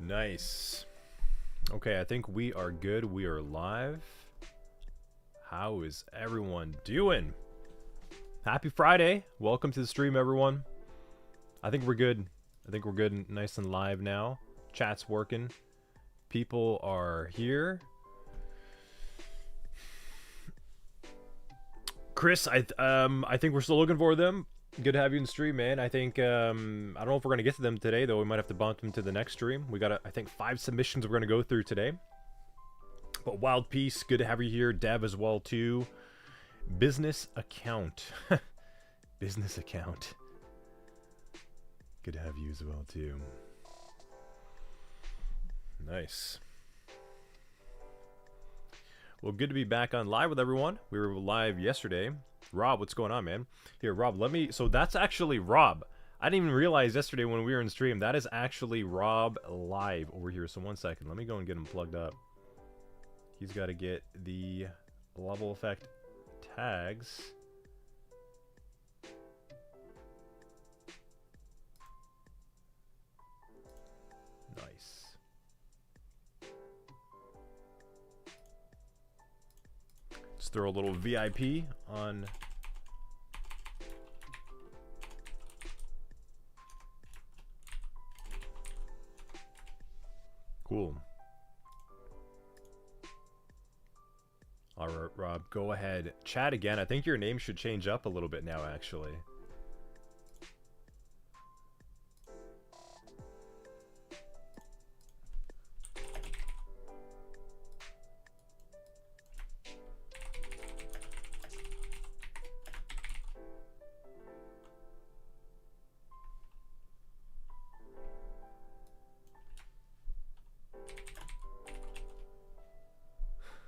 Nice. Okay, I think we are good. We are live. How is everyone doing? Happy Friday. Welcome to the stream, everyone. I think we're good. I think we're good and nice and live now. Chat's working. People are here. Chris, I think we're still looking for them. Good to have you in the stream, man. I think, I don't know if we're going to get to them today, though. We might have to bump them to the next stream. We got, I think, 5 submissions we're going to go through today. But Wild Peace, good to have you here. Dev as well, too. Business account. Business account. Good to have you as well, too. Nice. Well, good to be back on live with everyone. We were live yesterday. Rob, what's going on, man? Here, Rob, let me... So that's actually Rob. I didn't even realize yesterday when we were in stream, that is actually Rob live over here. So 1 second. Let me go and get him plugged up. He's got to get the level effect tags. Nice. Let's throw a little VIP on... Cool. All right, Rob, go ahead. Chat again. I think your name should change up a little bit now, actually.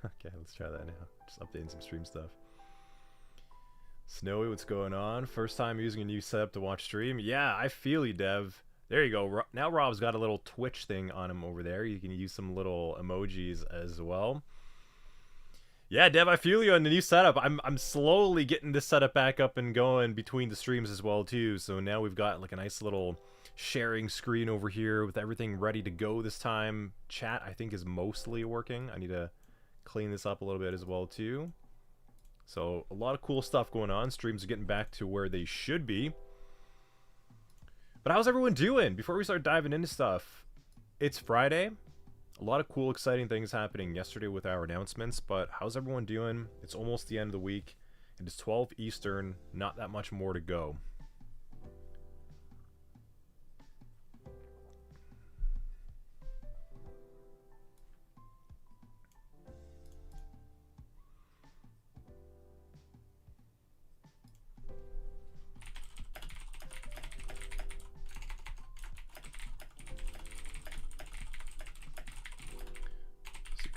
Okay, let's try that now. Just updating some stream stuff. Snowy, what's going on? First time using a new setup to watch stream? Yeah, I feel you, Dev. There you go. Now Rob's got a little Twitch thing on him over there. You can use some little emojis as well. Yeah, Dev, I feel you on the new setup. I'm slowly getting this setup back up and going between the streams as well, too. So now we've got like a nice little sharing screen over here with everything ready to go this time. Chat, I think, is mostly working. I need to clean this up a little bit as well too. So a lot of cool stuff going on. Streams are getting back to where they should be. But how's everyone doing? Before we start diving into stuff, it's Friday. A lot of cool, exciting things happening yesterday with our announcements, but how's everyone doing? It's almost the end of the week. It is 12 Eastern, not that much more to go.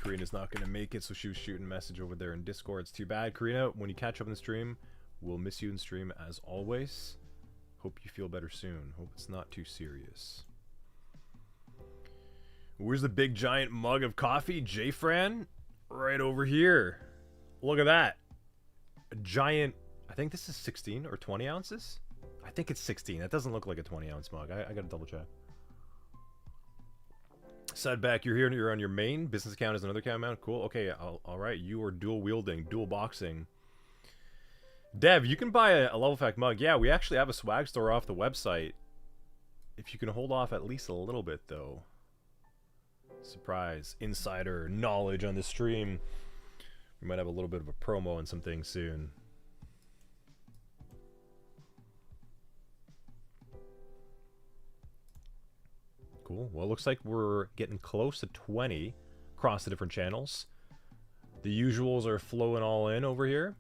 Karina's not going to make it, so she was shooting a message over there in Discord. It's too bad. Karina, when you catch up in the stream, we'll miss you in stream as always. Hope you feel better soon. Hope it's not too serious. Where's the big giant mug of coffee, J-Fran? Right over here. Look at that. A giant, I think this is 16 or 20 ounces? I think it's 16. That doesn't look like a 20-ounce mug. I got to double check. Setback, you're here and you're on your main. Business account is another account amount. Cool. Okay, alright. You are dual wielding, dual boxing. Dev, you can buy a level effect mug. Yeah, we actually have a swag store off the website. If you can hold off at least a little bit, though. Surprise. Insider knowledge on the stream. We might have a little bit of a promo on some things soon. Cool. Well, it looks like we're getting close to 20 across the different channels. The usuals are flowing all in over here.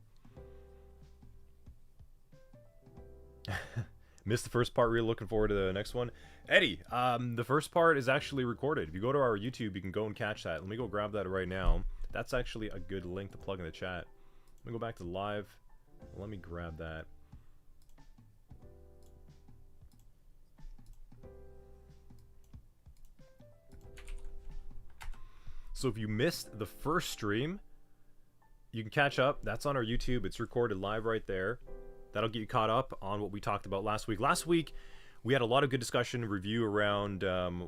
Missed the first part. Really looking forward to the next one. Eddie, the first part is actually recorded. If you go to our YouTube, you can go and catch that. Let me go grab that right now. That's actually a good link to plug in the chat. Let me go back to live. Let me grab that. So if you missed the first stream, you can catch up. That's on our YouTube. It's recorded live right there. That'll get you caught up on what we talked about last week. Last week, We had a lot of good discussion, review around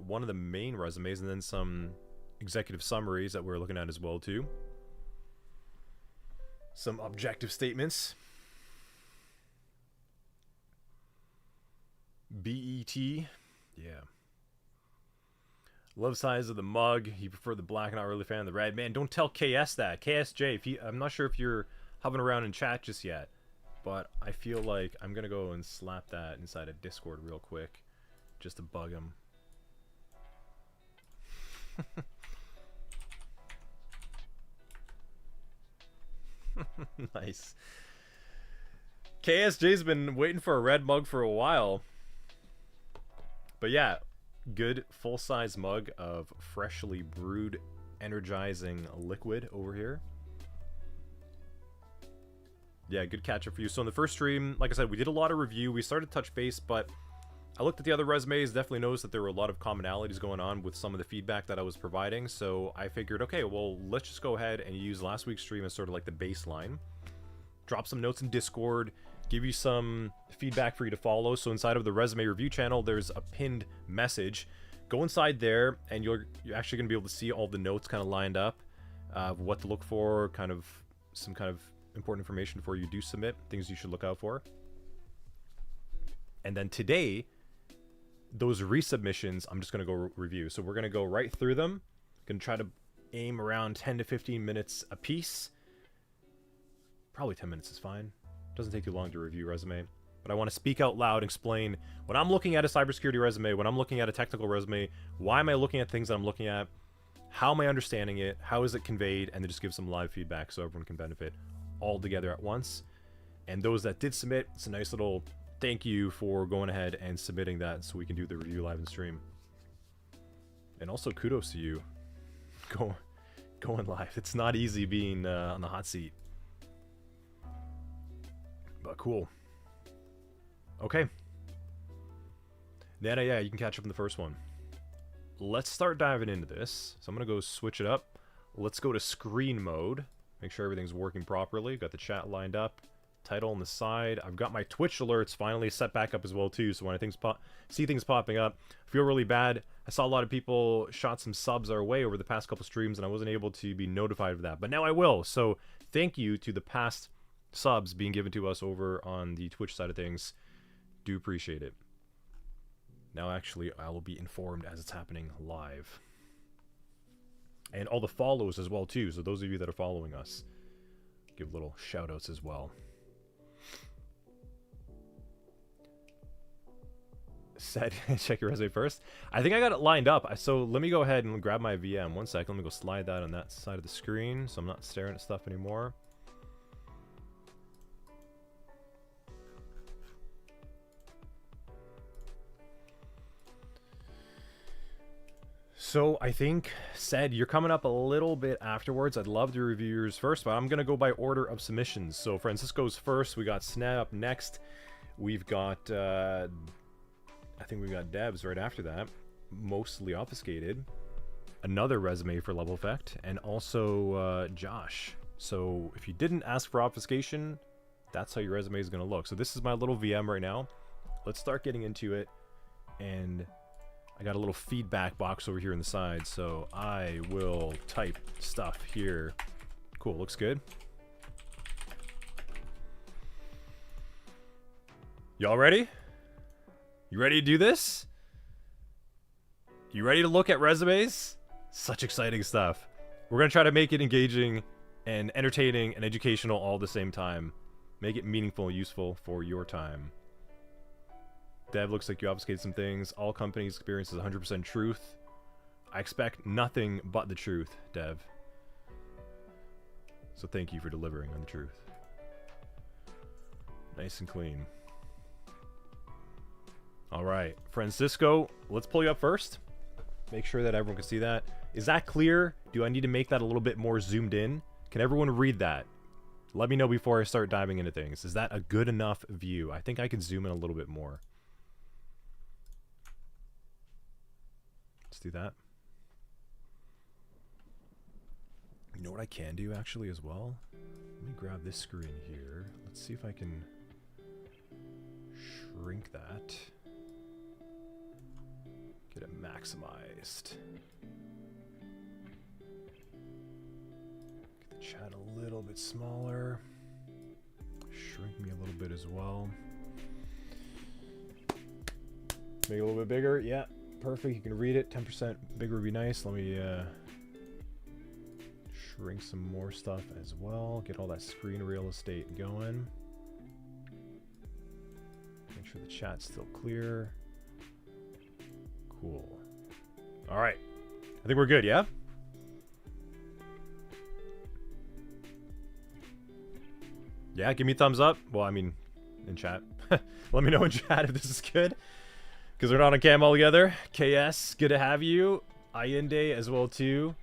one of the main resumes, and then some executive summaries that we're looking at as well too. Some objective statements. BET, yeah. Love size of the mug. He preferred the black, not really a fan of the red. Man, don't tell KS that. KSJ, I'm not sure if you're hovering around in chat just yet, but I feel like I'm gonna go and slap that inside of Discord real quick, just to bug him. Nice. KSJ's been waiting for a red mug for a while. But yeah, good full-size mug of freshly brewed, energizing liquid over here. Yeah, good catch-up for you. So in the first stream, like I said, we did a lot of review. We started to touch base, but I looked at the other resumes, definitely noticed that there were a lot of commonalities going on with some of the feedback that I was providing. So I figured, okay, well, let's just go ahead and use last week's stream as sort of like the baseline. Drop some notes in Discord, give you some feedback for you to follow. So inside of the resume review channel, there's a pinned message. Go inside there, and you're actually going to be able to see all the notes kind of lined up of what to look for, kind of some kind of important information before you do submit, things you should look out for. And then today, those resubmissions, I'm just going to go review. So we're going to go right through them. Going to try to aim around 10 to 15 minutes a piece. Probably 10 minutes is fine. Doesn't take too long to review resume. But I want to speak out loud, explain when I'm looking at a cybersecurity resume, when I'm looking at a technical resume, why am I looking at things that I'm looking at, how am I understanding it, how is it conveyed, and then just give some live feedback so everyone can benefit all together at once. And those that did submit, it's a nice little thank you for going ahead and submitting that so we can do the review live and stream. And also kudos to you going live. It's not easy being on the hot seat. But cool. Okay. Nana, yeah, you can catch up in the first one. Let's start diving into this. So I'm going to go switch it up. Let's go to screen mode. Make sure everything's working properly. Got the chat lined up. Title on the side. I've got my Twitch alerts finally set back up as well too. So when I see things popping up, I feel really bad. I saw a lot of people shot some subs our way over the past couple streams, and I wasn't able to be notified of that. But now I will. So thank you to the past subs being given to us over on the Twitch side of things. Do appreciate it. Now actually I will be informed as it's happening live. And all the follows as well too. So those of you that are following us, give little shout outs as well. Said check your resume first. I think I got it lined up. So let me go ahead and grab my VM. 1 second. Let me go slide that on that side of the screen so I'm not staring at stuff anymore. So I think, said, you're coming up a little bit afterwards. I'd love to review yours first, but I'm going to go by order of submissions. So Francisco's first. We got Snap next. We've got, I think we've got Debs right after that. Mostly obfuscated. Another resume for Level Effect. And also Josh. So if you didn't ask for obfuscation, that's how your resume is going to look. So this is my little VM right now. Let's start getting into it. And I got a little feedback box over here on the side, so I will type stuff here. Cool, looks good. Y'all ready? You ready to do this? You ready to look at resumes? Such exciting stuff. We're going to try to make it engaging and entertaining and educational all at the same time. Make it meaningful and useful for your time. Dev, looks like you obfuscated some things. All companies' experience is 100% truth. I expect nothing but the truth, Dev. So thank you for delivering on the truth. Nice and clean. All right, Francisco, let's pull you up first. Make sure that everyone can see that. Is that clear? Do I need to make that a little bit more zoomed in? Can everyone read that? Let me know before I start diving into things. Is that a good enough view? I think I can zoom in a little bit more. Let's do that. You know what I can do actually as well? Let me grab this screen here. Let's see if I can shrink that. maximized. Get the chat a little bit smaller. Shrink me a little bit as well. Make it a little bit bigger. Yeah, perfect. You can read it. 10% bigger would be nice. Let me shrink some more stuff as well. Get all that screen real estate going. Make sure the chat's still clear. Cool. All right. I think we're good, yeah? Yeah, give me a thumbs up. Well, I mean, in chat. Let me know in chat if this is good. Because we're not on cam all together. KS, good to have you. Allende as well, too.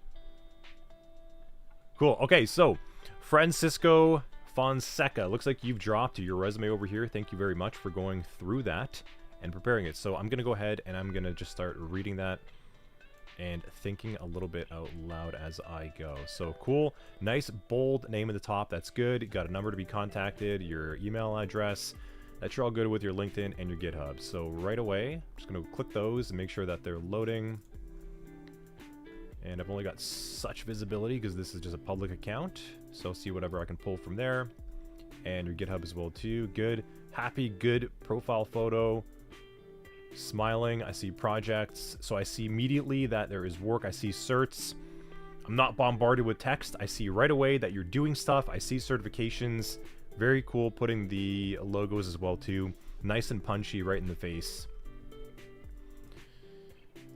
Cool. Okay, so Francisco Fonseca. Looks like you've dropped your resume over here. Thank you very much for going through that and preparing it. So I'm going to go ahead and I'm going to just start reading that and thinking a little bit out loud as I go. So cool. Nice, bold name at the top. That's good. You got a number to be contacted, your email address. That you're all good with your LinkedIn and your GitHub. So right away, I'm just going to click those and make sure that they're loading. And I've only got such visibility because this is just a public account. So I'll see whatever I can pull from there. And your GitHub as well too. Good. Happy, good profile photo. Smiling. I see projects. So I see immediately that there is work. I see certs. I'm not bombarded with text. I see right away that you're doing stuff. I see certifications. Very cool. Putting the logos as well too. Nice and punchy right in the face.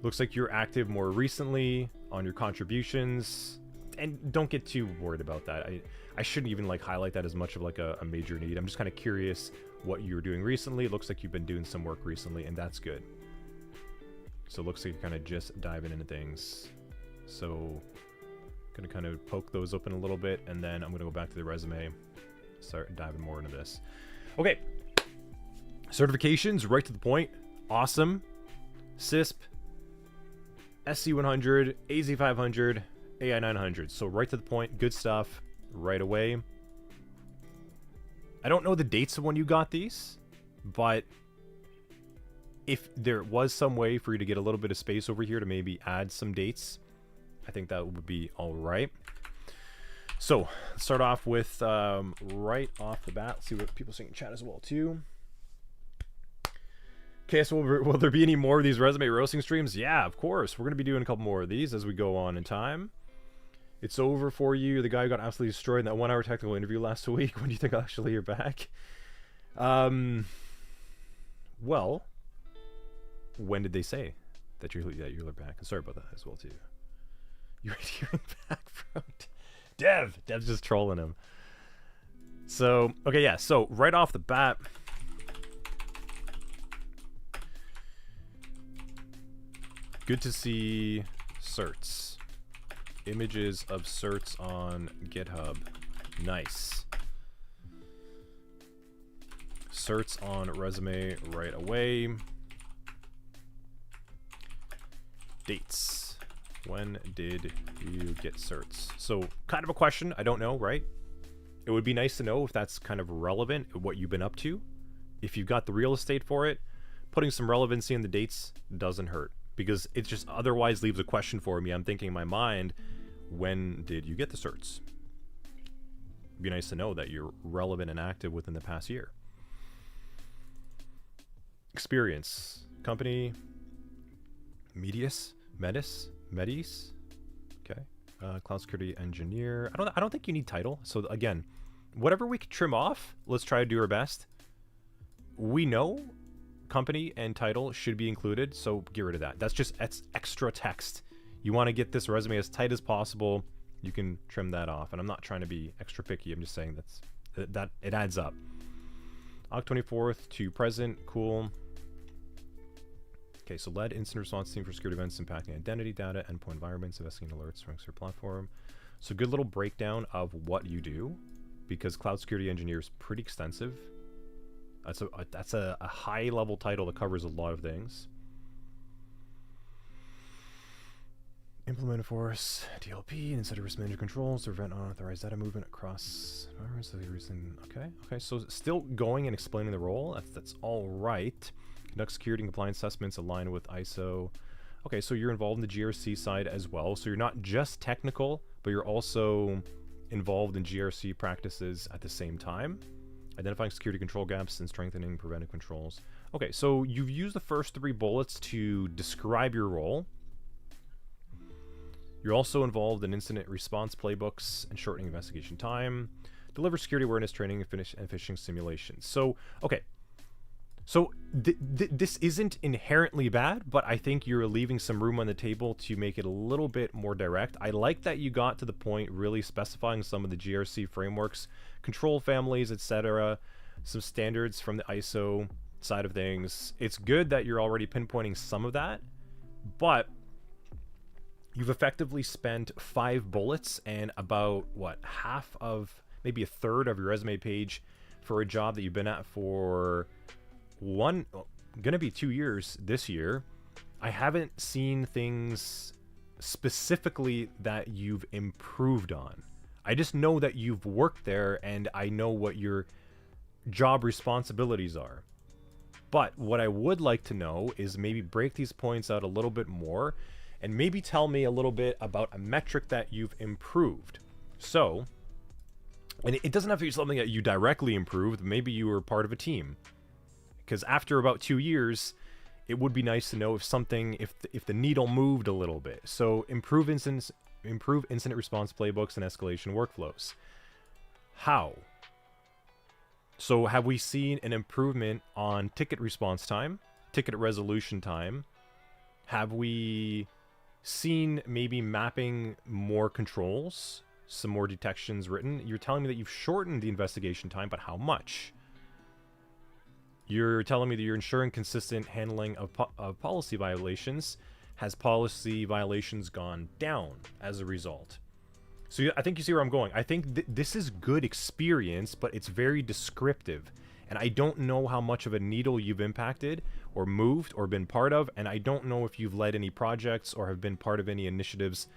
Looks like you're active more recently on your contributions. And don't get too worried about that. I shouldn't even like highlight that as much of like a major need. I'm just kind of curious what you were doing recently. It looks like you've been doing some work recently, and that's good. So it looks like you're kind of just diving into things. So gonna kind of poke those open a little bit, and then I'm gonna go back to the resume, start diving more into this. Okay, certifications, right to the point. Awesome. CISP, SC100, AZ500, AI900. So right to the point, good stuff right away. I don't know the dates of when you got these, but if there was some way for you to get a little bit of space over here to maybe add some dates, I think that would be all right. So let's start off with right off the bat. Let's see what people are saying in chat as well too. Okay, so will there be any more of these resume roasting streams? Yeah, of course. We're going to be doing a couple more of these as we go on in time. It's over for you. The guy who got absolutely destroyed in that 1-hour technical interview last week. When do you think actually you're back? Well, when did they say that you're back? Sorry about that as well too. You're hearing back from Dev. Dev's just trolling him. So okay, yeah. So right off the bat, good to see certs. Images of certs on GitHub. Nice. Certs on resume right away. Dates. When did you get certs? So kind of a question. I don't know, right? It would be nice to know if that's kind of relevant, what you've been up to. If you've got the real estate for it, putting some relevancy in the dates doesn't hurt. Because it just otherwise leaves a question for me. I'm thinking in my mind, when did you get the certs? It'd be nice to know that you're relevant and active within the past year. Experience. Company. Medis. Okay. Cloud security engineer. I don't think you need title. So again, whatever we can trim off, let's try to do our best. We know company and title should be included, so get rid of that. That's extra text. You want to get this resume as tight as possible, you can trim that off. And I'm not trying to be extra picky. I'm just saying that it adds up. October 24th to present. Cool. Okay, so led incident response team for security events impacting identity data, endpoint environments, investigating alerts, strengths your platform. So good little breakdown of what you do, because cloud security engineer is pretty extensive. That's a high level title that covers a lot of things. Implement and force DLP and set of risk management controls to prevent unauthorized data movement across environments. Okay. So still going and explaining the role. That's all right. Conduct security and compliance assessments aligned with ISO Okay, so you're involved in the GRC side as well. So you're not just technical, but you're also involved in GRC practices at the same time. Identifying security control gaps and strengthening preventive controls. Okay, so you've used the first 3 bullets to describe your role. You're also involved in incident response playbooks and shortening investigation time. Deliver security awareness training and phishing simulations. So, okay. So this isn't inherently bad, but I think you're leaving some room on the table to make it a little bit more direct. I like that you got to the point really specifying some of the GRC frameworks, control families, etc., some standards from the ISO side of things. It's good that you're already pinpointing some of that, but you've effectively spent 5 bullets and about, what, half of, maybe a third of your resume page for a job that you've been at for gonna be 2 years this year. I haven't seen things specifically that you've improved on. I just know that you've worked there and I know what your job responsibilities are. But what I would like to know is maybe break these points out a little bit more and maybe tell me a little bit about a metric that you've improved. So, and it doesn't have to be something that you directly improved. Maybe you were part of a team. Because after about 2 years, it would be nice to know if something, if the needle moved a little bit. So improve incident response playbooks and escalation workflows. How? So have we seen an improvement on ticket response time, ticket resolution time? Have we seen maybe mapping more controls, some more detections written? You're telling me that you've shortened the investigation time, but how much? You're telling me that you're ensuring consistent handling of policy violations. Has policy violations gone down as a result? So I think you see where I'm going. I think this is good experience, but it's very descriptive. And I don't know how much of a needle you've impacted or moved or been part of. And I don't know if you've led any projects or have been part of any initiatives.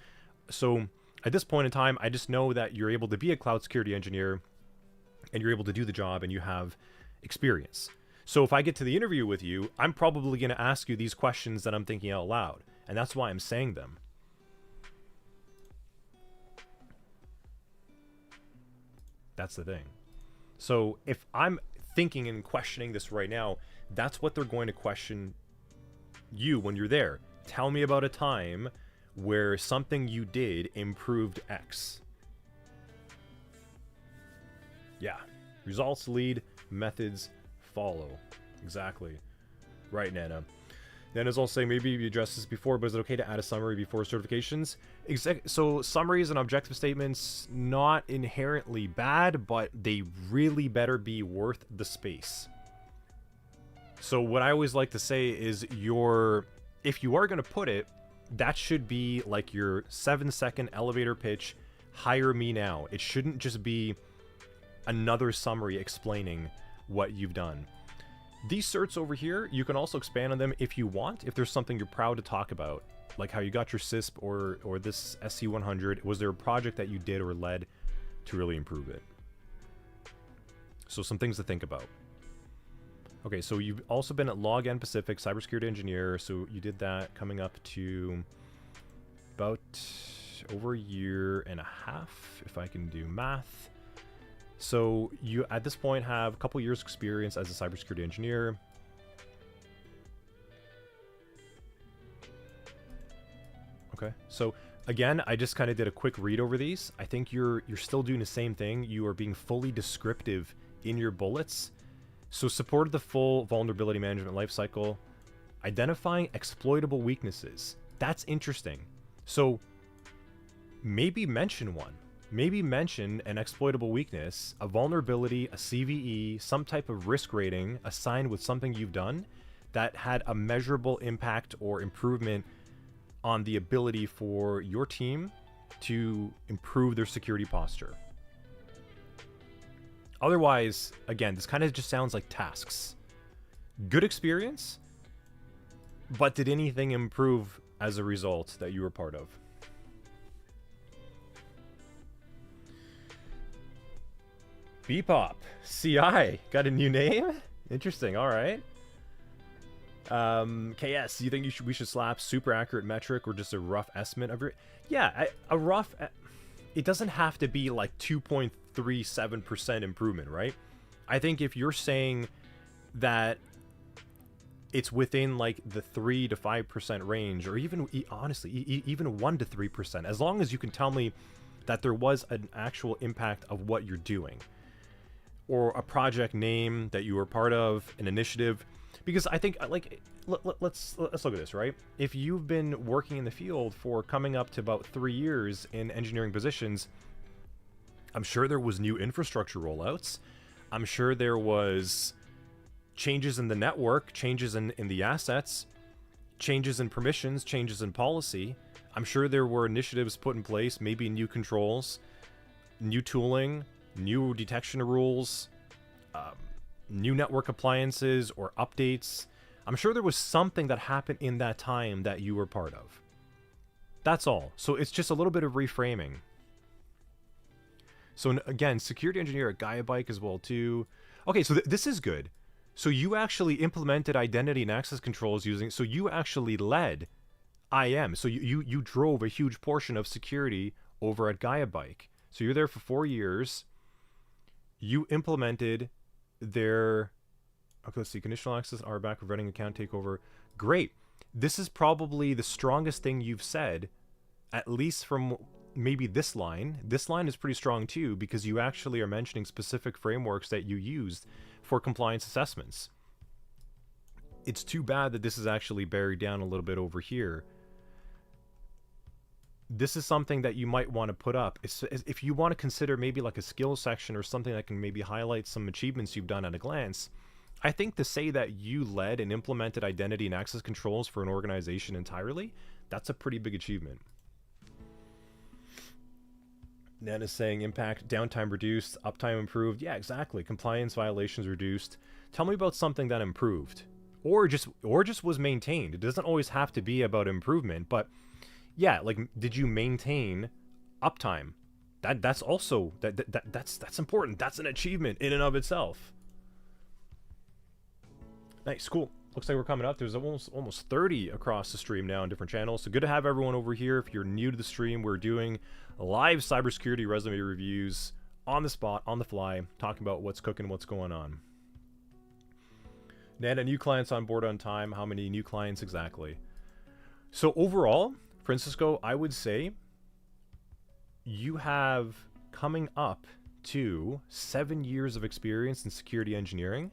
So at this point in time, I just know that you're able to be a cloud security engineer and you're able to do the job and you have experience. So if I get to the interview with you, I'm probably going to ask you these questions that I'm thinking out loud. And that's why I'm saying them. That's the thing. So if I'm thinking and questioning this right now, that's what they're going to question you when you're there. Tell me about a time where something you did improved X. Yeah. Results lead, methods follow. Exactly. Right, Nana. Nana's also saying maybe you addressed this before, but is it okay to add a summary before certifications? So summaries and objective statements, not inherently bad, but they really better be worth the space. So what I always like to say is if you are going to put it, that should be like your 7-second elevator pitch, hire me now. It shouldn't just be another summary explaining what you've done. These certs over here, you can also expand on them if you want, if there's something you're proud to talk about, like how you got your CISP or this SC100. Was there a project that you did or led to really improve it? So some things to think about. Okay, so you've also been at Log N Pacific, cybersecurity engineer, so you did that coming up to about over a year and a half, if I can do math. So you, at this point, have a couple years experience as a cybersecurity engineer. Okay, so again, I just kind of did a quick read over these. I think you're still doing the same thing. You are being fully descriptive in your bullets. So supported the full vulnerability management lifecycle, identifying exploitable weaknesses. That's interesting. So maybe mention one. Maybe mention an exploitable weakness, a vulnerability, a CVE, some type of risk rating assigned with something you've done that had a measurable impact or improvement on the ability for your team to improve their security posture. Otherwise, again, this kind of just sounds like tasks. Good experience, but did anything improve as a result that you were part of? Bebop CI got a new name. Interesting. All right. KS, do you think we should slap super accurate metric or just a rough estimate of your... Yeah, a rough... It doesn't have to be like 2.37% improvement, right? I think if you're saying that it's within like the 3 to 5% range, or even honestly, even 1 to 3%, as long as you can tell me that there was an actual impact of what you're doing, or a project name that you were part of, an initiative. Because I think, like, let's look at this, right? If you've been working in the field for coming up to about 3 years in engineering positions, I'm sure there was new infrastructure rollouts. I'm sure there was changes in the network, changes in the assets, changes in permissions, changes in policy. I'm sure there were initiatives put in place, maybe new controls, new tooling, new detection rules, new network appliances or updates. I'm sure there was something that happened in that time that you were part of. That's all. So it's just a little bit of reframing. So again, security engineer at Gaia Bike as well too. Okay, so this is good. So you actually implemented identity and access controls using, so you actually led IM. So you drove a huge portion of security over at Gaia Bike. So you're there for 4 years. You implemented their, okay, let's see, conditional access, RBAC, preventing account takeover. Great. This is probably the strongest thing you've said, at least from maybe this line. This line is pretty strong too, because you actually are mentioning specific frameworks that you used for compliance assessments. It's too bad that this is actually buried down a little bit over here. This is something that you might want to put up. If you want to consider maybe like a skills section or something that can maybe highlight some achievements you've done at a glance, I think to say that you led and implemented identity and access controls for an organization entirely, that's a pretty big achievement. Nan is saying impact, downtime reduced, uptime improved. Yeah, exactly. Compliance violations reduced. Tell me about something that improved, or just was maintained. It doesn't always have to be about improvement, but yeah, like, did you maintain uptime? That's also that's important. That's an achievement in and of itself. Nice, cool. Looks like we're coming up. There's almost 30 across the stream now on different channels. So good to have everyone over here. If you're new to the stream, we're doing live cybersecurity resume reviews on the spot, on the fly, talking about what's cooking, what's going on. Nana, new clients on board on time. How many new clients exactly? So overall, Francisco, I would say you have coming up to 7 years of experience in security engineering.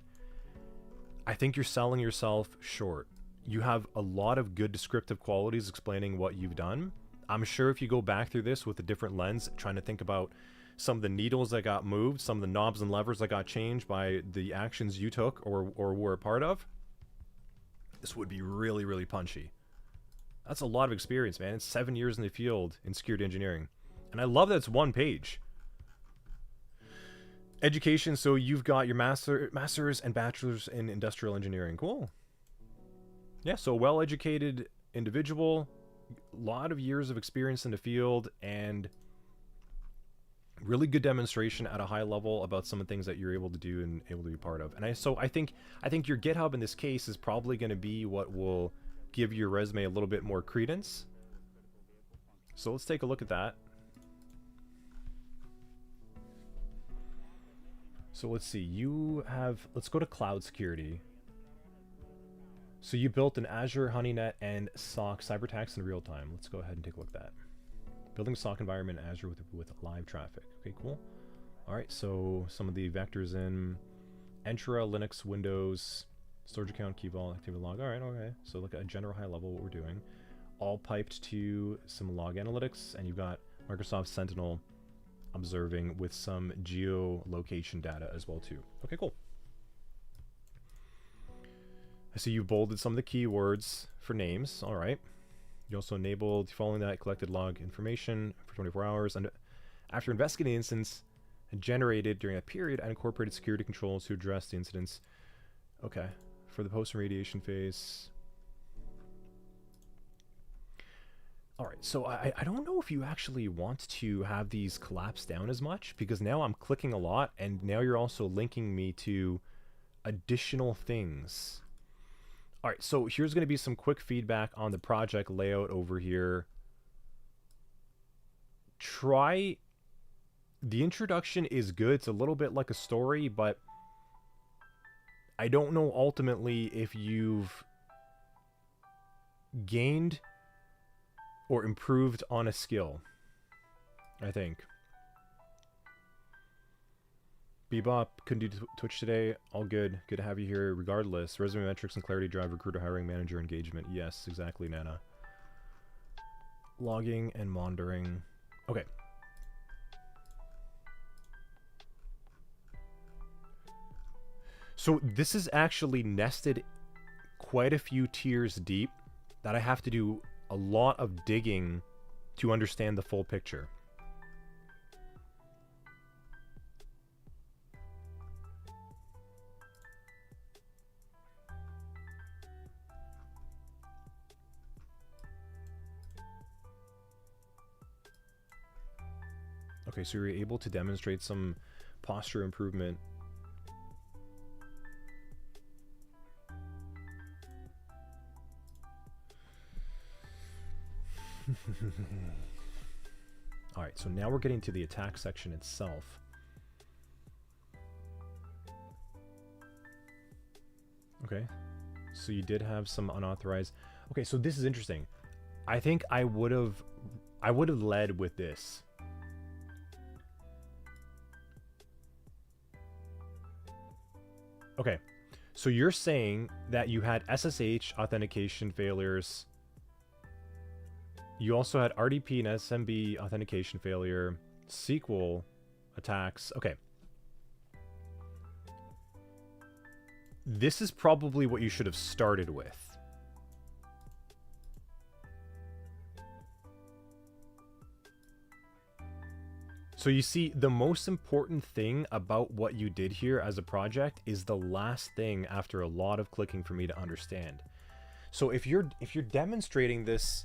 I think you're selling yourself short. You have a lot of good descriptive qualities explaining what you've done. I'm sure if you go back through this with a different lens, trying to think about some of the needles that got moved, some of the knobs and levers that got changed by the actions you took or were a part of, this would be really, really punchy. That's a lot of experience, man. It's 7 years in the field in security engineering. And I love that it's 1 page. Education, so you've got your master's and bachelor's in industrial engineering. Cool. Yeah, so well-educated individual, a lot of years of experience in the field, and really good demonstration at a high level about some of the things that you're able to do and able to be part of. And I think your GitHub in this case is probably going to be what will give your resume a little bit more credence. So let's take a look at that. So let's see, let's go to cloud security. So you built an Azure, HoneyNet, and SOC cyber attacks in real time. Let's go ahead and take a look at that. Building SOC environment in Azure with live traffic. Okay, cool. All right, so some of the vectors in Entra, Linux, Windows, storage account, key vault, activity log. All right, okay. So look at a general high level what we're doing. All piped to some log analytics, and you've got Microsoft Sentinel observing with some geolocation data as well too. Okay, cool. I see you bolded some of the keywords for names. All right. You also enabled, following that, collected log information for 24 hours. And after investigating the instance generated during that period, and incorporated security controls to address the incidents. Okay. For the post-remediation phase. All right, so I don't know if you actually want to have these collapse down as much, because now I'm clicking a lot, and now you're also linking me to additional things. All right, so here's going to be some quick feedback on the project layout over here. Try, the introduction is good. It's a little bit like a story, but I don't know ultimately if you've gained or improved on a skill, I think. Bebop, couldn't do Twitch today. All good. Good to have you here regardless. Resume metrics and clarity drive recruiter hiring manager engagement. Yes, exactly, Nana. Logging and monitoring. Okay. So this is actually nested quite a few tiers deep that I have to do a lot of digging to understand the full picture. Okay, so you're able to demonstrate some posture improvement. All right, so now we're getting to the attack section itself. Okay, so you did have some unauthorized. Okay, so this is interesting. I think I would have led with this. Okay, so you're saying that you had SSH authentication failures. You also had RDP and SMB authentication failure, SQL attacks. Okay. This is probably what you should have started with. So you see, the most important thing about what you did here as a project is the last thing after a lot of clicking for me to understand. So if you're demonstrating this,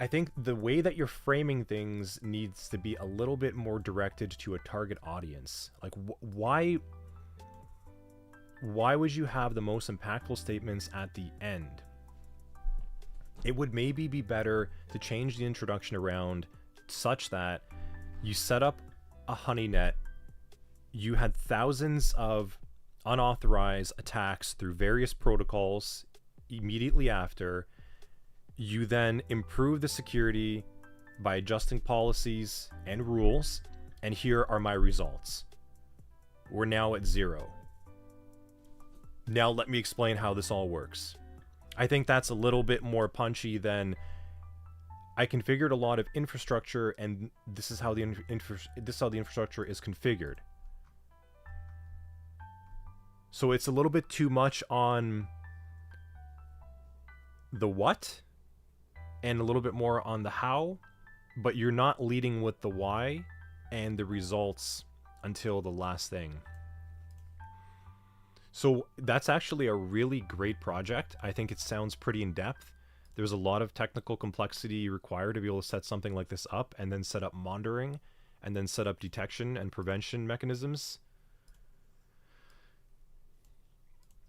I think the way that you're framing things needs to be a little bit more directed to a target audience. Like why would you have the most impactful statements at the end? It would maybe be better to change the introduction around such that you set up a honeynet, you had thousands of unauthorized attacks through various protocols immediately after. You then improve the security by adjusting policies and rules, and here are my results. We're now at 0. Now let me explain how this all works. I think that's a little bit more punchy than I configured a lot of infrastructure, and this is how the infrastructure is configured. So it's a little bit too much on the what and a little bit more on the how, but you're not leading with the why and the results until the last thing. So that's actually a really great project. I think it sounds pretty in depth. There's a lot of technical complexity required to be able to set something like this up, and then set up monitoring, and then set up detection and prevention mechanisms.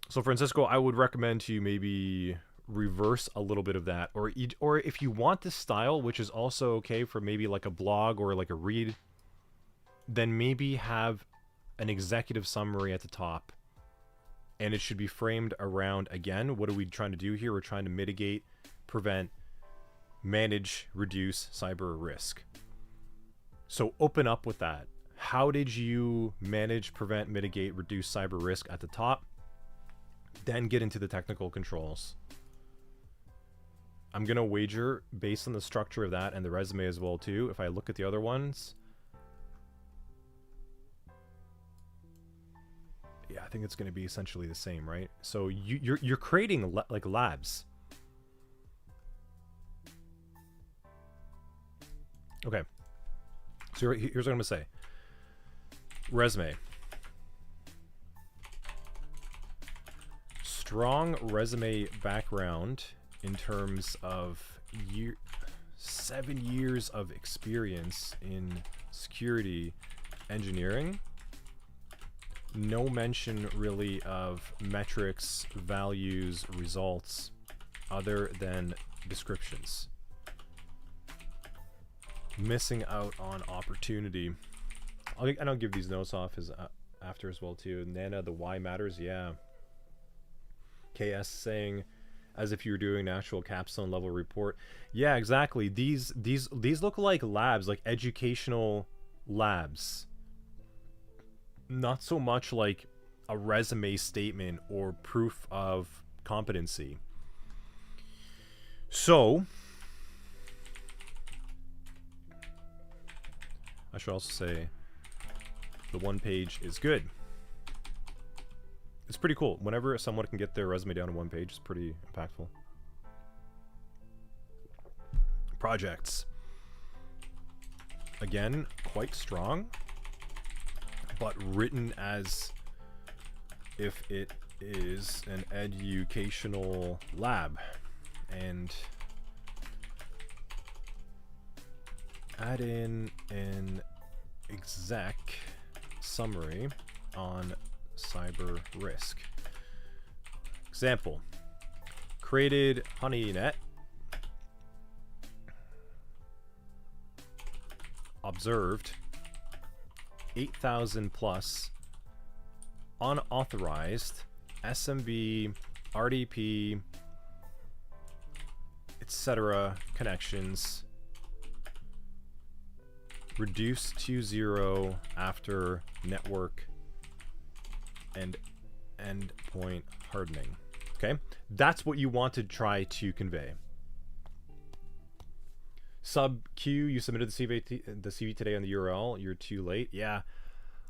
So Francisco, I would recommend to you maybe reverse a little bit of that, or if you want this style, which is also okay for maybe like a blog or like a read, then maybe have an executive summary at the top, and it should be framed around, again, what are we trying to do here? We're trying to mitigate, prevent, manage, reduce cyber risk. So open up with that. How did you manage, prevent, mitigate, reduce cyber risk at the top? Then get into the technical controls. I'm going to wager, based on the structure of that and the resume as well too, if I look at the other ones, yeah, I think it's going to be essentially the same, right? So you're creating like labs. Okay. So here's what I'm going to say. Resume. Strong resume background in terms of 7 years of experience in security engineering. no mention really of metrics, values, results, other than descriptions. Missing out on opportunity. And I'll give these notes off as after as well too. Nana, the why matters, yeah. KS saying, as if you were doing an actual capstone level report. Yeah, exactly. These look like labs, like educational labs. Not so much like a resume statement or proof of competency. So, I should also say the one page is good. It's pretty cool. Whenever someone can get their resume down to one page, it's pretty impactful. Projects. Again, quite strong, but written as if it is an educational lab. And add in an exec summary on cyber risk. Example, created HoneyNet, observed 8,000 plus unauthorized SMB, RDP, etc. connections, reduced to 0 after network and endpoint hardening. Okay, that's what you want to try to convey. Sub Q, you submitted the CV today on the URL. You're too late. Yeah,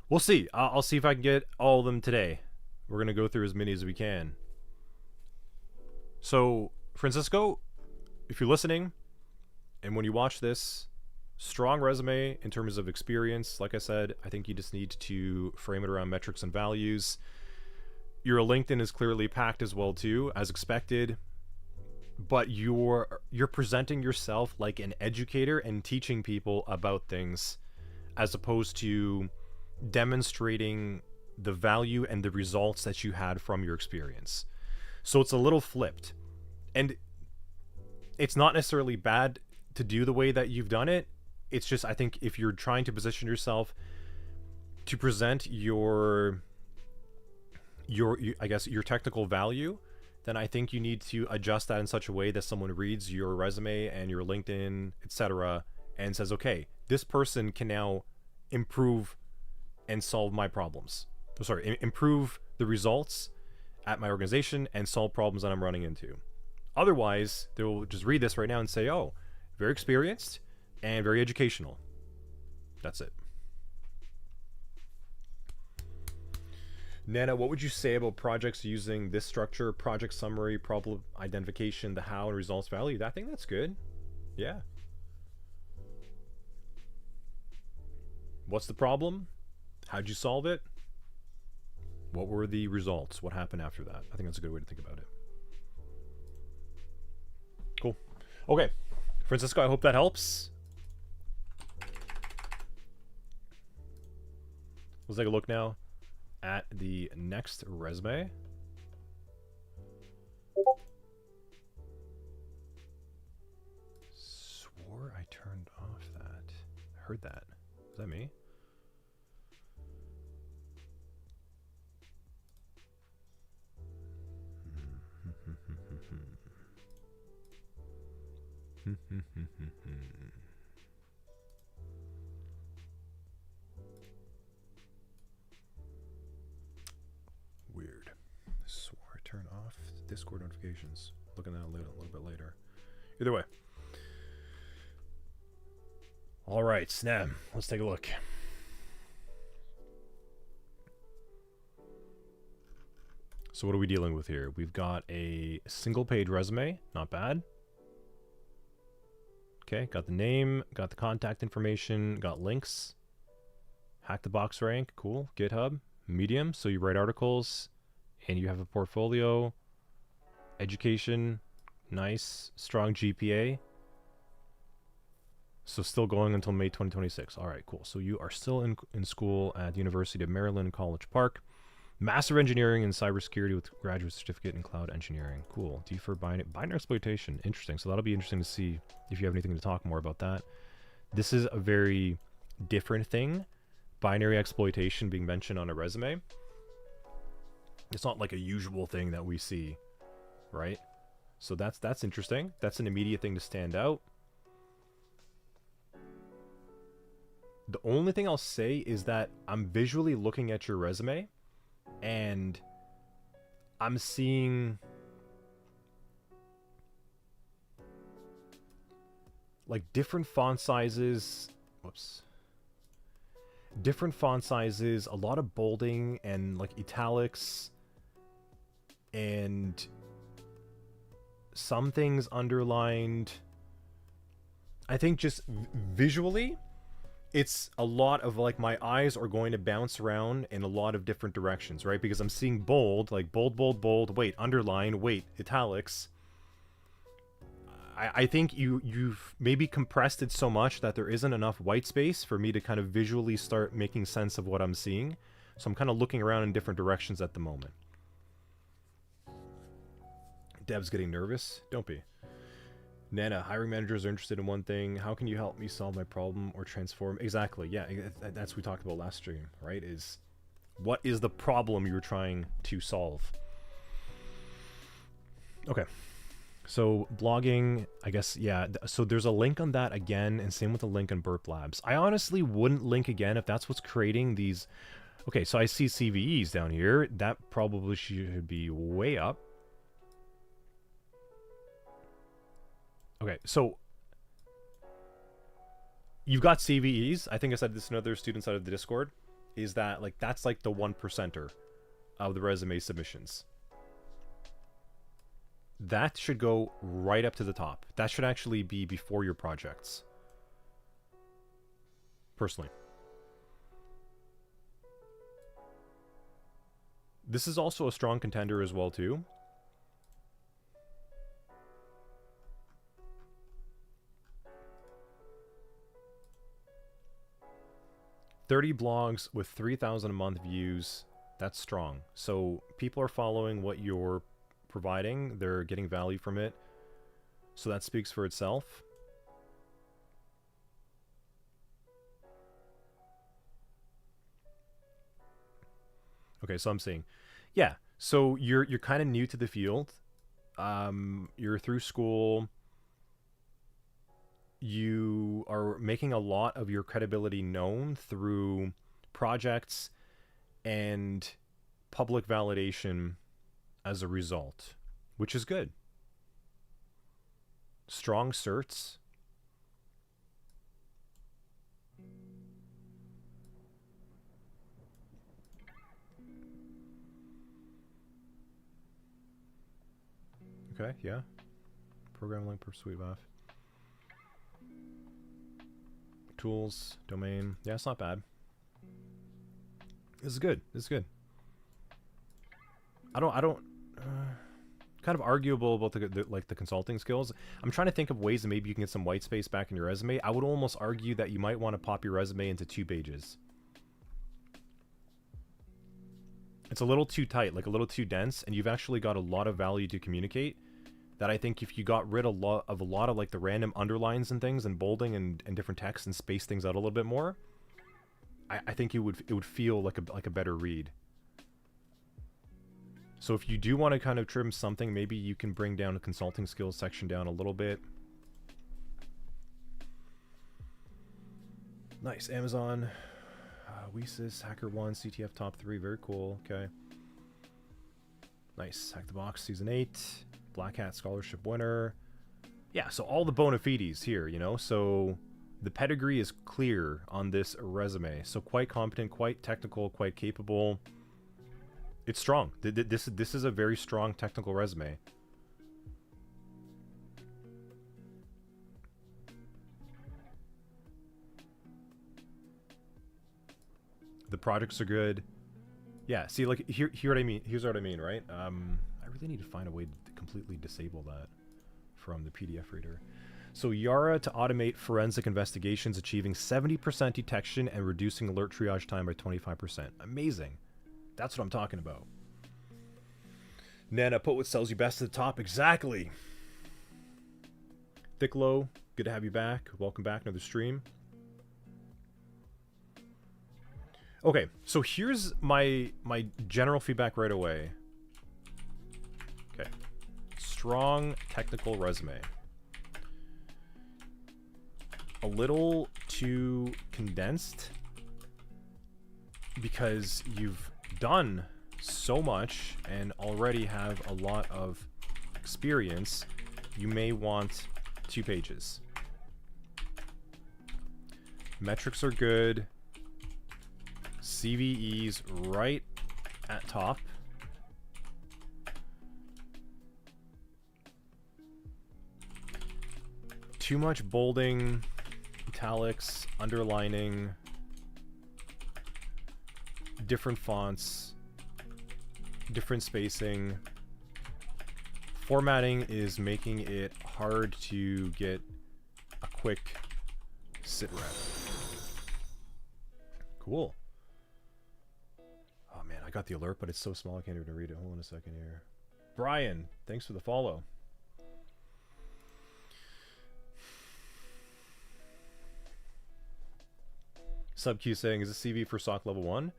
we'll see. I'll see if I can get all of them today. We're gonna go through as many as we can. So, Francisco, if you're listening, and when you watch this, strong resume in terms of experience. Like I said, I think you just need to frame it around metrics and values. Your LinkedIn is clearly packed as well too, as expected. But you're presenting yourself like an educator and teaching people about things, as opposed to demonstrating the value and the results that you had from your experience. So it's a little flipped. And it's not necessarily bad to do the way that you've done it. It's just, I think if you're trying to position yourself to present your I guess your technical value, then I think you need to adjust that in such a way that someone reads your resume and your LinkedIn, etc., and says, okay, this person can now improve and solve my problems. Sorry, improve the results at my organization and solve problems that I'm running into. Otherwise, they will just read this right now and say, oh, very experienced and very educational. That's it. Nana, what would you say about projects using this structure? Project summary, problem identification, the how, and results value. I think that's good. Yeah. What's the problem? How'd you solve it? What were the results? What happened after that? I think that's a good way to think about it. Cool. Okay. Francisco, I hope that helps. Let's take a look now at the next resume. Swore I turned off that. I heard that. Is that me? Weird. I swore I turned off Discord notifications. Looking at it a little bit later. Either way. All right, Snap. Let's take a look. So what are we dealing with here? We've got a single page resume. Not bad. Okay, got the name, got the contact information, got links. Hack the box rank, cool. GitHub, Medium, so you write articles and you have a portfolio. Education, nice. Strong GPA. So still going until May 2026. All right, cool. So you are still in school at the University of Maryland, College Park. Master of Engineering in Cybersecurity with graduate certificate in Cloud Engineering. Cool. D for binary exploitation. Interesting. So that'll be interesting to see if you have anything to talk more about that. This is a very different thing. Binary exploitation being mentioned on a resume. It's not like a usual thing that we see, right? So that's interesting. That's an immediate thing to stand out. The only thing I'll say is that I'm visually looking at your resume and I'm seeing like different font sizes. Whoops. Different font sizes, a lot of bolding and like italics, and some things underlined. I think just visually, it's a lot of like my eyes are going to bounce around in a lot of different directions, right? Because I'm seeing bold, like bold, bold, bold, wait, underline, wait, italics. I think you've maybe compressed it so much that there isn't enough white space for me to kind of visually start making sense of what I'm seeing. So I'm kind of looking around in different directions at the moment. Dev's getting nervous. Don't be. Nana, hiring managers are interested in one thing. How can you help me solve my problem or transform? Exactly. Yeah, that's what we talked about last stream, right? Is what is the problem you're trying to solve? Okay. So blogging, I guess, yeah. So there's a link on that again, and same with the link on Burp Labs. I honestly wouldn't link again if that's what's creating these. Okay, so I see CVEs down here. That probably should be way up. Okay, so you've got CVEs. I think I said this to other students out of the Discord. Is that like that's like the 1%er of the resume submissions. That should go right up to the top. That should actually be before your projects. Personally. This is also a strong contender as well, too. $30 blogs with 3,000 a month views. That's strong. So people are following what you're providing, they're getting value from it, so that speaks for itself. Okay, so I'm seeing, yeah, so you're kind of new to the field, you're through school, you are making a lot of your credibility known through projects and public validation as a result, which is good. Strong certs. Okay, yeah. Program link per suite of tools, domain. Yeah, it's not bad. This is good. This is good. I don't kind of arguable about the consulting skills. I'm trying to think of ways that maybe you can get some white space back in your resume. I would almost argue that you might want to pop your resume into 2 pages. It's a little too tight, like a little too dense, and you've actually got a lot of value to communicate. That I think if you got rid of a lot of like the random underlines and things and bolding and different text and space things out a little bit more, I think it would feel like a better read. So if you do want to kind of trim something, maybe you can bring down the consulting skills section down a little bit. Nice. Amazon, Weesis, HackerOne, CTF Top 3. Very cool. Okay. Nice. Hack the Box Season 8. Black Hat Scholarship winner. Yeah, so all the bona fides here, you know? So the pedigree is clear on this resume. So quite competent, quite technical, quite capable. It's strong. This is a very strong technical resume. The projects are good. Yeah, see, like, here what I mean. Here's what I mean, right? I really need to find a way to completely disable that from the PDF reader. So Yara to automate forensic investigations, achieving 70% detection and reducing alert triage time by 25%. Amazing. That's what I'm talking about. Nana, put what sells you best at the top. Exactly. Thicklow, good to have you back. Welcome back, another stream. Okay, so here's my general feedback right away. Okay. Strong technical resume. A little too condensed because you've done so much and already have a lot of experience. You may want 2 pages. Metrics are good. CVEs right at top. Too much bolding, italics, underlining, different fonts, different spacing. Formatting is making it hard to get a quick sit rep. Cool. Oh man, I got the alert, but it's so small I can't even read it. Hold on a second here. Brian, thanks for the follow. SubQ saying, is this CV for SOC level 1?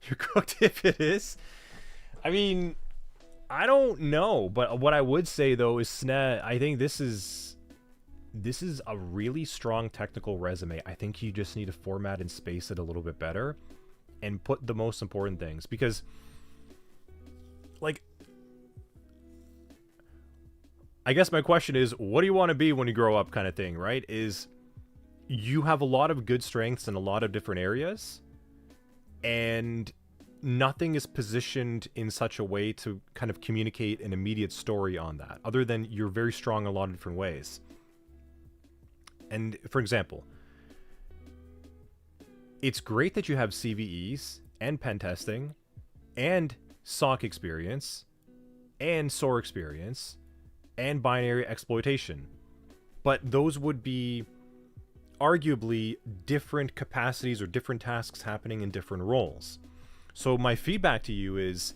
You're cooked if it is. I mean, I don't know, but what I would say though is Sne, I think this is a really strong technical resume. I think you just need to format and space it a little bit better and put the most important things, because like, I guess my question is, what do you want to be when you grow up, kind of thing, right? Is you have a lot of good strengths in a lot of different areas, and nothing is positioned in such a way to kind of communicate an immediate story on that, other than you're very strong in a lot of different ways. And for example, it's great that you have CVEs and pen testing and SOC experience and SOAR experience and binary exploitation, but those would be arguably different capacities or different tasks happening in different roles. So my feedback to you is,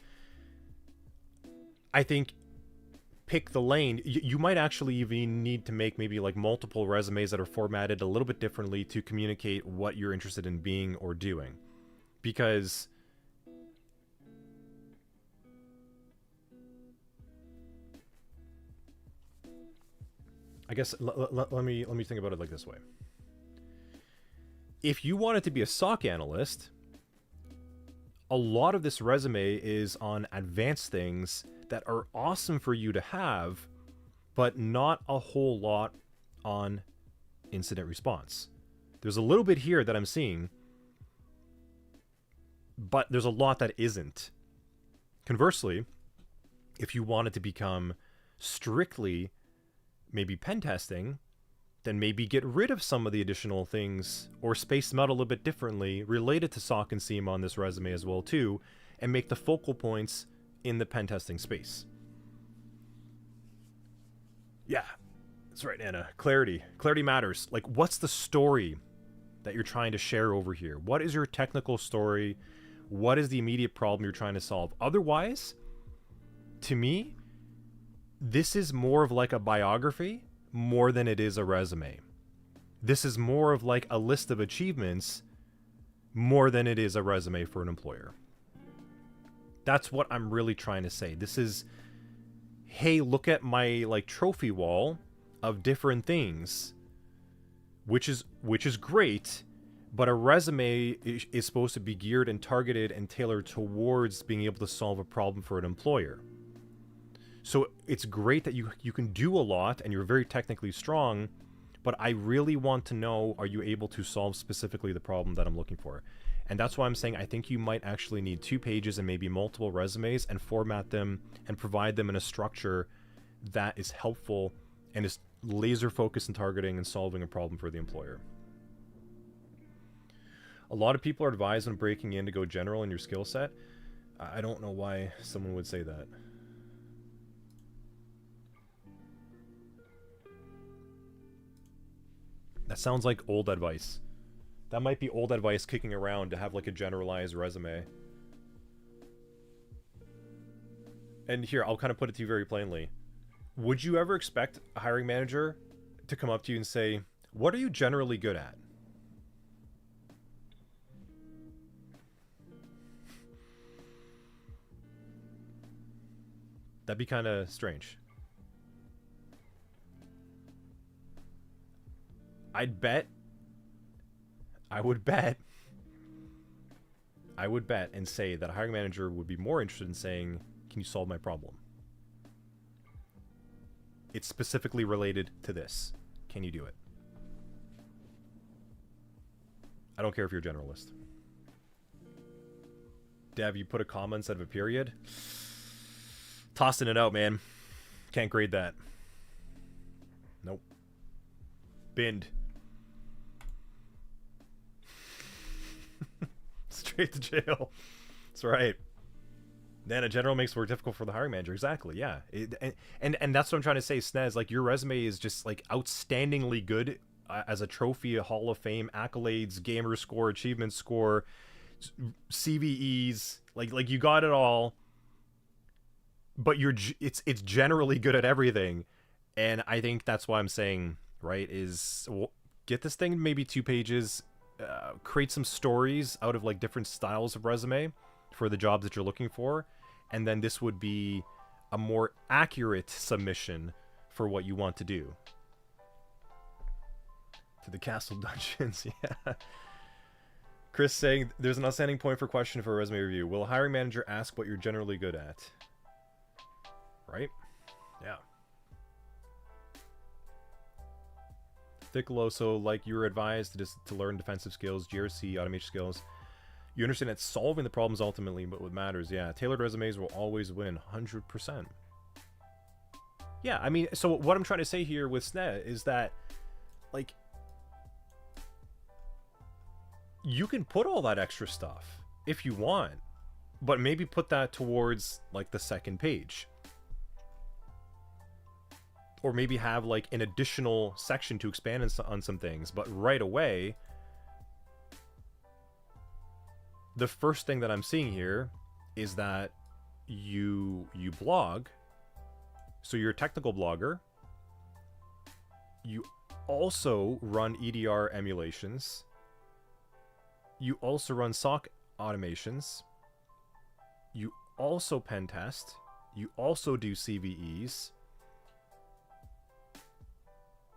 I think pick the lane. You might actually even need to make maybe like multiple resumes that are formatted a little bit differently to communicate what you're interested in being or doing. Because I guess let me think about it like this way. If you wanted to be a SOC analyst, a lot of this resume is on advanced things that are awesome for you to have, but not a whole lot on incident response. There's a little bit here that I'm seeing, but there's a lot that isn't. Conversely, if you wanted to become strictly maybe pen testing, then maybe get rid of some of the additional things or space them out a little bit differently related to SOC and SIEM on this resume as well too, and make the focal points in the pen testing space. Yeah, that's right, Anna. Clarity matters. Like, what's the story that you're trying to share over here? What is your technical story? What is the immediate problem you're trying to solve? Otherwise, to me, this is more of like a biography more than it is a resume. This is more of like a list of achievements more than it is a resume for an employer. That's what I'm really trying to say. This is, hey, look at my like trophy wall of different things, which is great, but a resume is supposed to be geared and targeted and tailored towards being able to solve a problem for an employer. So it's great that you can do a lot and you're very technically strong, but I really want to know, are you able to solve specifically the problem that I'm looking for? And that's why I'm saying I think you might actually need 2 pages and maybe multiple resumes and format them and provide them in a structure that is helpful and is laser focused in targeting and solving a problem for the employer. A lot of people are advised when breaking in to go general in your skill set. I don't know why someone would say that. That sounds like old advice. That might be old advice kicking around to have like a generalized resume. And here, I'll kind of put it to you very plainly. Would you ever expect a hiring manager to come up to you and say, what are you generally good at? That'd be kind of strange. I would bet and say that a hiring manager would be more interested in saying, can you solve my problem? It's specifically related to this. Can you do it? I don't care if you're a generalist. Dev, you put a comma instead of a period? Tossing it out, man. Can't grade that. Nope. Binned. Straight to jail. That's right. Then a general makes it more difficult for the hiring manager. Exactly, yeah. And that's what I'm trying to say, Snez. Like, your resume is just, like, outstandingly good as a trophy, a Hall of Fame, accolades, gamer score, achievement score, CVEs. Like you got it all. But it's generally good at everything. And I think that's why I'm saying, right, is get this thing maybe 2 pages, create some stories out of, like, different styles of resume for the jobs that you're looking for, and then this would be a more accurate submission for what you want to do. To the castle dungeons. Yeah. Chris saying, there's an outstanding point for question for a resume review. Will a hiring manager ask what you're generally good at? Right? Yeah. Thicklo, so like you were advised to learn defensive skills, GRC, automation skills. You understand that solving the problems ultimately, but what matters, yeah. Tailored resumes will always win, 100%. Yeah, I mean, so what I'm trying to say here with SNE is that, like, you can put all that extra stuff if you want, but maybe put that towards, like, the second page. Or maybe have, like, an additional section to expand on some things, but right away, the first thing that I'm seeing here is that you blog, so you're a technical blogger. You also run EDR emulations. You also run SOC automations. You also pen test. You also do CVEs.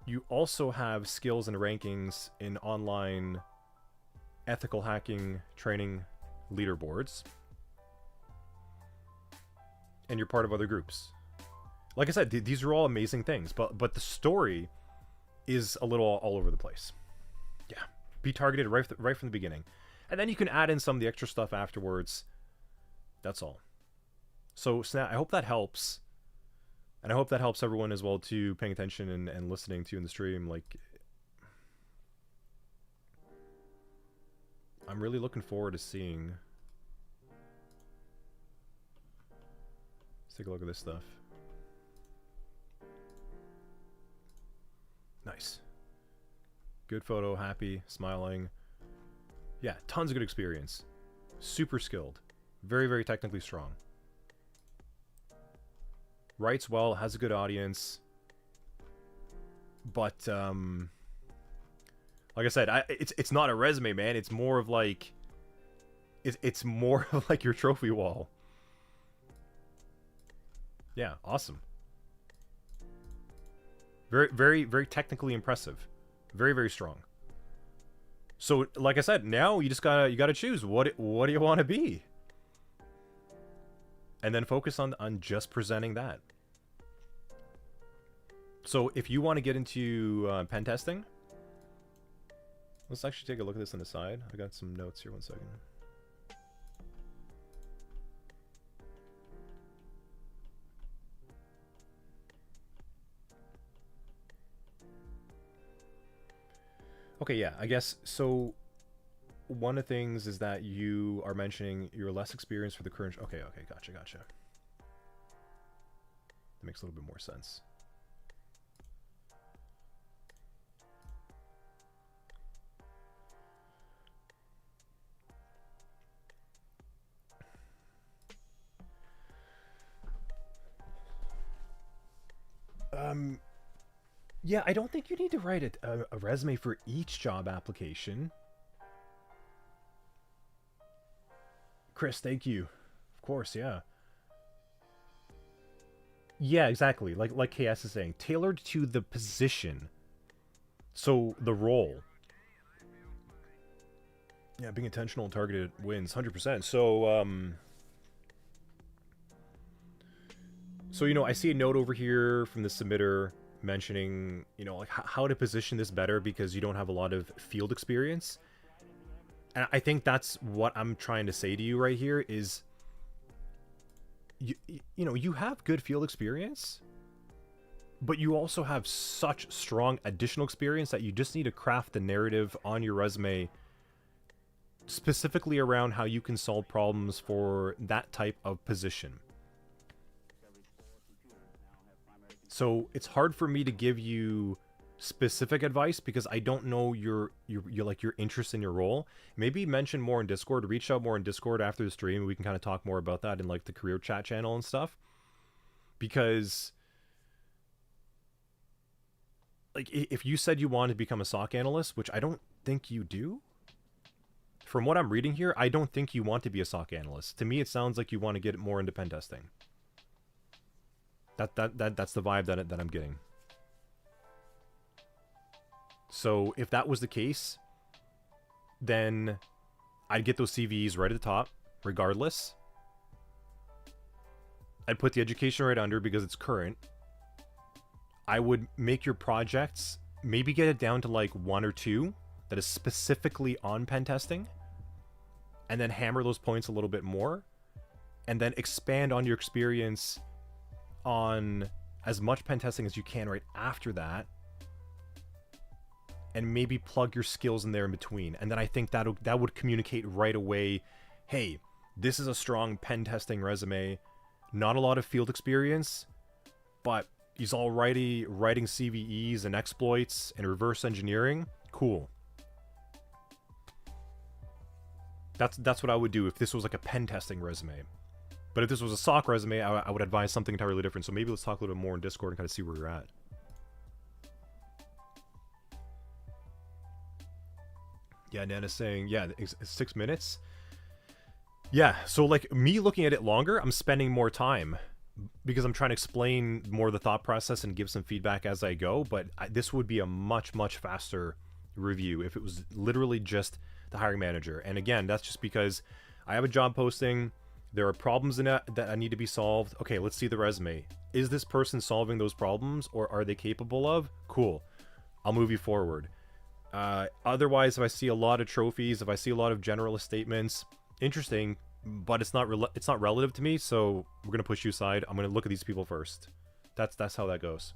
You also have skills and rankings in online ethical hacking training leaderboards. And you're part of other groups. Like I said, these are all amazing things, but the story is a little all over the place. Yeah. Be targeted right from the beginning. And then you can add in some of the extra stuff afterwards. That's all. So, Snap, I hope that helps. And I hope that helps everyone as well, too, paying attention and listening to you in the stream. Like, I'm really looking forward to seeing. Let's take a look at this stuff. Nice. Good photo, happy, smiling. Yeah, tons of good experience. Super skilled. Very, very technically strong. Writes well, has a good audience. But, like I said, it's not a resume, man. It's more of like... It's more of like your trophy wall. Yeah, awesome. Very, very, very technically impressive. Very, very strong. So, like I said, now you just gotta choose what do you want to be, and then focus on just presenting that. So, if you want to get into pen testing, let's actually take a look at this on the side. I got some notes here. 1 second. Okay, yeah, I guess, so one of the things is that you are mentioning you're less experienced for the current... Okay, gotcha. That makes a little bit more sense. Yeah, I don't think you need to write a resume for each job application. Chris, thank you. Of course, yeah. Yeah, exactly. Like KS is saying, tailored to the position. So the role. Yeah, being intentional and targeted wins 100%. So you know, I see a note over here from the submitter mentioning, you know, like how to position this better because you don't have a lot of field experience. And I think that's what I'm trying to say to you right here is you know, you have good field experience, but you also have such strong additional experience that you just need to craft the narrative on your resume specifically around how you can solve problems for that type of position. So it's hard for me to give you specific advice because I don't know your interest in your role. Maybe mention more in Discord, reach out more in Discord after the stream. We can kind of talk more about that in like the career chat channel and stuff. Because like if you said you wanted to become a SOC analyst, which I don't think you do. From what I'm reading here, I don't think you want to be a SOC analyst. To me, it sounds like you want to get more into pen testing. That's the vibe that I'm getting. So if that was the case, then I'd get those CVs right at the top, regardless. I'd put the education right under because it's current. I would make your projects, maybe get it down to like 1 or 2 that is specifically on pen testing, and then hammer those points a little bit more, and then expand on your experience on as much pen testing as you can right after that, and maybe plug your skills in there in between. And then I think that would communicate right away, hey, this is a strong pen testing resume, not a lot of field experience, but he's already writing CVEs and exploits and reverse engineering. Cool. That's what I would do if this was like a pen testing resume. But if this was a SOC resume, I would advise something entirely different. So maybe let's talk a little bit more in Discord and kind of see where you're at. Yeah, Nana's saying, yeah, 6 minutes. Yeah, so like me looking at it longer, I'm spending more time because I'm trying to explain more of the thought process and give some feedback as I go. But this would be a much, much faster review if it was literally just the hiring manager. And again, that's just because I have a job posting. There are problems in it that I need to be solved. Okay, let's see the resume. Is this person solving those problems, or are they capable of? Cool. I'll move you forward. Otherwise, if I see a lot of trophies, if I see a lot of generalist statements, interesting, but it's not relative to me, so we're gonna push you aside. I'm gonna look at these people first. That's how that goes.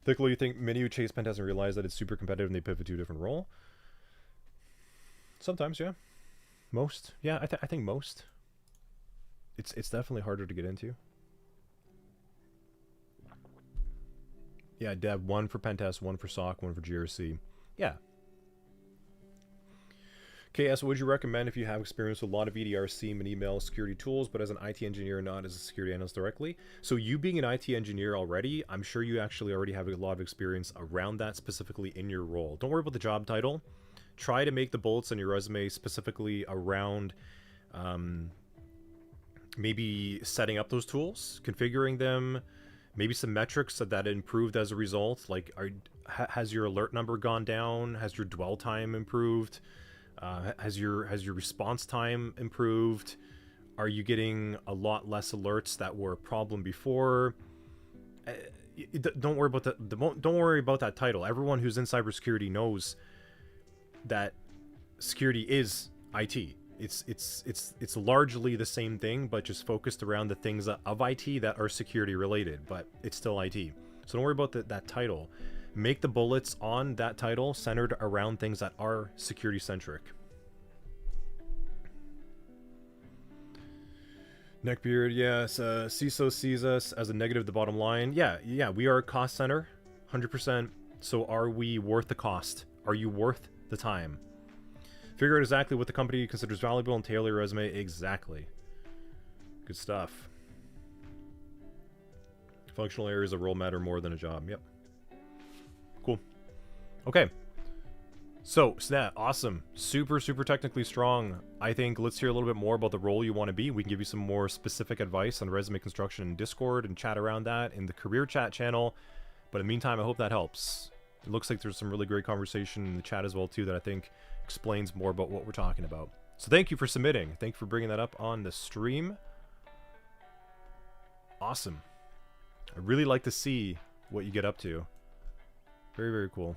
Thickle, you think many who chase pen test and realize that it's super competitive and they pivot to a different role? Sometimes, yeah. Most, yeah. I think most. It's definitely harder to get into. Yeah, Dev, 1 for pentest, 1 for SOC, 1 for GRC. Yeah. KS, what would you recommend if you have experience with a lot of EDR, SIEM, and email security tools, but as an IT engineer, not as a security analyst directly? So you being an IT engineer already, I'm sure you actually already have a lot of experience around that specifically in your role. Don't worry about the job title. Try to make the bullets on your resume specifically around maybe setting up those tools, configuring them, maybe some metrics that improved as a result. Like, has your alert number gone down? Has your dwell time improved? Has your response time improved? Are you getting a lot less alerts that were a problem before? Don't worry about don't worry about that title. Everyone who's in cybersecurity knows that security is IT. It's largely the same thing, but just focused around the things of IT that are security related, but it's still IT. So don't worry about that title. Make the bullets on that title centered around things that are security centric. Neckbeard, yes. CISO sees us as a negative at the bottom line. Yeah, we are a cost center, 100%. So are we worth the cost? Are you worth the time? Figure out exactly what the company considers valuable and tailor your resume exactly. Good stuff. Functional areas of role matter more than a job. Yep. Cool. Okay. So, Snap, awesome. Super, super technically strong. I think let's hear a little bit more about the role you want to be. We can give you some more specific advice on resume construction in Discord and chat around that in the career chat channel. But in the meantime, I hope that helps. It looks like there's some really great conversation in the chat as well, too, that I think explains more about what we're talking about. So thank you for submitting. Thank you for bringing that up on the stream. Awesome. I really like to see what you get up to. Very, very cool.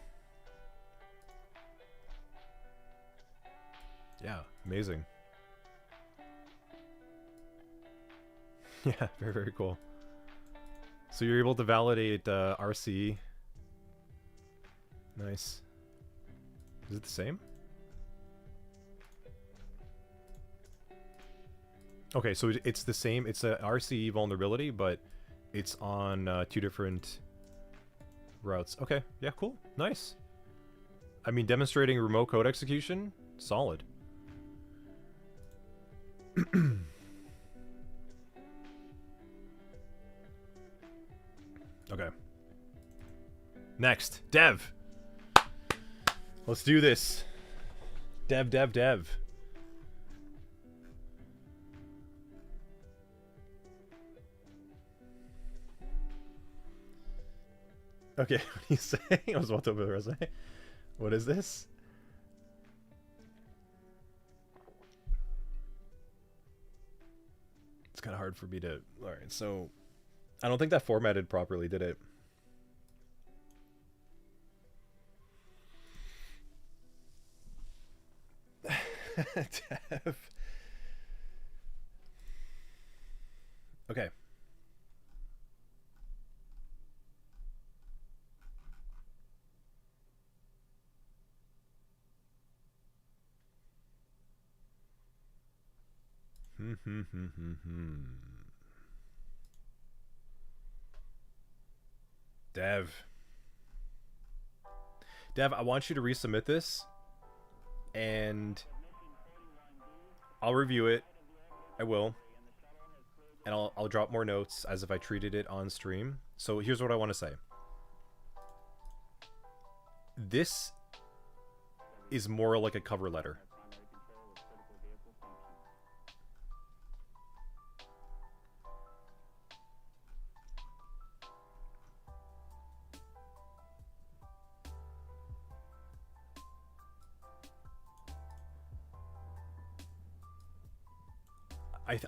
Yeah, amazing. Yeah, very, very cool. So you're able to validate RC. Nice. Is it the same? Okay, so it's the same. It's a RCE vulnerability, but it's on 2 different routes. Okay, yeah, cool. Nice. I mean, demonstrating remote code execution, solid. Okay. Next, dev. Let's do this. Dev, dev, dev. Okay, what are you saying? I was about to open the resume. What is this? It's kind of hard for me to... Alright, so... I don't think that formatted properly, did it? Dev. Okay. Dev. Dev, I want you to resubmit this, and I'll review it. I will. And I'll drop more notes as if I treated it on stream. So here's what I want to say. This is more like a cover letter.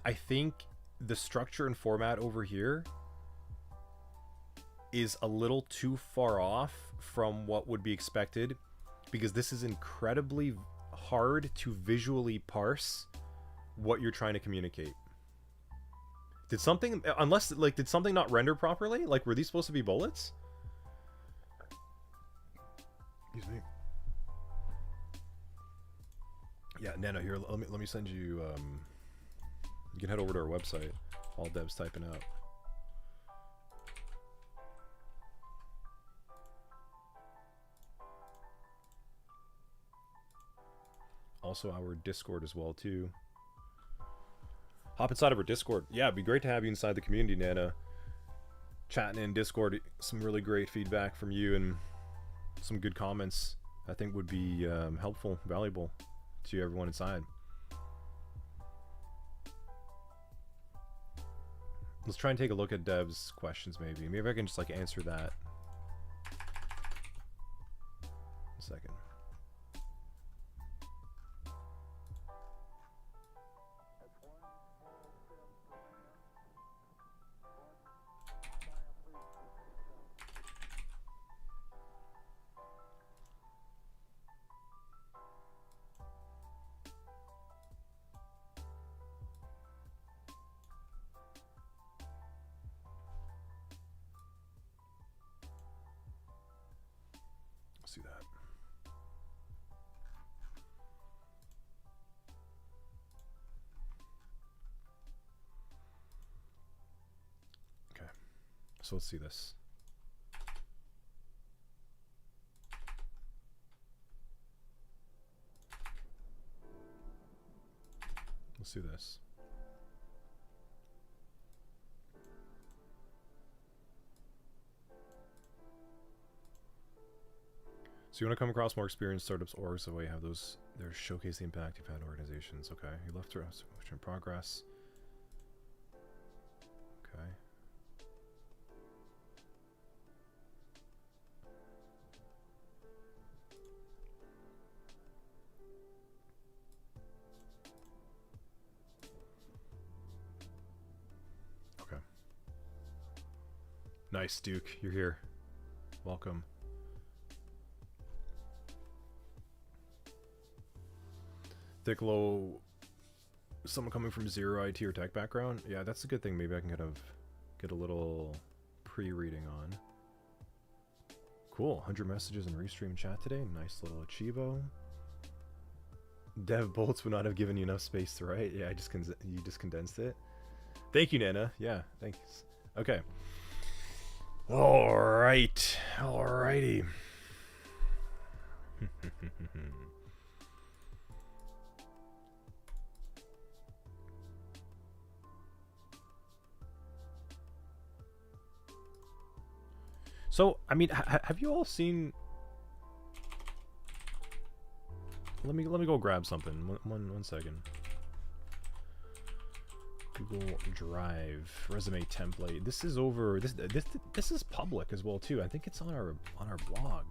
I think the structure and format over here is a little too far off from what would be expected, because this is incredibly hard to visually parse what you're trying to communicate. Did something, unless, like, did something not render properly? Like, were these supposed to be bullets? Excuse me. Yeah, Nano, here, let me send you, you can head over to our website. All devs typing out. Also our Discord as well too. Hop inside of our Discord. Yeah, it'd be great to have you inside the community, Nana. Chatting in Discord, some really great feedback from you and some good comments I think would be helpful, valuable to everyone inside. Let's try and take a look at Dev's questions, maybe. Maybe I can just, like, answer that. A second. Let's do that. Okay, so let's see this. Let's do this. So you want to come across more experienced startups or so way have those there showcase the impact you've had in organizations. Okay. You left her in progress. Okay. Okay. Nice, Duke. You're here. Welcome. Thick, low, someone coming from zero IT or tech background. Yeah, that's a good thing. Maybe I can kind of get a little pre-reading on. Cool. 100 messages in Restream chat today. Nice little achievo. Dev bolts would not have given you enough space to write. Yeah, you just condensed it. Thank you, Nana. Yeah, thanks. Okay. All right. Alrighty. So, I mean, have you all seen... Let me go grab something. One second. Google Drive resume template. This is over. This is public as well too. I think it's on our blog.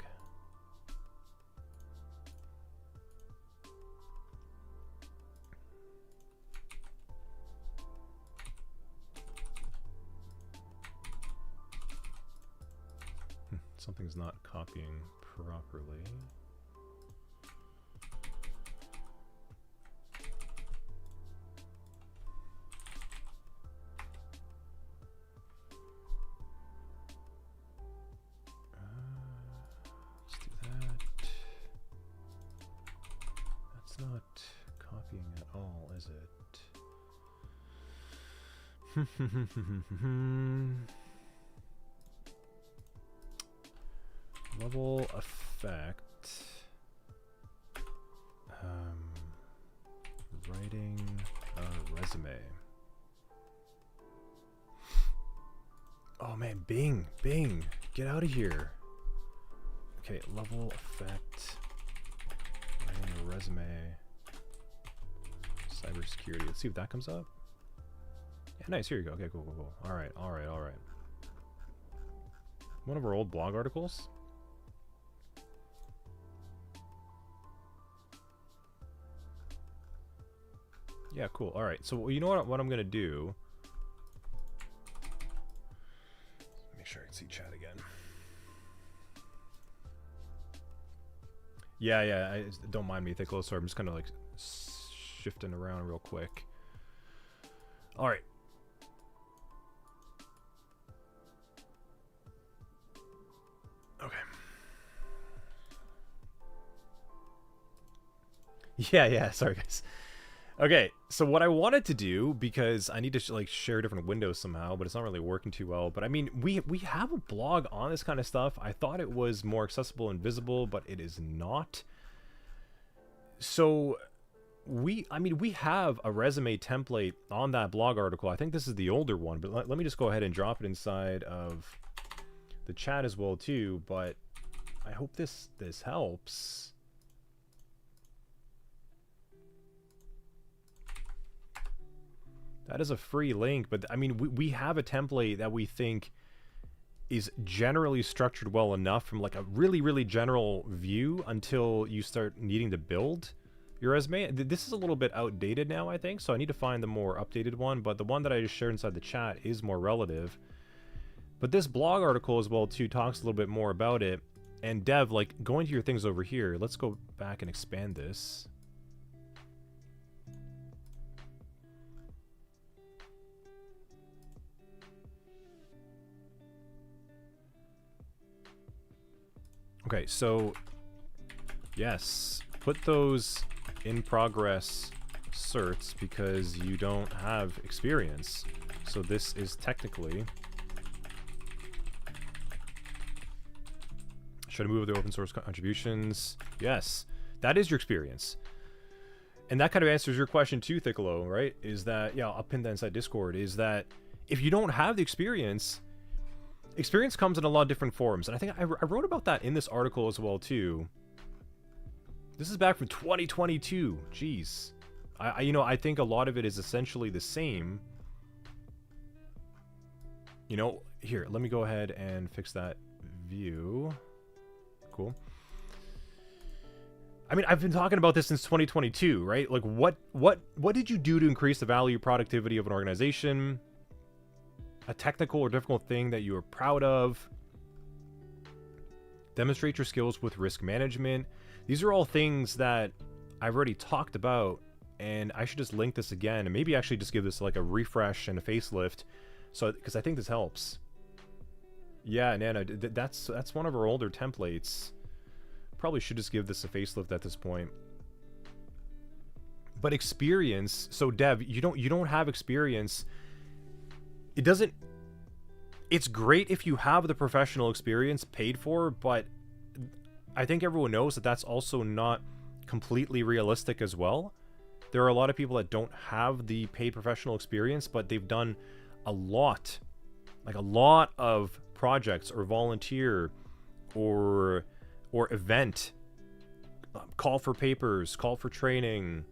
Something's not copying properly. Let's do that. That's not copying at all, is it? Level effect. Writing a resume. Oh man, Bing, get out of here. Okay, level effect. Writing a resume. Cybersecurity. Let's see if that comes up. Yeah, nice. Here you go. Okay, cool. All right. One of our old blog articles. Yeah, cool. All right. So you know what I'm gonna do? Make sure I can see chat again. Yeah. Don't mind me, Thicklow. Sorry, I'm just kind of like shifting around real quick. All right. Okay. Yeah. Sorry, guys. Okay, so what I wanted to do, because I need to like share different windows somehow, but it's not really working too well. But I mean, we have a blog on this kind of stuff. I thought it was more accessible and visible, but it is not. So we have a resume template on that blog article. I think this is the older one, but let me just go ahead and drop it inside of the chat as well too. But I hope this helps. That is a free link, but I mean, we have a template that we think is generally structured well enough from like a really, really general view until you start needing to build your resume. This is a little bit outdated now, I think, so I need to find the more updated one, but the one that I just shared inside the chat is more relative. But this blog article as well too talks a little bit more about it. And Dev, like going to your things over here, let's go back and expand this. Okay, so yes, put those in progress certs because you don't have experience. So this is technically... Should I move the open source contributions? Yes, that is your experience. And that kind of answers your question too, Thicklow, right? Is that, yeah, I'll pin that inside Discord, is that if you don't have the experience, experience comes in a lot of different forms, and I think I wrote about that in this article as well too. This is back from 2022. Jeez. I think a lot of it is essentially the same. Here, let me go ahead and fix that view. Cool. I mean, I've been talking about this since 2022, right? Like, what did you do to increase the value, productivity of an organization? A technical or difficult thing that you are proud of. Demonstrate your skills with risk management. These are all things that I've already talked about, and I should just link this again, and maybe actually just give this like a refresh and a facelift, so because I think this helps. Yeah, Nana, that's one of our older templates. Probably should just give this a facelift at this point. But experience, so Dev, you don't have experience. It doesn't. It's great if you have the professional experience paid for, but I think everyone knows that that's also not completely realistic as well. There are a lot of people that don't have the paid professional experience, but they've done a lot of projects or volunteer or event, call for papers, call for training,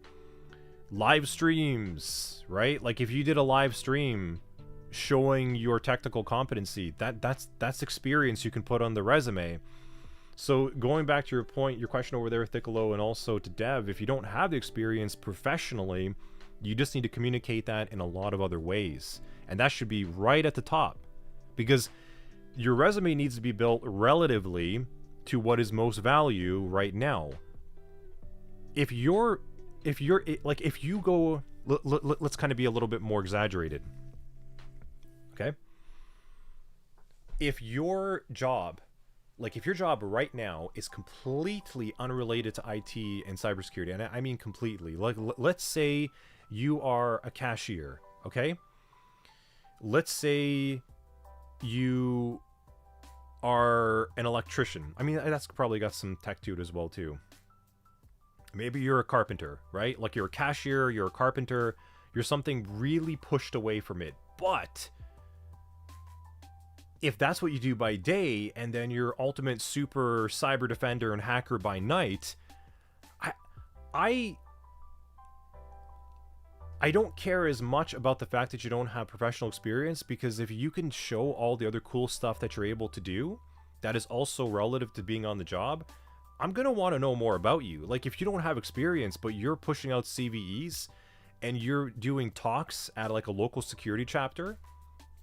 live streams, right? Like if you did a live stream showing your technical competency, that's experience you can put on the resume. So going back to your point, your question over there, Thickolo, and also to Dev, if you don't have the experience professionally, you just need to communicate that in a lot of other ways. And that should be right at the top, because your resume needs to be built relatively to what is most value right now. If you go, let's kind of be a little bit more exaggerated. Okay? If your job right now is completely unrelated to IT and cybersecurity, and I mean completely, like let's say you are a cashier, okay? Let's say you are an electrician. I mean, that's probably got some tech to it as well too. Maybe you're a carpenter, right? Like you're a cashier, you're a carpenter, you're something really pushed away from it. But if that's what you do by day, and then you're ultimate super cyber defender and hacker by night, I don't care as much about the fact that you don't have professional experience, because if you can show all the other cool stuff that you're able to do, that is also relative to being on the job, I'm going to want to know more about you. Like if you don't have experience, but you're pushing out CVEs and you're doing talks at like a local security chapter,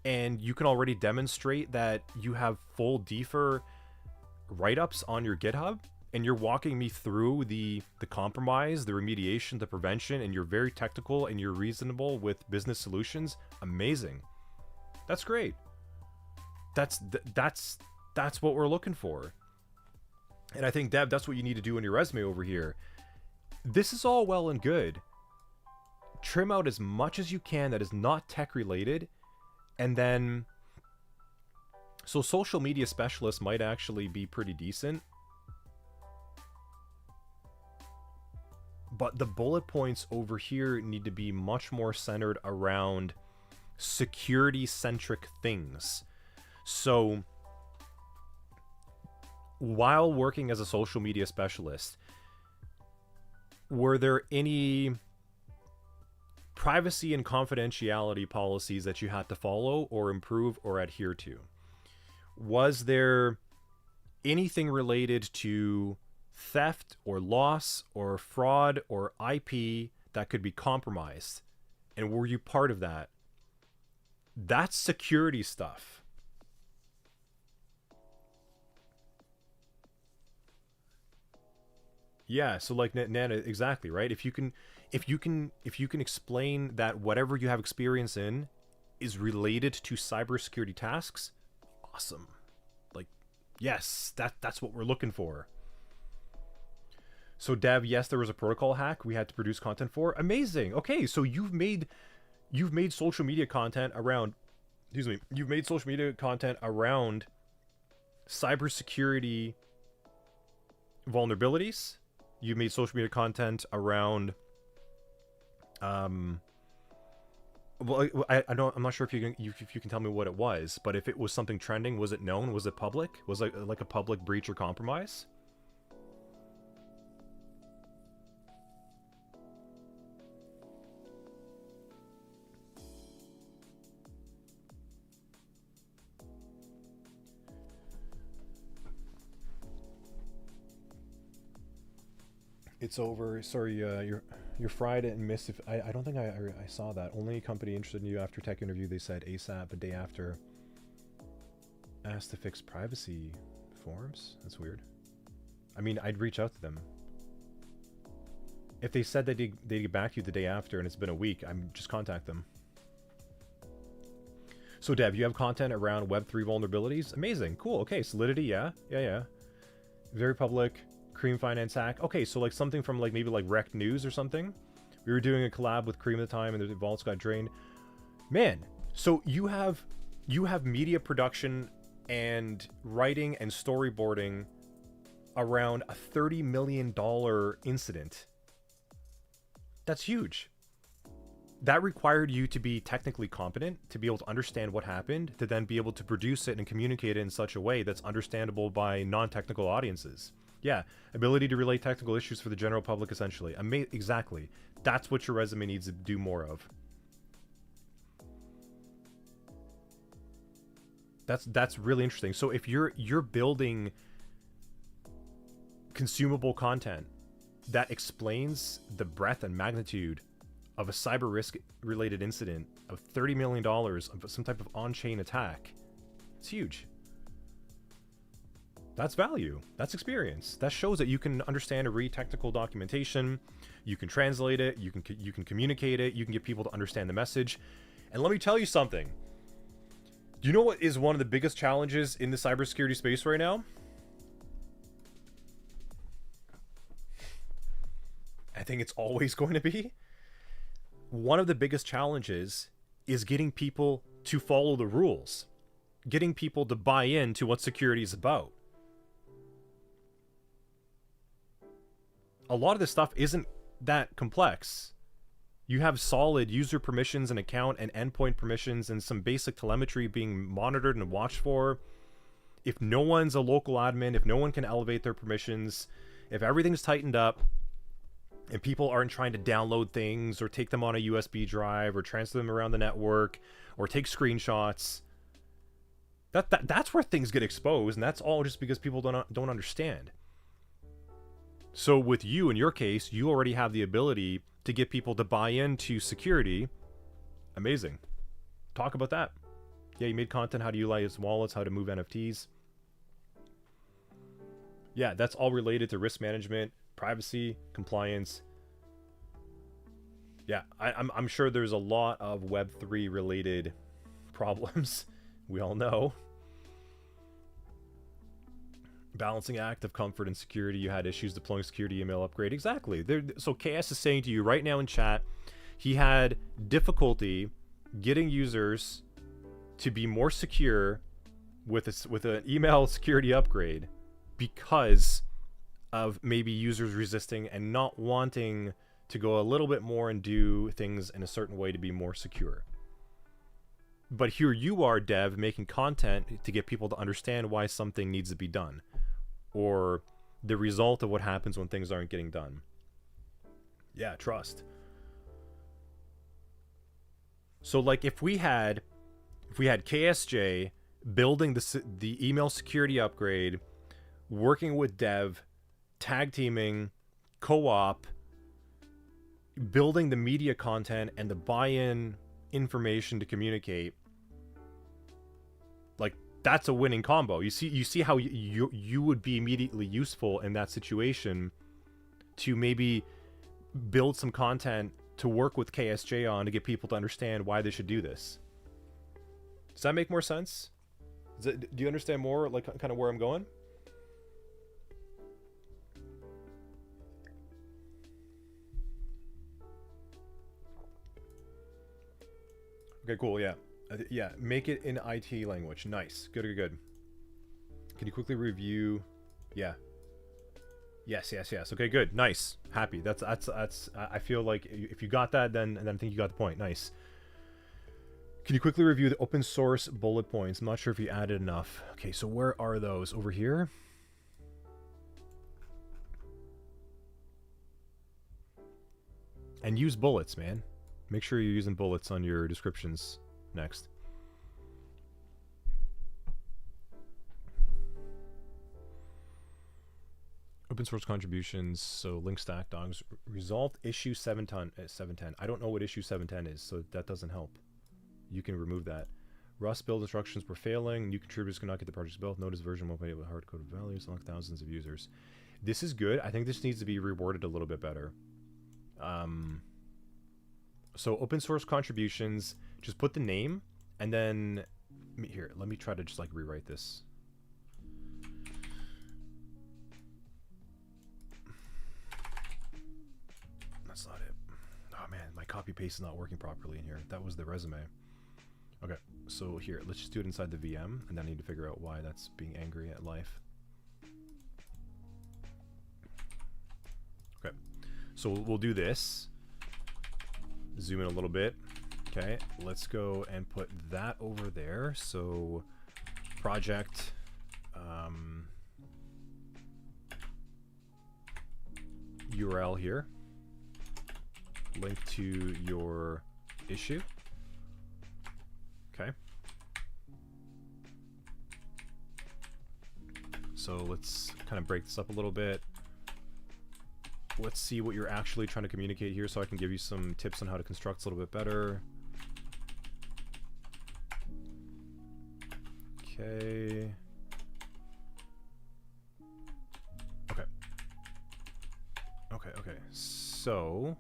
and you can already demonstrate that you have full DFIR write-ups on your GitHub, and you're walking me through the compromise, the remediation, the prevention, and you're very technical and you're reasonable with business solutions, amazing. That's great. That's what we're looking for. And I think, Deb, that's what you need to do in your resume over here. This is all well and good. Trim out as much as you can that is not tech related. And then, so social media specialist might actually be pretty decent. But the bullet points over here need to be much more centered around security-centric things. So, while working as a social media specialist, were there any privacy and confidentiality policies that you had to follow or improve or adhere to? Was there anything related to theft or loss or fraud or IP that could be compromised? And were you part of that? That's security stuff. Yeah, so like Nana, exactly, right? If you can explain that whatever you have experience in is related to cybersecurity tasks, awesome. Like, yes, that's what we're looking for. So Dev, yes, there was a protocol hack we had to produce content for. Amazing. Okay, so you've made social media content around, you've made social media content around cybersecurity vulnerabilities. You made social media content around Well, I don't. I'm not sure if if you can tell me what it was, but if it was something trending, was it known? Was it public? Was it like a public breach or compromise? It's over. Sorry, you're fried and missed. If I don't think I saw that. Only company interested in you after tech interview. They said ASAP. A day after. Asked to fix privacy forms. That's weird. I mean, I'd reach out to them. If they said they'd get back to you the day after and it's been a week, I'm just contact them. So Dev, you have content around Web3 vulnerabilities? Amazing. Cool. Okay. Solidity. Yeah. Yeah. Very public. Cream Finance hack. Okay, so like something from like maybe like Wrecked News or something. We were doing a collab with Cream at the time and the vaults got drained. Man, so you have media production and writing and storyboarding around a $30 million incident. That's huge. That required you to be technically competent, to be able to understand what happened, to then be able to produce it and communicate it in such a way that's understandable by non-technical audiences. Yeah, ability to relate technical issues for the general public, essentially. Exactly. That's what your resume needs to do more of. That's really interesting. So if you're building consumable content that explains the breadth and magnitude of a cyber risk related incident of $30 million of some type of on-chain attack, it's huge. That's value. That's experience. That shows that you can understand and read technical documentation. You can translate it. You can communicate it. You can get people to understand the message. And let me tell you something. Do you know what is one of the biggest challenges in the cybersecurity space right now? I think it's always going to be. One of the biggest challenges is getting people to follow the rules. Getting people to buy into what security is about. A lot of this stuff isn't that complex. You have solid user permissions and account and endpoint permissions and some basic telemetry being monitored and watched for. If no one's a local admin, if no one can elevate their permissions, if everything's tightened up and people aren't trying to download things or take them on a USB drive or transfer them around the network or take screenshots, that's where things get exposed, and that's all just because people don't understand. So with you, in your case, you already have the ability to get people to buy into security. Amazing. Talk about that. Yeah, you made content, how to utilize wallets, how to move NFTs. Yeah, that's all related to risk management, privacy, compliance. Yeah, I'm sure there's a lot of Web3 related problems. We all know. Balancing act of comfort and security. You had issues deploying security email upgrade. Exactly. So KS is saying to you right now in chat, he had difficulty getting users to be more secure with an email security upgrade because of maybe users resisting and not wanting to go a little bit more and do things in a certain way to be more secure. But here you are, Dev, making content to get people to understand why something needs to be done, or the result of what happens when things aren't getting done. Yeah, trust. So like if we had KSJ building the email security upgrade, working with Dev, tag teaming, co-op, building the media content and the buy-in information to communicate, like that's a winning combo. You see how you would be immediately useful in that situation to maybe build some content to work with KSJ on to get people to understand why they should do this. Does that make more sense? Do you understand more like kind of where I'm going? Okay, cool. Yeah. Yeah. Make it in IT language. Nice. Good. Can you quickly review? Yeah. Yes. Okay, good. Nice. Happy. That's I feel like if you got that, then I think you got the point. Nice. Can you quickly review the open source bullet points? I'm not sure if you added enough. Okay, so where are those? Over here? And use bullets, man. Make sure you're using bullets on your descriptions next. Open source contributions, so link stack dogs. Resolved issue 710. I don't know what issue 710 is, so that doesn't help. You can remove that. Rust build instructions were failing. New contributors cannot get the projects built. Notice version 1.8 with hard-coded values. Unlock thousands of users. This is good. I think this needs to be rewarded a little bit better. So open source contributions, just put the name, and then... Here, let me try to just like rewrite this. That's not it. Oh man, my copy paste is not working properly in here. That was the resume. Okay, so here, let's just do it inside the VM, and then I need to figure out why that's being angry at life. Okay, so we'll do this. Zoom in a little bit. Okay, let's go and put that over there. So, project, URL here. Link to your issue. Okay. So let's kind of break this up a little bit. Let's see what you're actually trying to communicate here so I can give you some tips on how to construct a little bit better. Okay. Okay. So...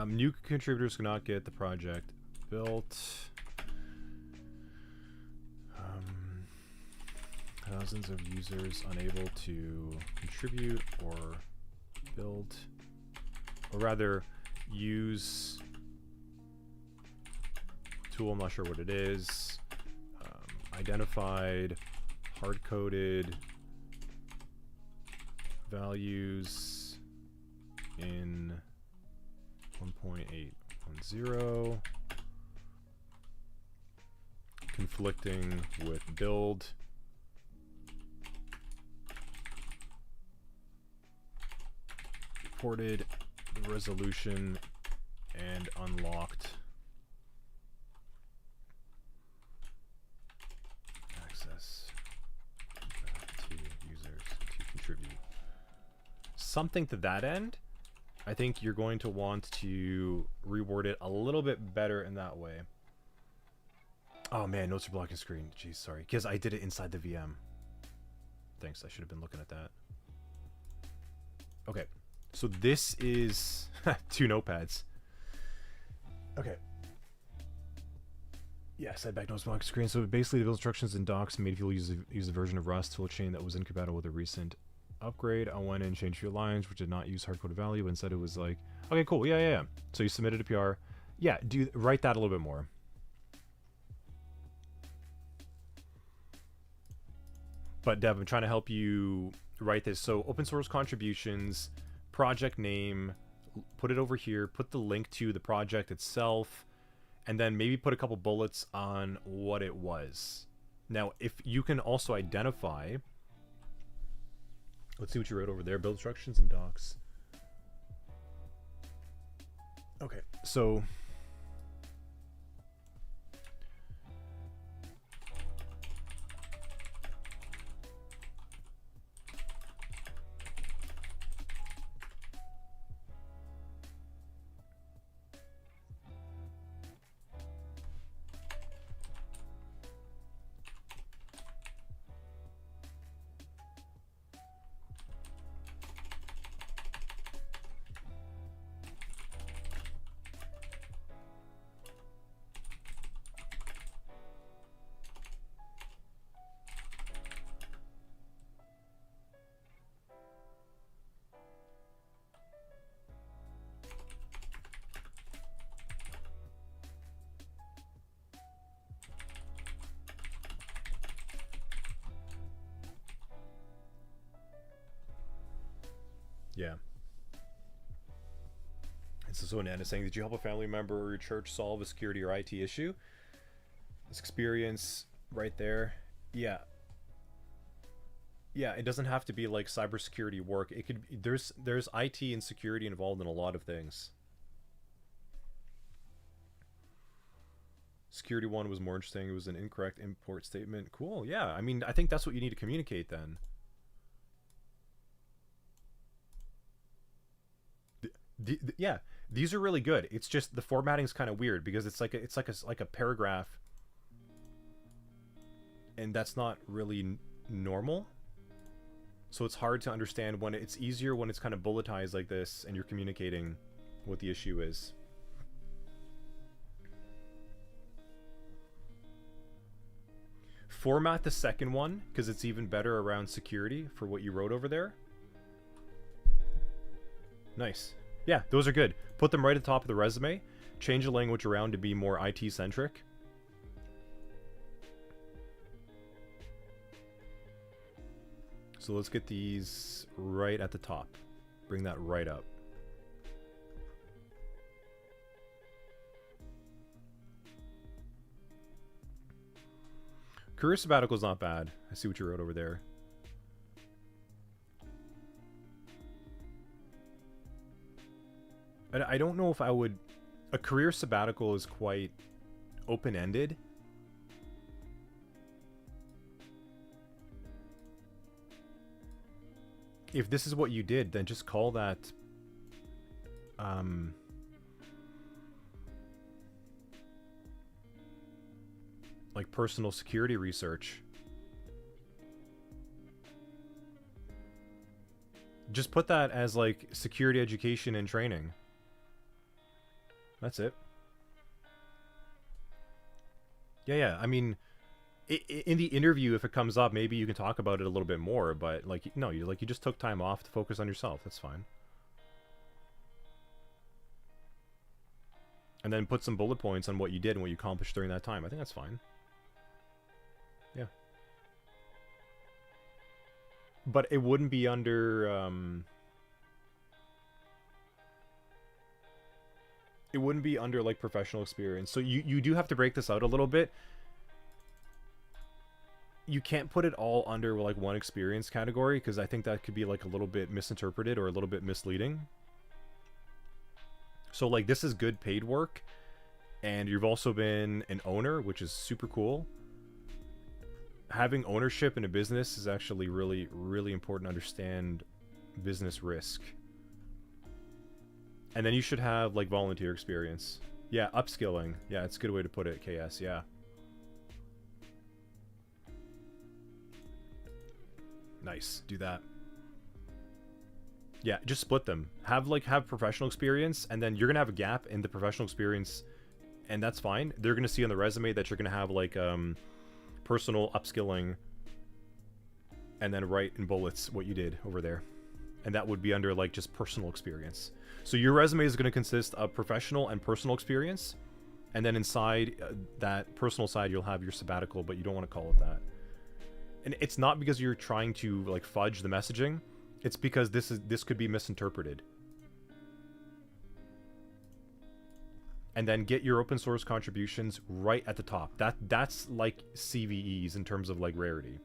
new contributors cannot get the project built. Thousands of users unable to contribute or build, or rather use tool, I'm not sure what it is, identified hard-coded values in 1.810 conflicting with build. Reported the resolution and unlocked access to users to contribute. Something to that end. I think you're going to want to reword it a little bit better in that way. Oh man, notes are blocking screen. Jeez, sorry. Because I did it inside the VM. Thanks, I should have been looking at that. Okay, so this is 2 notepads. Okay. Yeah, setback notes blocking screen. So basically the build instructions and docs made people use a version of Rust toolchain that was incompatible with a recent upgrade. I went in and changed a few lines which did not use hard-coded value. Instead it was like, okay, cool, yeah. So you submitted a PR. Yeah, write that a little bit more. But Dev, I'm trying to help you write this. So open source contributions, project name, put it over here, put the link to the project itself, and then maybe put a couple bullets on what it was. Now, if you can also identify, let's see what you wrote over there, build instructions and docs. Okay, so Yeah. And so Nana saying, did you help a family member or your church solve a security or IT issue? This experience right there. Yeah. Yeah, it doesn't have to be like cybersecurity work. It could there's IT and security involved in a lot of things. Security one was more interesting. It was an incorrect import statement. Cool. Yeah. I mean, I think that's what you need to communicate then. Yeah, these are really good. It's just the formatting's kind of weird because it's like a paragraph, and that's not really normal. So it's hard to understand when it's easier when it's kind of bulletized like this and you're communicating what the issue is. Format the second one because it's even better around security for what you wrote over there. Nice. Yeah, those are good. Put them right at the top of the resume. Change the language around to be more IT centric. So let's get these right at the top. Bring that right up. Career sabbatical is not bad. I see what you wrote over there. I don't know if I would... A career sabbatical is quite open-ended. If this is what you did, then just call that... like personal security research. Just put that as like security education and training. That's it. Yeah. I mean, in the interview, if it comes up, maybe you can talk about it a little bit more. But like, no, you just took time off to focus on yourself. That's fine. And then put some bullet points on what you did and what you accomplished during that time. I think that's fine. Yeah. But it wouldn't be under... it wouldn't be under like professional experience. So you do have to break this out a little bit. You can't put it all under like one experience category because I think that could be like a little bit misinterpreted or a little bit misleading. So like this is good paid work, and you've also been an owner, which is super cool. Having ownership in a business is actually really, really important to understand business risk. And then you should have like volunteer experience. Yeah, upskilling. Yeah, it's a good way to put it, KS, yeah. Nice, do that. Yeah, just split them. Have professional experience, and then you're gonna have a gap in the professional experience, and that's fine. They're gonna see on the resume that you're gonna have like personal upskilling, and then write in bullets what you did over there, and that would be under like just personal experience. So your resume is going to consist of professional and personal experience, and then inside that personal side you'll have your sabbatical, but you don't want to call it that. And it's not because you're trying to like fudge the messaging, it's because this could be misinterpreted. And then get your open source contributions right at the top. That's like CVEs in terms of like rarity.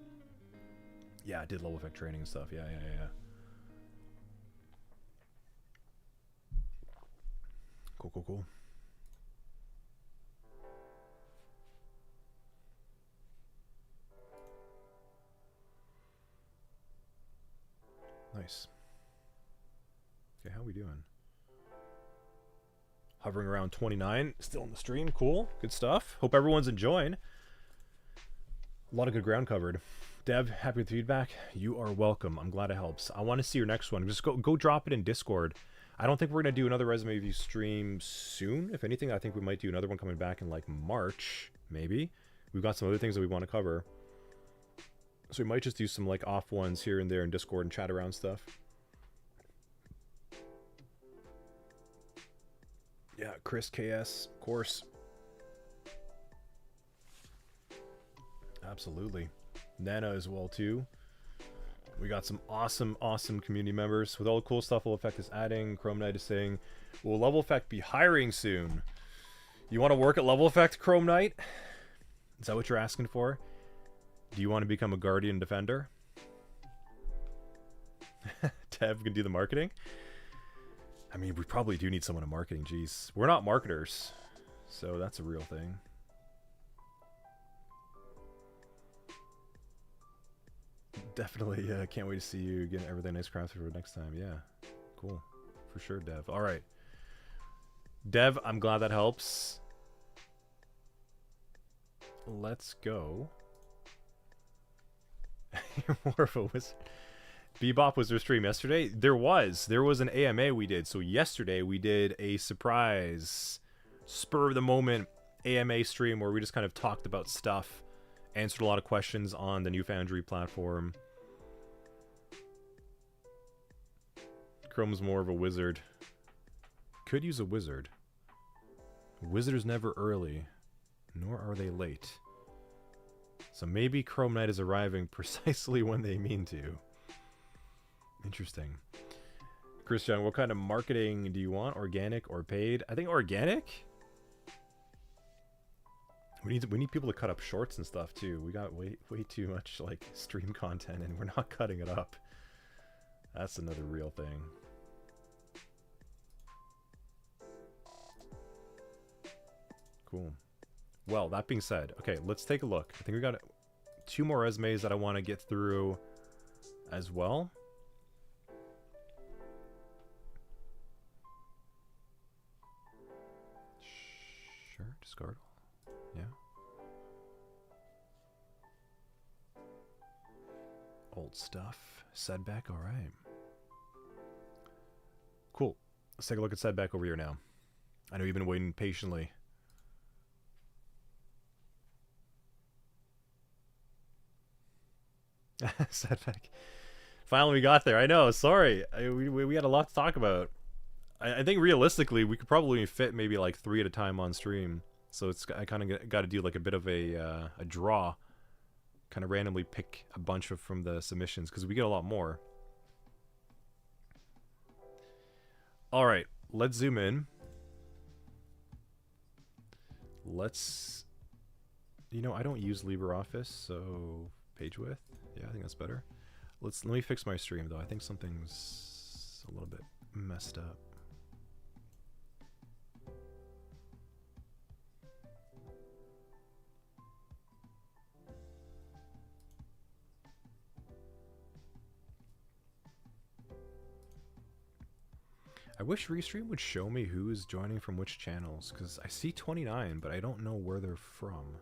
Yeah, I did level effect training and stuff. Yeah. Cool. Nice. Okay, how we doing? Hovering around 29, still in the stream. Cool, good stuff. Hope everyone's enjoying. A lot of good ground covered. Dev, happy with the feedback. You are welcome. I'm glad it helps. I want to see your next one. Just go drop it in Discord. I don't think we're going to do another resume review stream soon. If anything, I think we might do another one coming back in like March, maybe. We've got some other things that we want to cover. So we might just do some like off ones here and there in Discord and chat around stuff. Yeah, Chris KS, of course. Absolutely. Nana as well too. We got some awesome, awesome community members. With all the cool stuff Level Effect is adding, Chrome Knight is saying, will Level Effect be hiring soon? You want to work at Level Effect, Chrome Knight? Is that what you're asking for? Do you want to become a Guardian Defender? Tev can do the marketing? I mean, we probably do need someone in marketing, jeez. We're not marketers, so that's a real thing. Definitely, can't wait to see you get everything nice crafted for next time. Yeah, cool. For sure, Dev. All right. Dev, I'm glad that helps. Let's go. You're more of a wizard. Bebop was their stream yesterday? There was an AMA we did. So yesterday we did a surprise, spur of the moment AMA stream where we just kind of talked about stuff, answered a lot of questions on the new Foundry platform. Chrome's more of a wizard. Could use a wizard. Wizard is never early, nor are they late. So maybe Chrome Knight is arriving precisely when they mean to. Interesting. Christian, what kind of marketing do you want? Organic or paid? I think organic. We need people to cut up shorts and stuff too. We got way too much like stream content and we're not cutting it up. That's another real thing. Cool. Well, that being said, okay, let's take a look. I think we got 2 more resumes that I want to get through as well. Sure, discard all. Yeah. Old stuff. Setback, alright. Cool. Let's take a look at Setback over here now. I know you've been waiting patiently. Setback. Finally we got there. I know, sorry. We had a lot to talk about. I think realistically we could probably fit maybe like 3 at a time on stream. So it's I kind of got to do like a bit of a draw. Kind of randomly pick a bunch of from the submissions because we get a lot more. All right, let's zoom in. Let's, you know, I don't use LibreOffice, so page width. Yeah, I think that's better. Let me fix my stream though. I think something's a little bit messed up. I wish Restream would show me who is joining from which channels, because I see 29, but I don't know where they're from.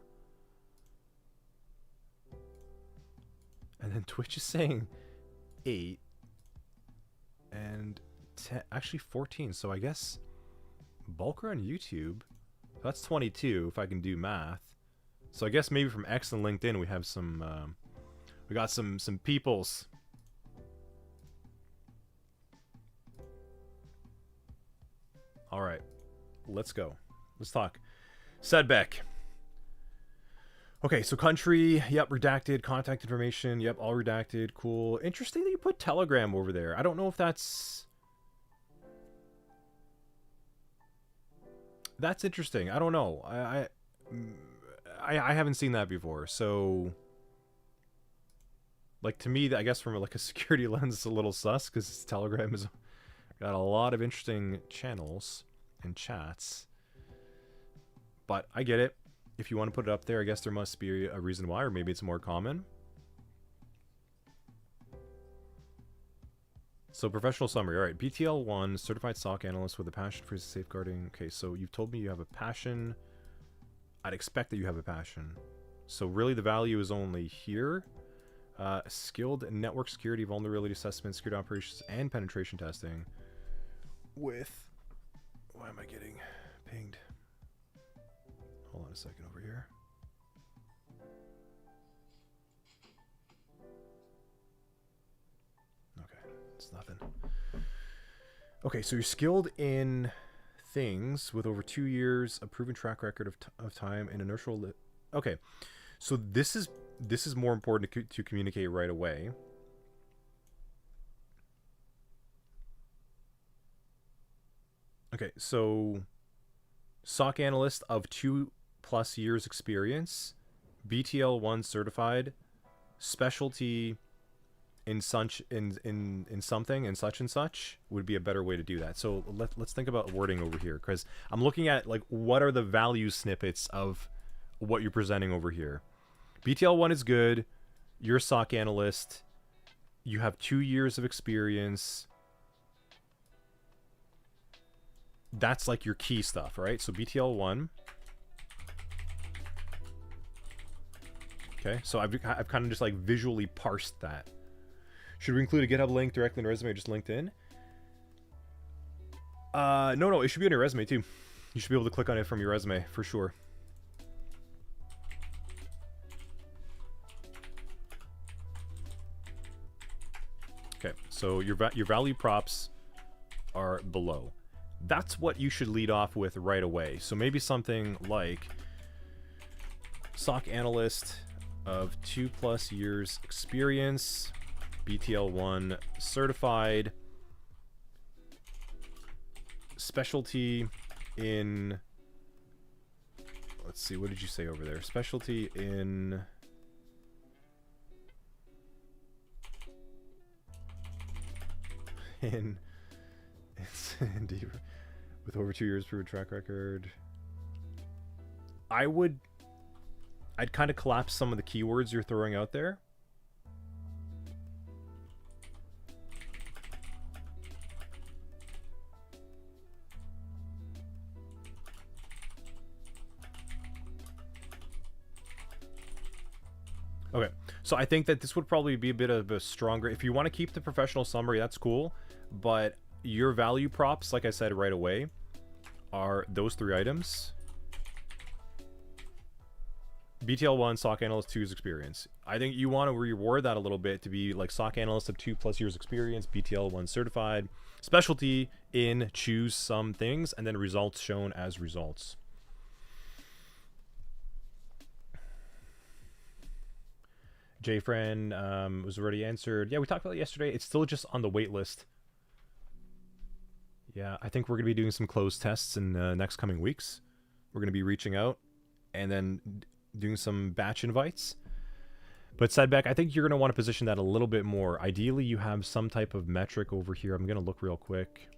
And then Twitch is saying 8 and 10, actually 14. So I guess bulk are on YouTube. That's 22 if I can do math. So I guess maybe from X and LinkedIn we have some, we got some peoples. All right, let's go. Let's talk. Setback. Okay, so country, yep, redacted. Contact information, yep, all redacted. Cool. Interesting that you put Telegram over there. I don't know if that's interesting. I don't know. I haven't seen that before. So, like, to me, I guess from like a security lens, it's a little sus because Telegram has got a lot of interesting channels and chats. But I get it. If you want to put it up there, I guess there must be a reason why, or maybe it's more common. So professional summary. All right, BTL1, certified SOC analyst with a passion for safeguarding. Okay, so you've told me you have a passion. I'd expect that you have a passion. So really the value is only here. Skilled in network security, vulnerability assessment, security operations, and penetration testing. With, why am I getting pinged? Hold on a second over here. Okay, it's nothing. Okay, so you're skilled in things with over 2 years, a proven track record of time, and inertial. Okay, so this is more important to communicate right away. Okay, so SOC analyst of 2+ years experience, BTL1 certified, specialty in such in something and such would be a better way to do that. So let's think about wording over here, because I'm looking at like what are the value snippets of what you're presenting over here. BTL1 is good. You're a SOC analyst. You have 2 years of experience. That's like your key stuff, right? So BTL1. Okay, so I've kind of just like visually parsed that. Should we include a GitHub link directly in the resume or just LinkedIn? No, it should be on your resume too. You should be able to click on it from your resume for sure. Okay, so your value props are below. That's what you should lead off with right away. So maybe something like SOC analyst of 2+ years experience, BTL1 certified, specialty in, let's see, what did you say over there? Specialty in with over 2 years proven track record. I'd kind of collapse some of the keywords you're throwing out there. Okay, so I think that this would probably be a bit of a stronger, if you want to keep the professional summary, that's cool, but your value props, like I said right away, are those 3 items. BTL1, SOC analyst, 2 years experience. I think you want to reward that a little bit to be like SOC analyst of 2+ years experience, BTL1 certified, specialty in choose some things, and then results shown as results. JFriend was already answered. Yeah, we talked about it yesterday. It's still just on the wait list. Yeah, I think we're going to be doing some closed tests in the next coming weeks. We're going to be reaching out and then doing some batch invites. But Sedbeck, I think you're going to want to position that a little bit more. Ideally, you have some type of metric over here. I'm going to look real quick.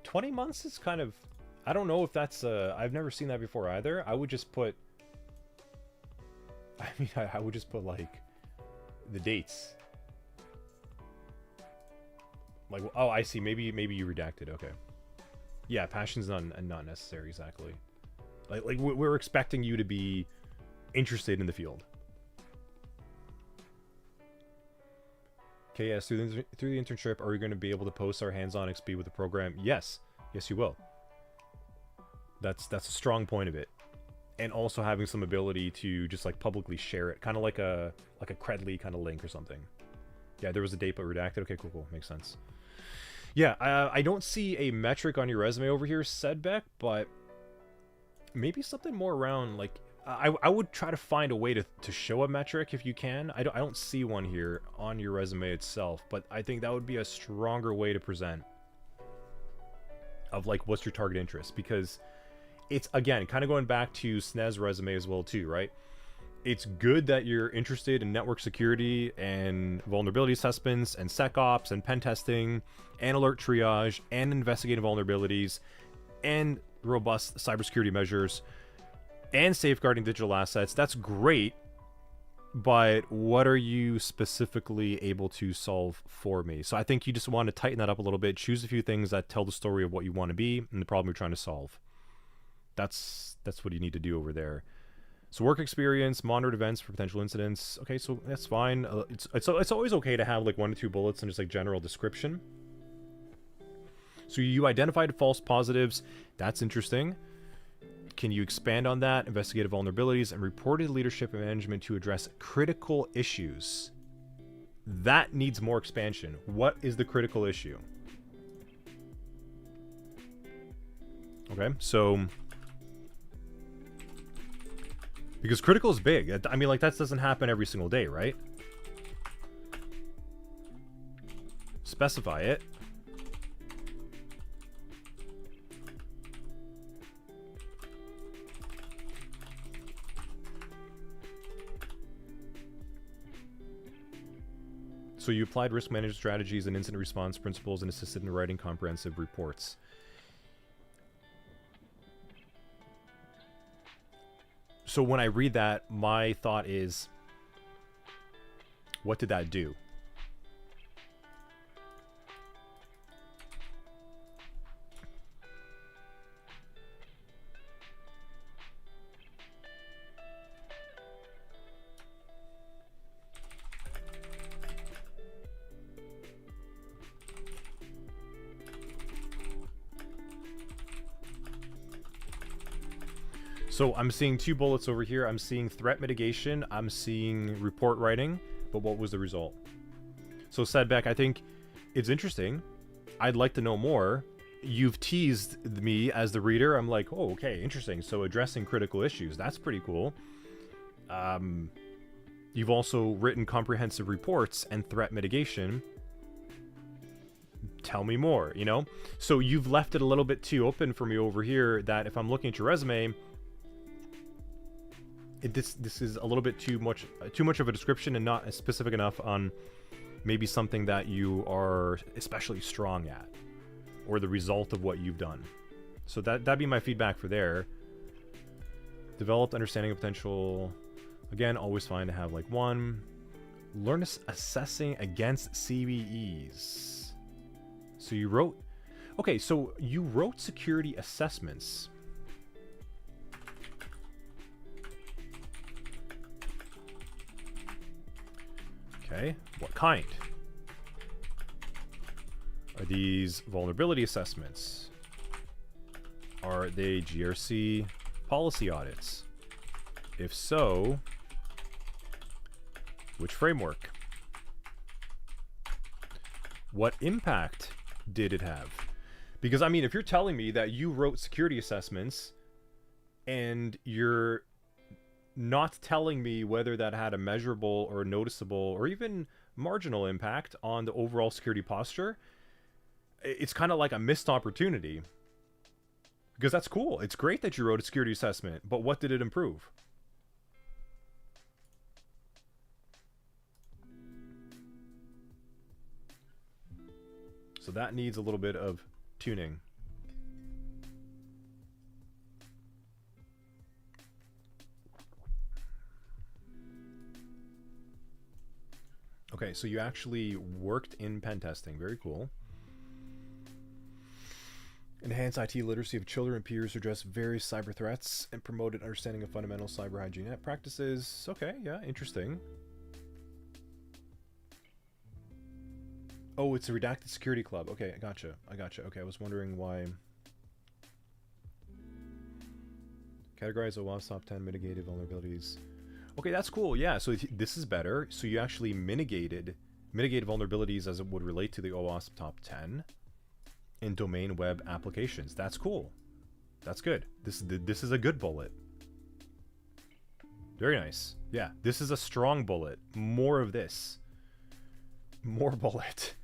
$20 months is kind of, I don't know if that's I've never seen that before either. I would just put, I would just put like the dates. Like, oh, I see. Maybe you redacted. Okay. Yeah, passion's not necessary exactly. Like we're expecting you to be interested in the field. Okay, yes, through the internship, are we going to be able to post our hands-on XP with the program? Yes. Yes, you will. That's a strong point of it. And also having some ability to just like publicly share it, kind of like a Credly kind of link or something. Yeah, there was a date but redacted. Okay, cool. Makes sense. Yeah, I don't see a metric on your resume over here, Sedbeck, but maybe something more around like, I would try to find a way to show a metric if you can. I don't see one here on your resume itself, but I think that would be a stronger way to present of like what's your target interest, because it's, again, kind of going back to SNES resume as well too, right? It's good that you're interested in network security and vulnerability assessments and SecOps and pen testing and alert triage and investigating vulnerabilities and robust cybersecurity measures and safeguarding digital assets. That's great, but what are you specifically able to solve for me? So I think you just want to tighten that up a little bit, choose a few things that tell the story of what you want to be and the problem you're trying to solve. That's what you need to do over there. So work experience, monitored events for potential incidents. Okay, so that's fine. It's always okay to have like 1 to 2 bullets and just like general description. So you identified false positives. That's interesting. Can you expand on that? Investigated vulnerabilities and reported leadership and management to address critical issues. That needs more expansion. What is the critical issue? Okay, so because critical is big. I mean, like, that doesn't happen every single day, right? Specify it. So you applied risk management strategies and incident response principles and assisted in writing comprehensive reports. So when I read that, my thought is, what did that do? So I'm seeing 2 bullets over here. I'm seeing threat mitigation. I'm seeing report writing. But what was the result? So Sedbeck, I think it's interesting. I'd like to know more. You've teased me as the reader. I'm like, oh, okay, interesting. So addressing critical issues. That's pretty cool. You've also written comprehensive reports and threat mitigation. Tell me more, you know? So you've left it a little bit too open for me over here that if I'm looking at your resume, this is a little bit too much of a description and not specific enough on maybe something that you are especially strong at or the result of what you've done. So that'd be my feedback for there. Developed understanding of potential. Again, always fine to have like 1. Learn assessing against CVEs. So you wrote... Okay, so you wrote security assessments. Okay, what kind? Are these vulnerability assessments? Are they GRC policy audits? If so, which framework? What impact did it have? Because, I mean, if you're telling me that you wrote security assessments and you're not telling me whether that had a measurable or noticeable or even marginal impact on the overall security posture, it's kind of like a missed opportunity. Because that's cool. It's great that you wrote a security assessment, but what did it improve? So that needs a little bit of tuning. Okay, so you actually worked in pen testing. Very cool. Enhance IT literacy of children and peers to address various cyber threats and promote an understanding of fundamental cyber hygiene practices. Okay, yeah, interesting. Oh, it's a redacted security club. Okay, I gotcha. Okay, I was wondering why. Categorize OWASP top 10 mitigated vulnerabilities. Okay, that's cool. Yeah, so this is better. So you actually mitigated vulnerabilities as it would relate to the OWASP top 10 in domain web applications. That's cool. That's good. This is a good bullet. Very nice. Yeah, this is a strong bullet. More of this. More bullet.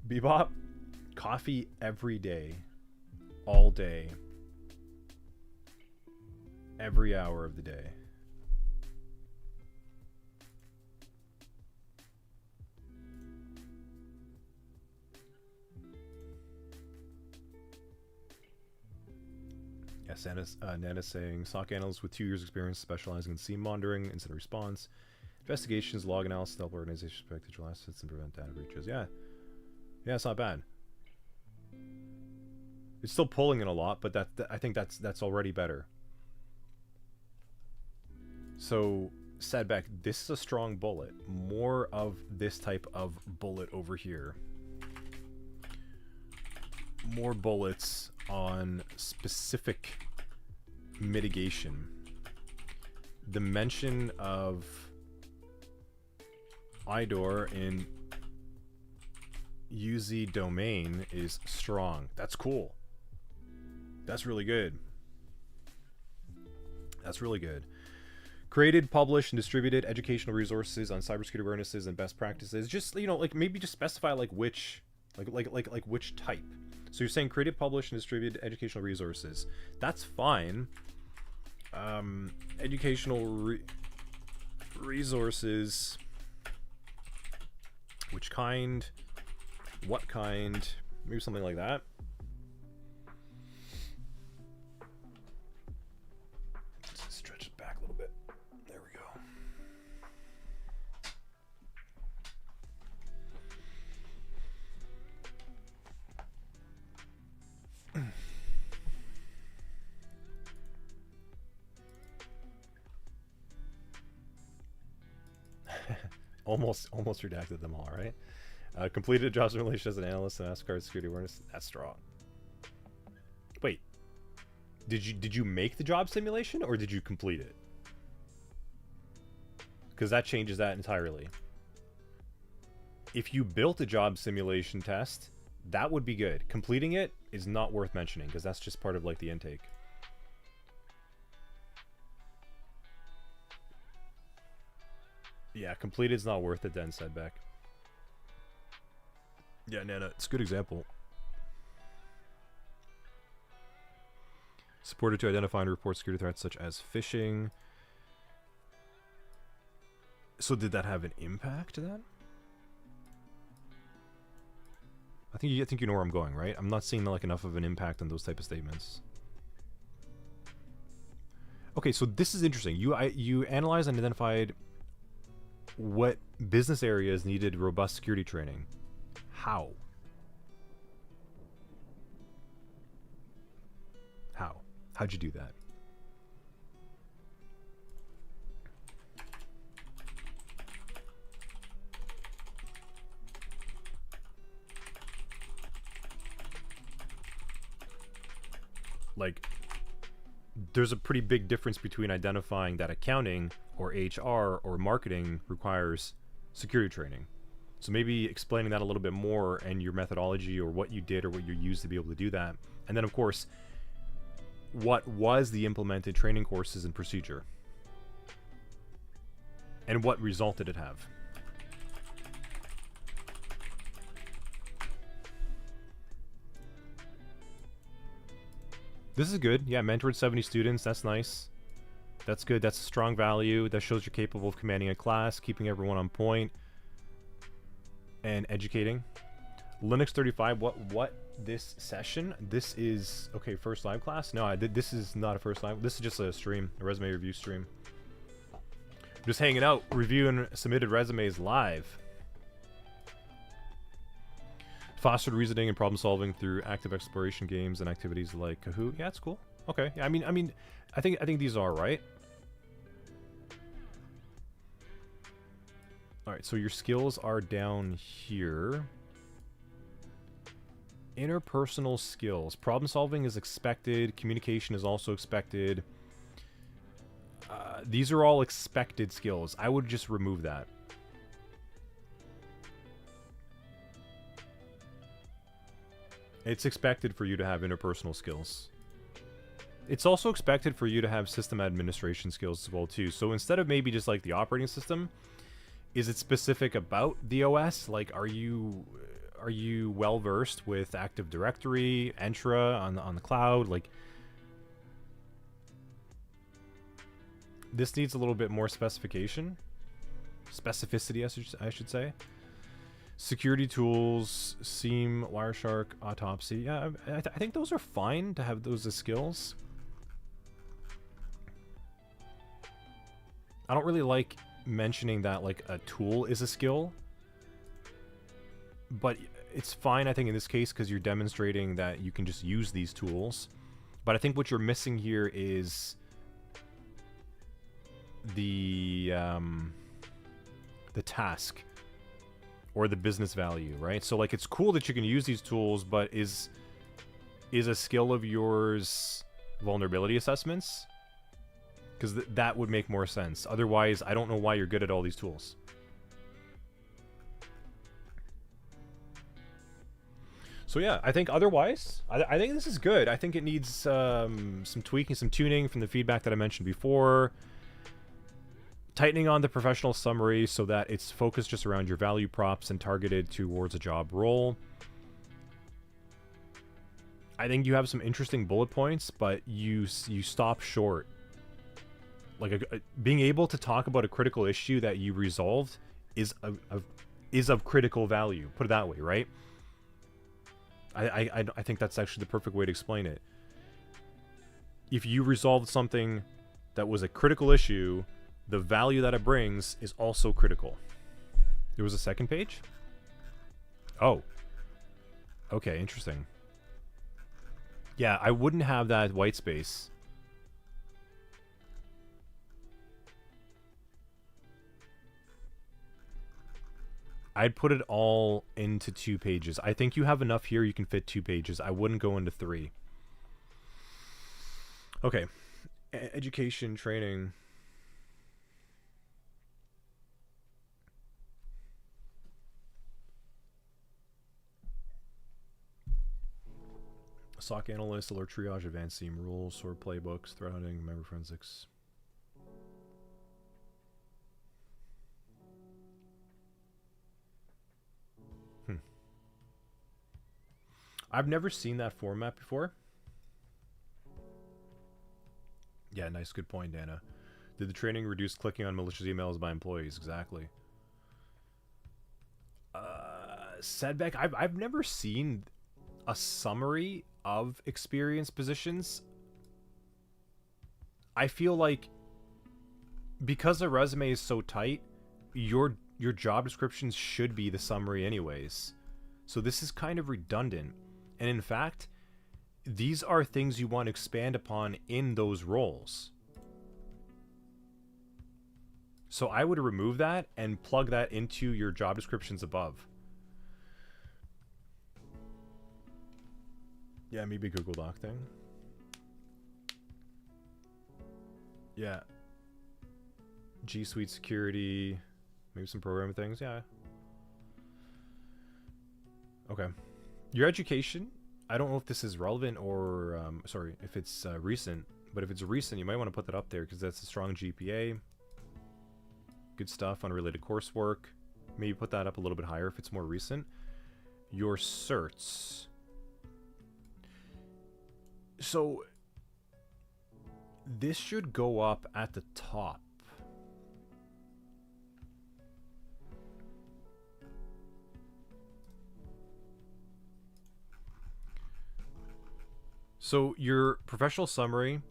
Bebop, coffee every day. All day. Every hour of the day. Yes, Nana's saying, SOC analyst with 2 years experience specializing in SIEM monitoring, incident response, investigations, log analysis, help organizations protect digital assets and prevent data breaches. Yeah. Yeah, it's not bad. It's still pulling in a lot, but I think that's already better. So, Sedbeck, this is a strong bullet. More of this type of bullet over here. More bullets on specific mitigation. The mention of IDOR in UZ domain is strong. That's cool. That's really good. That's really good. Created, published, and distributed educational resources on cybersecurity awarenesses and best practices. Just, you know, like maybe just specify like which, like which type. So you're saying created, published, and distributed educational resources. That's fine. Educational resources. Which kind? What kind? Maybe something like that. Let's stretch it back a little bit. There we go. almost redacted them all, right? Completed a job simulation as an analyst in ASCAR security awareness. That's strong. Wait, did you make the job simulation or did you complete it? Because that changes that entirely. If you built a job simulation test, that would be good. Completing it is not worth mentioning because that's just part of like the intake. Yeah, completed is not worth it then, said Beck. Yeah, Nana, it's a good example. Supported to identify and report security threats such as phishing. So did that have an impact then? I think you know where I'm going, right? I'm not seeing like enough of an impact on those type of statements. Okay, so this is interesting. You analyzed and identified what business areas needed robust security training. How? How'd you do that? Like, there's a pretty big difference between identifying that accounting or HR or marketing requires security training. So maybe explaining that a little bit more and your methodology or what you did or what you used to be able to do that. And then, of course, what was the implemented training courses and procedure? And what result did it have? This is good. Yeah, mentored 70 students. That's nice. That's good. That's a strong value. That shows you're capable of commanding a class, keeping everyone on point, and educating. Linux 35. What this session? This is okay. First live class? No, this is not a first live. This is just a stream, a resume review stream. Just hanging out, reviewing submitted resumes live. Fostered reasoning and problem solving through active exploration games and activities like Kahoot. Yeah, that's cool. Okay. Yeah, I mean, I think these are right. All right. So your skills are down here. Interpersonal skills. Problem solving is expected. Communication is also expected. These are all expected skills. I would just remove that. It's expected for you to have interpersonal skills. It's also expected for you to have system administration skills as well too. So instead of maybe just like the operating system, is it specific about the OS? Like, are you well versed with Active Directory, Entra on the cloud? Like, this needs a little bit more specificity, I should say. Security tools, Seam, Wireshark, Autopsy. Yeah, I think those are fine to have those as skills. I don't really like mentioning that like a tool is a skill, but it's fine I think in this case because you're demonstrating that you can just use these tools. But I think what you're missing here is the task or the business value, right? So like it's cool that you can use these tools, but is a skill of yours vulnerability assessments? Because that would make more sense. Otherwise, I don't know why you're good at all these tools. So yeah, I think otherwise, I think this is good. I think it needs some tweaking, some tuning from the feedback that I mentioned before. Tightening on the professional summary so that it's focused just around your value props and targeted towards a job role. I think you have some interesting bullet points, but you stop short. Like being able to talk about a critical issue that you resolved is of critical value. Put it that way, right? I think that's actually the perfect way to explain it. If you resolved something that was a critical issue, the value that it brings is also critical. There was a second page? Oh. Okay, interesting. Yeah, I wouldn't have that white space. I'd put it all into 2 pages. I think you have enough here you can fit 2 pages. I wouldn't go into 3. Okay. Education, training. SOC analyst, alert triage, advanced theme rules, sword playbooks, threat hunting, memory forensics. I've never seen that format before. Yeah, nice, good point, Dana. Did the training reduce clicking on malicious emails by employees? Exactly. Sedbeck, I've never seen a summary of experience positions. I feel like because a resume is so tight, your job descriptions should be the summary anyways. So this is kind of redundant. And in fact, these are things you want to expand upon in those roles. So I would remove that and plug that into your job descriptions above. Yeah, maybe a Google Doc thing. Yeah. G Suite security, maybe some programming things, yeah. Okay. Your education, I don't know if this is relevant or, sorry, if it's recent, but if it's recent, you might want to put that up there because that's a strong GPA. Good stuff, unrelated coursework. Maybe put that up a little bit higher if it's more recent. Your certs. So, this should go up at the top. So your professional summary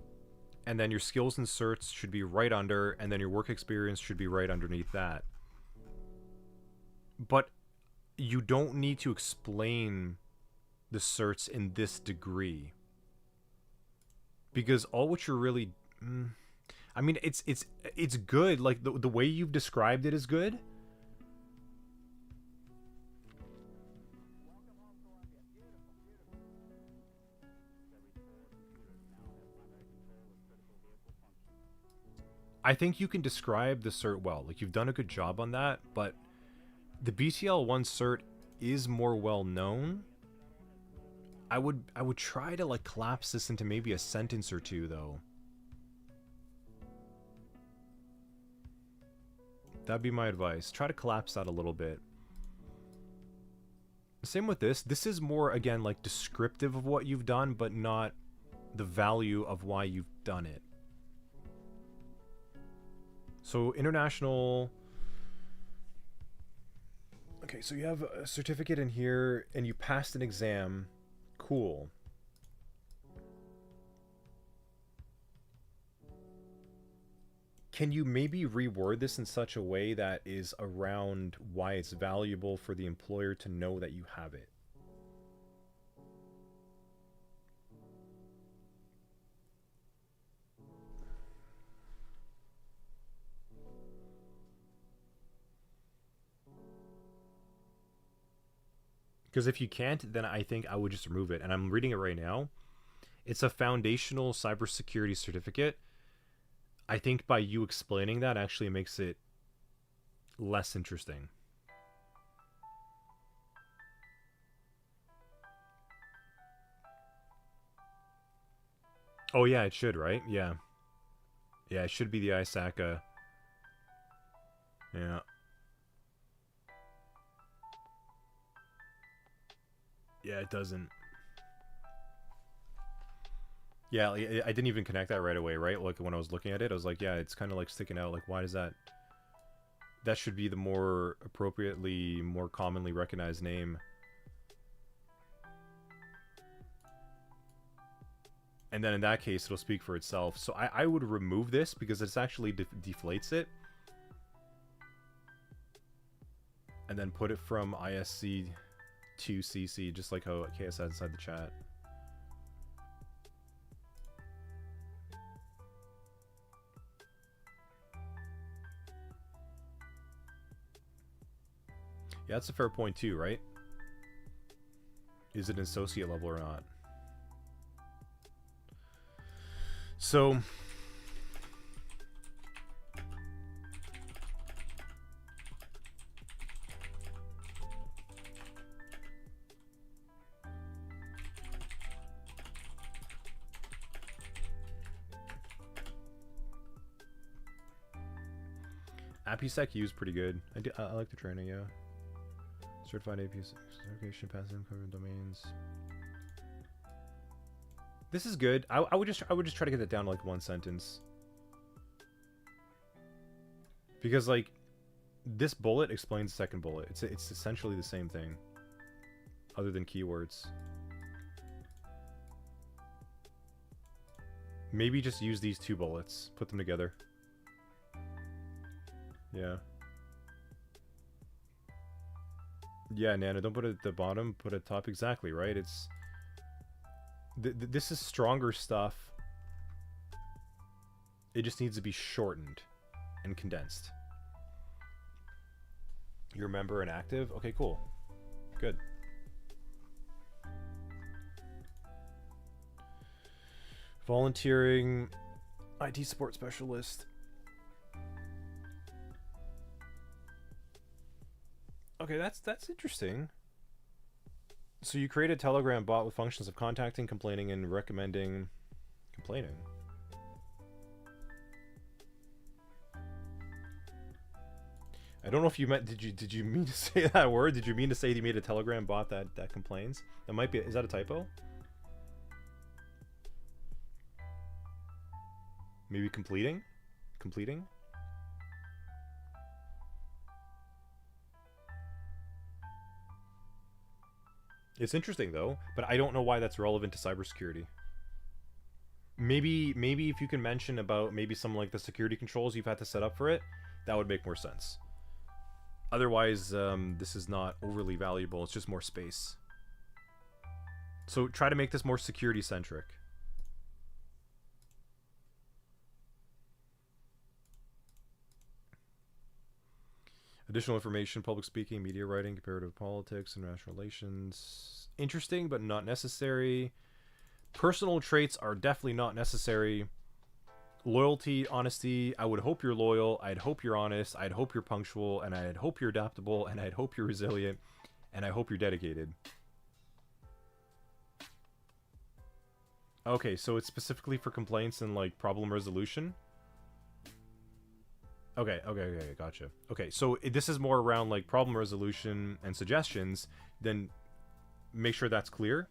and then your skills and certs should be right under, and then your work experience should be right underneath that. But you don't need to explain the certs in this degree. Because all what you're really... I mean, it's good. Like, the way you've described it is good. I think you can describe the cert well. Like, you've done a good job on that, but the BTL1 cert is more well known. I would try to, like, collapse this into maybe a sentence or two, though. That'd be my advice. Try to collapse that a little bit. Same with this. This is more, again, like, descriptive of what you've done, but not the value of why you've done it. So, international... Okay, so you have a certificate in here, and you passed an exam. Cool. Can you maybe reword this in such a way that is around why it's valuable for the employer to know that you have it? Because if you can't, then I think I would just remove it. And I'm reading it right now. It's a foundational cybersecurity certificate. I think by you explaining that actually makes it less interesting. Oh yeah, it should, right? Yeah. Yeah, it should be the ISACA. Yeah. Yeah, it doesn't. Yeah, I didn't even connect that right away, right? Like when I was looking at it, I was like, yeah, it's kind of like sticking out. Like, why does that? That should be the more appropriately, more commonly recognized name. And then in that case, it'll speak for itself. So I would remove this because it's actually deflates it. And then put it from ISC to CC, just like how KS had inside the chat. Yeah, that's a fair point too, right? Is it an associate level or not? So AppSec U is pretty good. I like the training, yeah. Certified APSec certification, passive covered domains. This is good. I would just try to get that down to like one sentence. Because like this bullet explains the second bullet. It's essentially the same thing. Other than keywords. Maybe just use these two bullets. Put them together. Yeah. Yeah, Nana, don't put it at the bottom, put it at the top. Exactly, right? It's... this is stronger stuff. It just needs to be shortened and condensed. You remember and active? Okay, cool. Good. Volunteering, IT support specialist. Okay, that's interesting. So you create a Telegram bot with functions of contacting, complaining, and recommending. Complaining. I don't know if you meant. Did you mean to say that word? Did you mean to say you made a Telegram bot that complains? That might be. Is that a typo? Maybe completing. Completing. It's interesting though, but I don't know why that's relevant to cybersecurity. Maybe if you can mention about maybe some like the security controls you've had to set up for it, that would make more sense. Otherwise, this is not overly valuable. It's just more space. So try to make this more security centric. Additional information, public speaking, media writing, comparative politics, international relations. Interesting, but not necessary. Personal traits are definitely not necessary. Loyalty, honesty. I would hope you're loyal. I'd hope you're honest. I'd hope you're punctual. And I'd hope you're adaptable. And I'd hope you're resilient. And I hope you're dedicated. Okay, so it's specifically for complaints and like problem resolution. Okay, gotcha. Okay, so this is more around like problem resolution and suggestions. Then make sure that's clear,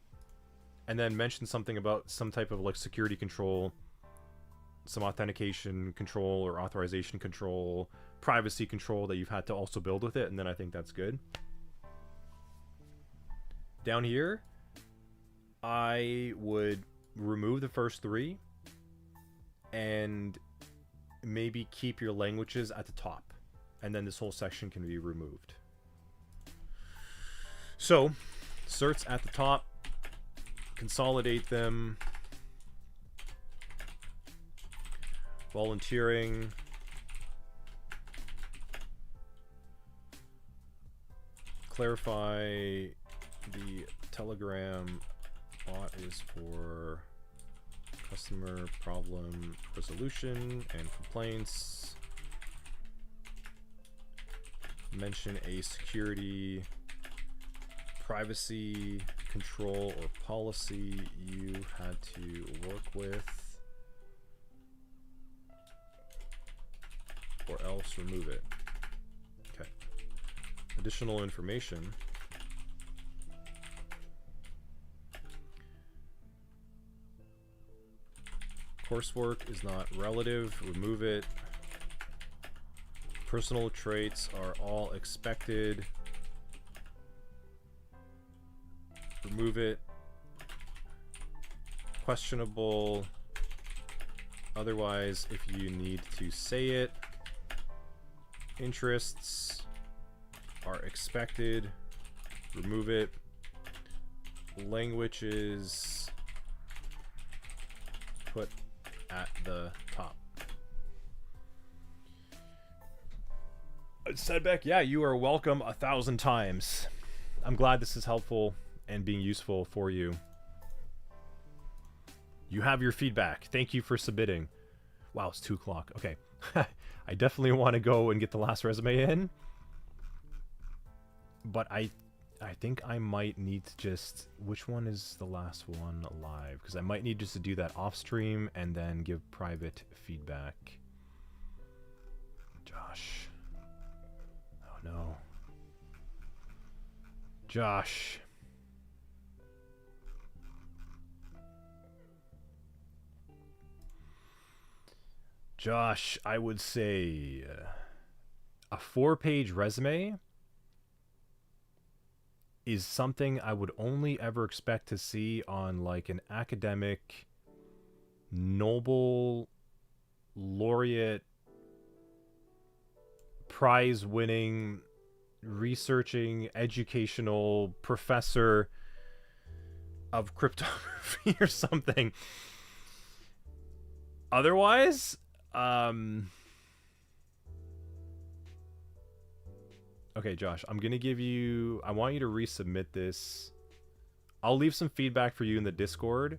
and then mention something about some type of like security control, some authentication control or authorization control, privacy control that you've had to also build with it, and then I think that's good. Down here, I would remove the first three and maybe keep your languages at the top, and then this whole section can be removed. So certs at the top, consolidate them. Volunteering, clarify the Telegram bot is for customer problem resolution and complaints. Mention a security, privacy, control, or policy you had to work with or else remove it. Okay. Additional information. Coursework is not relative. Remove it. Personal traits are all expected. Remove it. Questionable. Otherwise, if you need to say it. Interests are expected. Remove it. Languages put at the top. Sedbeck, yeah, you are welcome 1,000 times. I'm glad this is helpful and being useful for you. You have your feedback. Thank you for submitting. Wow, it's 2 o'clock. Okay. I definitely want to go and get the last resume in. But I think I might need to just... Which one is the last one live? Because I might need just to do that off stream and then give private feedback. Josh. Oh no. Josh. Josh, I would say a 4-page resume is something I would only ever expect to see on like an academic, Nobel laureate, prize-winning, researching, educational professor of cryptography or something. Otherwise, okay, Josh, I'm gonna give you... I want you to resubmit this. I'll leave some feedback for you in the Discord.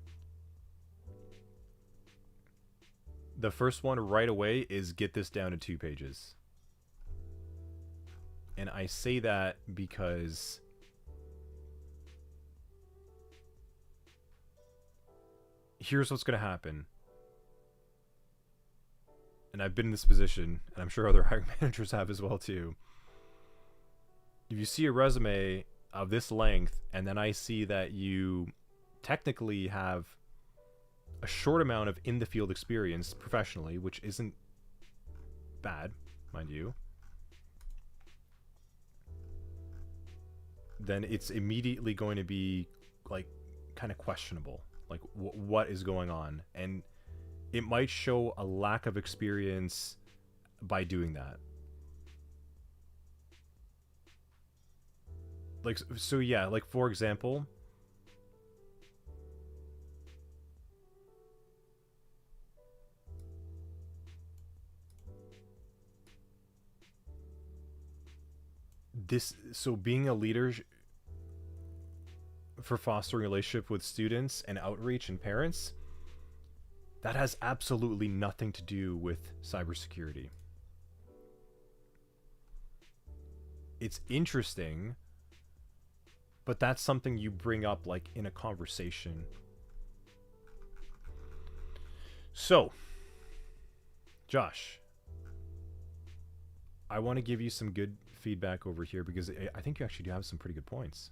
The first one right away is get this down to 2 pages. And I say that because... here's what's gonna happen. And I've been in this position, and I'm sure other hiring managers have as well too. If you see a resume of this length, and then I see that you technically have a short amount of in-the-field experience professionally, which isn't bad, mind you, then it's immediately going to be, like, kind of questionable. Like, what is going on? And it might show a lack of experience by doing that. Like, so yeah, like, for example, so being a leader for fostering a relationship with students and outreach and parents, that has absolutely nothing to do with cybersecurity. It's interesting, but that's something you bring up, like, in a conversation. So, Josh, I want to give you some good feedback over here because I think you actually do have some pretty good points.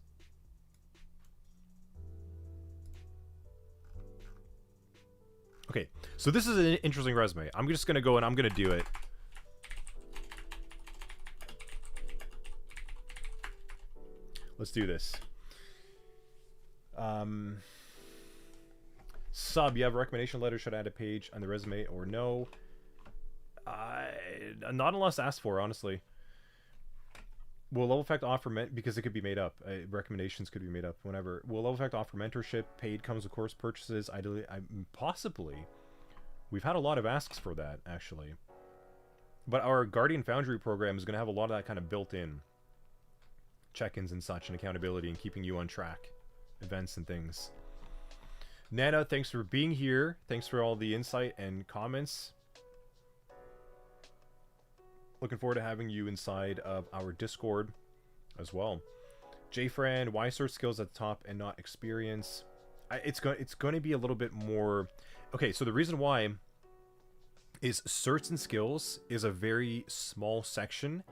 Okay, so this is an interesting resume. I'm just going to go and I'm going to do it. Let's do this. Sub, you have a recommendation letter. Should I add a page on the resume or no? Not unless asked for, honestly. Will level effect offer because it could be made up. Recommendations could be made up whenever. Will level effect offer mentorship? Paid comes with course purchases. Ideally, possibly. We've had a lot of asks for that, actually. But our Guardian Foundry program is going to have a lot of that kind of built in. Check-ins and such, and accountability, and keeping you on track. Events and things. Nana, thanks for being here. Thanks for all the insight and comments. Looking forward to having you inside of our Discord as well. JFran, why search skills at the top and not experience? It's going to be a little bit more... Okay, so the reason why is certs and skills is a very small section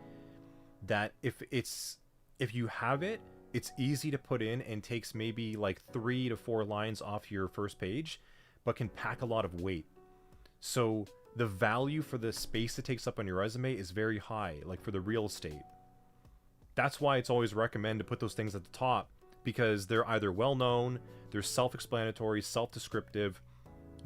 that if you have it, it's easy to put in and takes maybe like 3 to 4 lines off your first page, but can pack a lot of weight. So the value for the space it takes up on your resume is very high, like for the real estate. That's why it's always recommended to put those things at the top, because they're either well-known, they're self-explanatory, self-descriptive,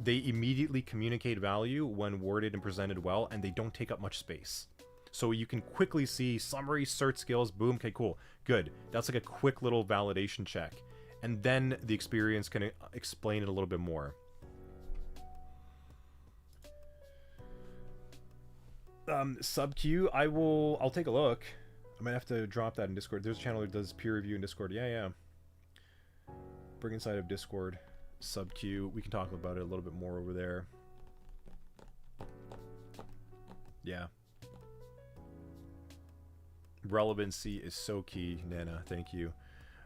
they immediately communicate value when worded and presented well, and they don't take up much space. So you can quickly see summary, cert skills, boom, okay, cool, good. That's like a quick little validation check. And then the experience can explain it a little bit more. Sub Q, I'll take a look. I might have to drop that in Discord. There's a channel that does peer review in Discord. Yeah. Bring inside of Discord. Sub Q. We can talk about it a little bit more over there. Yeah. Relevancy is so key, Nana. Thank you.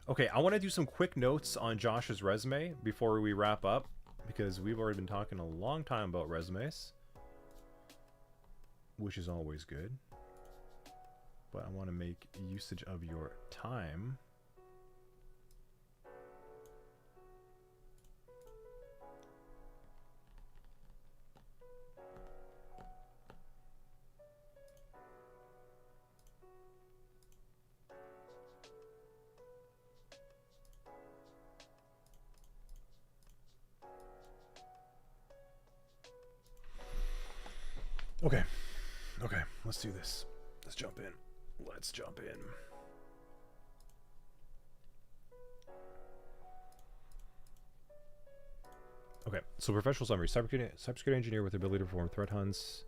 Okay, I want to do some quick notes on Josh's resume before we wrap up, because we've already been talking a long time about resumes, which is always good. But I want to make usage of your time. Okay, let's do this. Let's jump in. Okay, so professional summary. Cybersecurity engineer with the ability to perform threat hunts.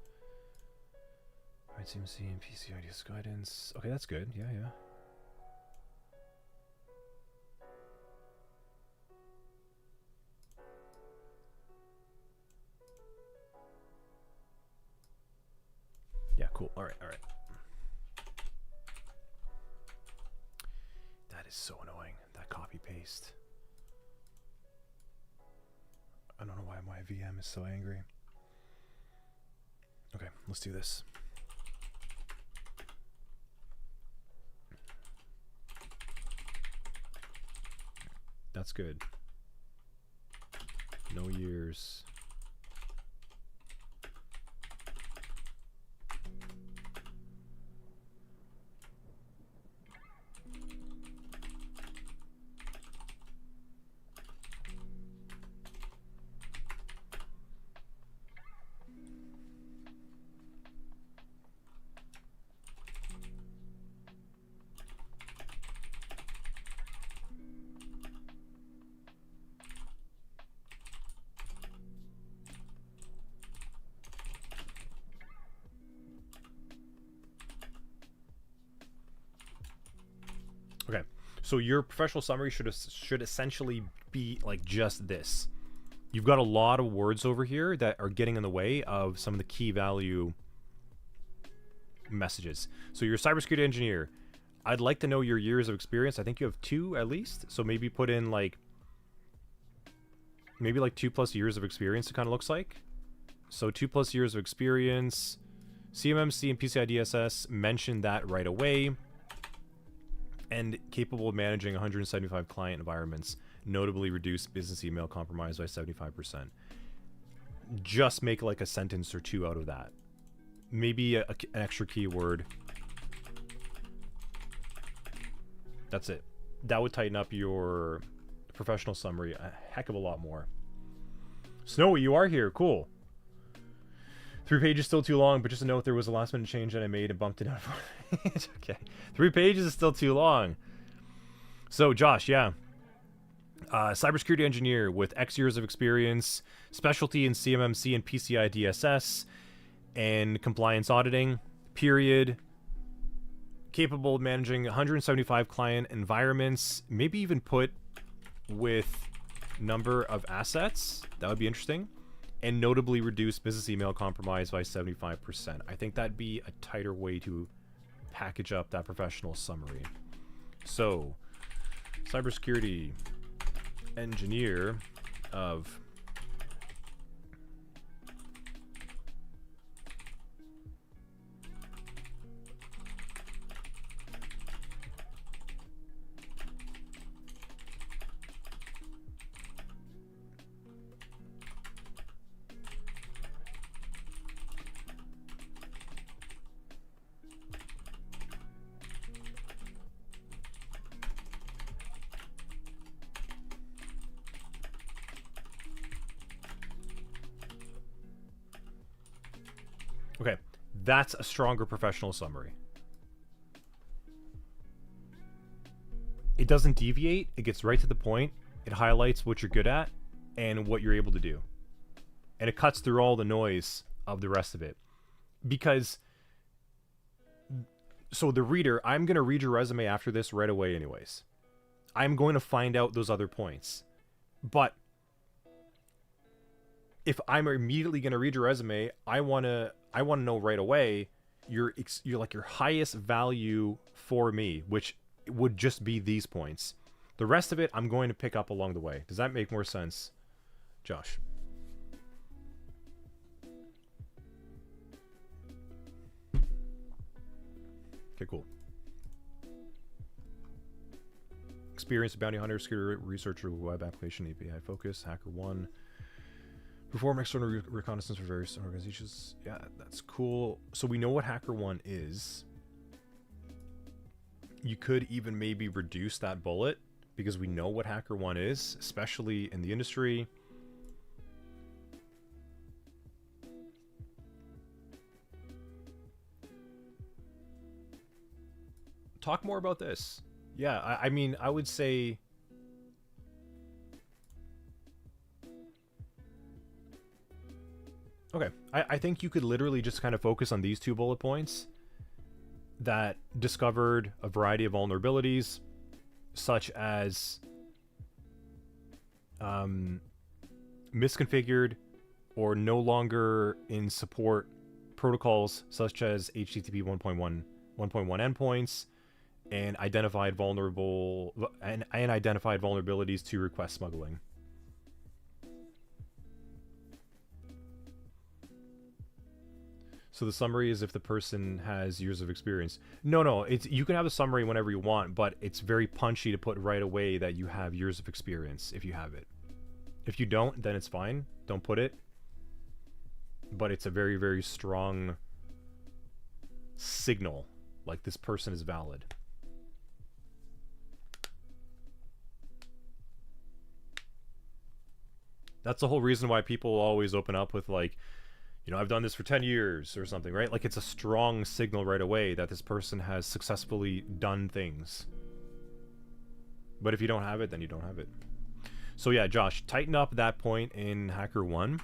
CMC and PCIDS guidance. Okay, that's good. Yeah. Yeah, cool. All right. That is so annoying, that copy paste. I don't know why my VM is so angry. Okay, let's do this. That's good. No years. Okay, so your professional summary should essentially be like just this. You've got a lot of words over here that are getting in the way of some of the key value messages. So you're a cybersecurity engineer. I'd like to know your years of experience. I think you have 2 at least. So maybe put in like 2+ years of experience, it kind of looks like. So 2+ years of experience. CMMC and PCI DSS, mention that right away. And capable of managing 175 client environments, notably reduce business email compromise by 75%. Just make like a sentence or 2 out of that. Maybe an extra keyword. That's it. That would tighten up your professional summary a heck of a lot more. Snowy, you are here. Cool. 3 pages still too long, but just a note, there was a last minute change that I made and bumped it out. It's okay. 3 pages is still too long. So Josh, yeah. Cybersecurity engineer with X years of experience, specialty in CMMC and PCI DSS, and compliance auditing, period. Capable of managing 175 client environments, maybe even put with number of assets. That would be interesting. And notably reduce business email compromise by 75%. I think that'd be a tighter way to package up that professional summary. So, cybersecurity engineer of Okay, that's a stronger professional summary. It doesn't deviate, it gets right to the point, it highlights what you're good at and what you're able to do. And it cuts through all the noise of the rest of it. Because, so the reader, I'm going to read your resume after this right away anyways. I'm going to find out those other points. But if I'm immediately going to read your resume, I want to know right away you're like your highest value for me, which would just be these points. The rest of it I'm going to pick up along the way. Does that make more sense, Josh? Okay, cool. Experienced bounty hunter, security researcher, web application, API focus, hacker one. Perform external reconnaissance for various organizations. Yeah, that's cool. So we know what hacker one is. You could even maybe reduce that bullet because we know what hacker one is, especially in the industry. Talk more about this. Yeah, I mean, I would say... Okay, I think you could literally just kind of focus on these 2 bullet points that discovered a variety of vulnerabilities, such as misconfigured or no longer in support protocols such as HTTP 1.1 endpoints, and identified identified vulnerabilities to request smuggling. So the summary is if the person has years of experience. No, it's, you can have a summary whenever you want, but it's very punchy to put right away that you have years of experience if you have it. If you don't, then it's fine. Don't put it. But it's a very, very strong signal, like this person is valid. That's the whole reason why people always open up with like, you know, I've done this for 10 years or something, right? Like it's a strong signal right away that this person has successfully done things. But if you don't have it, then you don't have it. So yeah, Josh, tighten up that point in Hacker 1.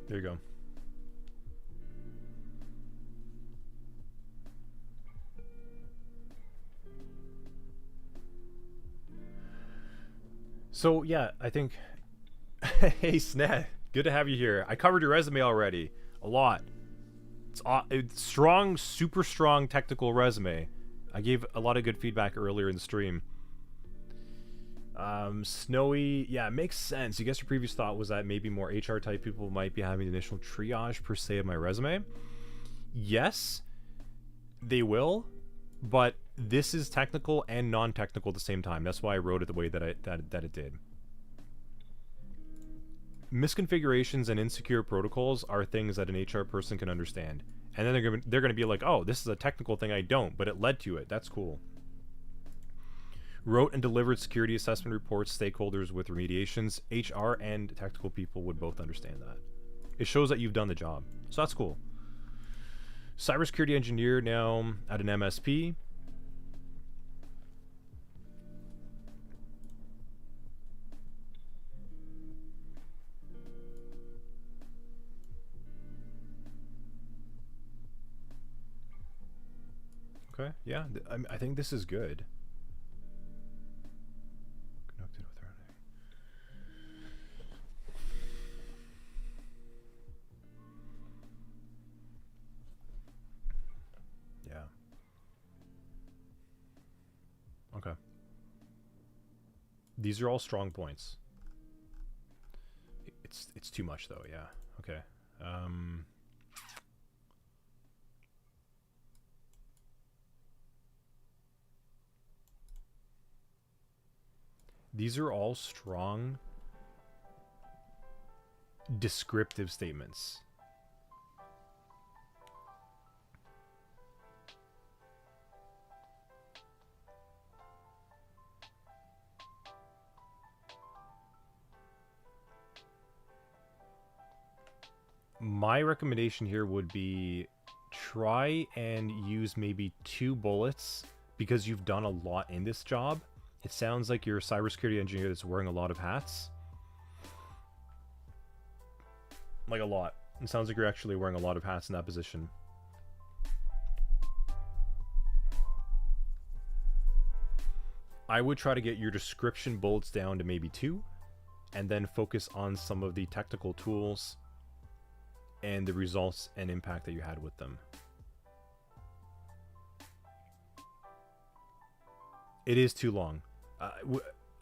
There you go. So yeah, I think... Hey Sned, good to have you here. I covered your resume already. A lot. It's strong, super strong technical resume. I gave a lot of good feedback earlier in the stream. Snowy, yeah, it makes sense. I guess your previous thought was that maybe more HR type people might be having the initial triage per se of my resume. Yes, they will, but this is technical and non-technical at the same time. That's why I wrote it the way that it did. Misconfigurations and insecure protocols are things that an HR person can understand, and then they're gonna be like, oh, this is a technical thing I don't, but it led to it. That's cool. Wrote and delivered security assessment reports, stakeholders with remediations. HR and technical people would both understand that. It shows that you've done the job. So that's cool. Cybersecurity engineer now at an MSP. Okay, yeah, I think this is good. Connected with Okay. These are all strong points. It's too much though, yeah. Okay. These are all strong descriptive statements. My recommendation here would be try and use maybe 2 bullets because you've done a lot in this job. It sounds like you're a cybersecurity engineer that's wearing a lot of hats. Like a lot. It sounds like you're actually wearing a lot of hats in that position. I would try to get your description bullets down to maybe 2, and then focus on some of the technical tools and the results and impact that you had with them. It is too long.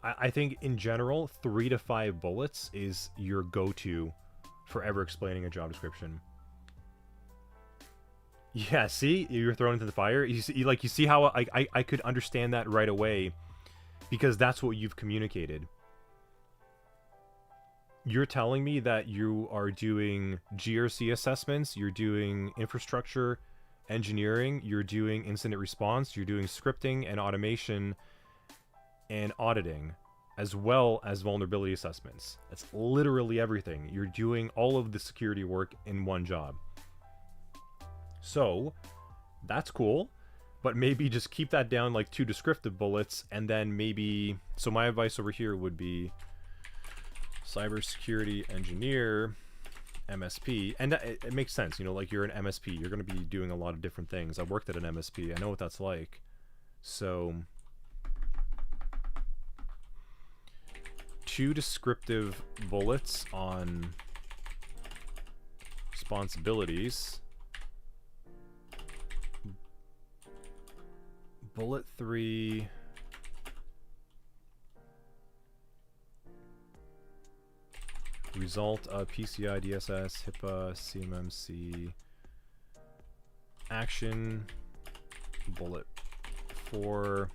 I think in general, 3 to 5 bullets is your go-to for ever explaining a job description. Yeah, see? You're thrown into the fire. You see how I could understand that right away because that's what you've communicated. You're telling me that you are doing GRC assessments, you're doing infrastructure engineering, you're doing incident response, you're doing scripting and automation and auditing, as well as vulnerability assessments. That's literally everything. You're doing all of the security work in one job. So, that's cool, but maybe just keep that down like 2 descriptive bullets, and then maybe... So my advice over here would be cybersecurity engineer, MSP, and it makes sense, you know, like you're an MSP, you're going to be doing a lot of different things. I worked at an MSP, I know what that's like. So 2 descriptive bullets on responsibilities. Bullet 3. Result of PCI DSS, HIPAA, CMMC. Action. Bullet 4.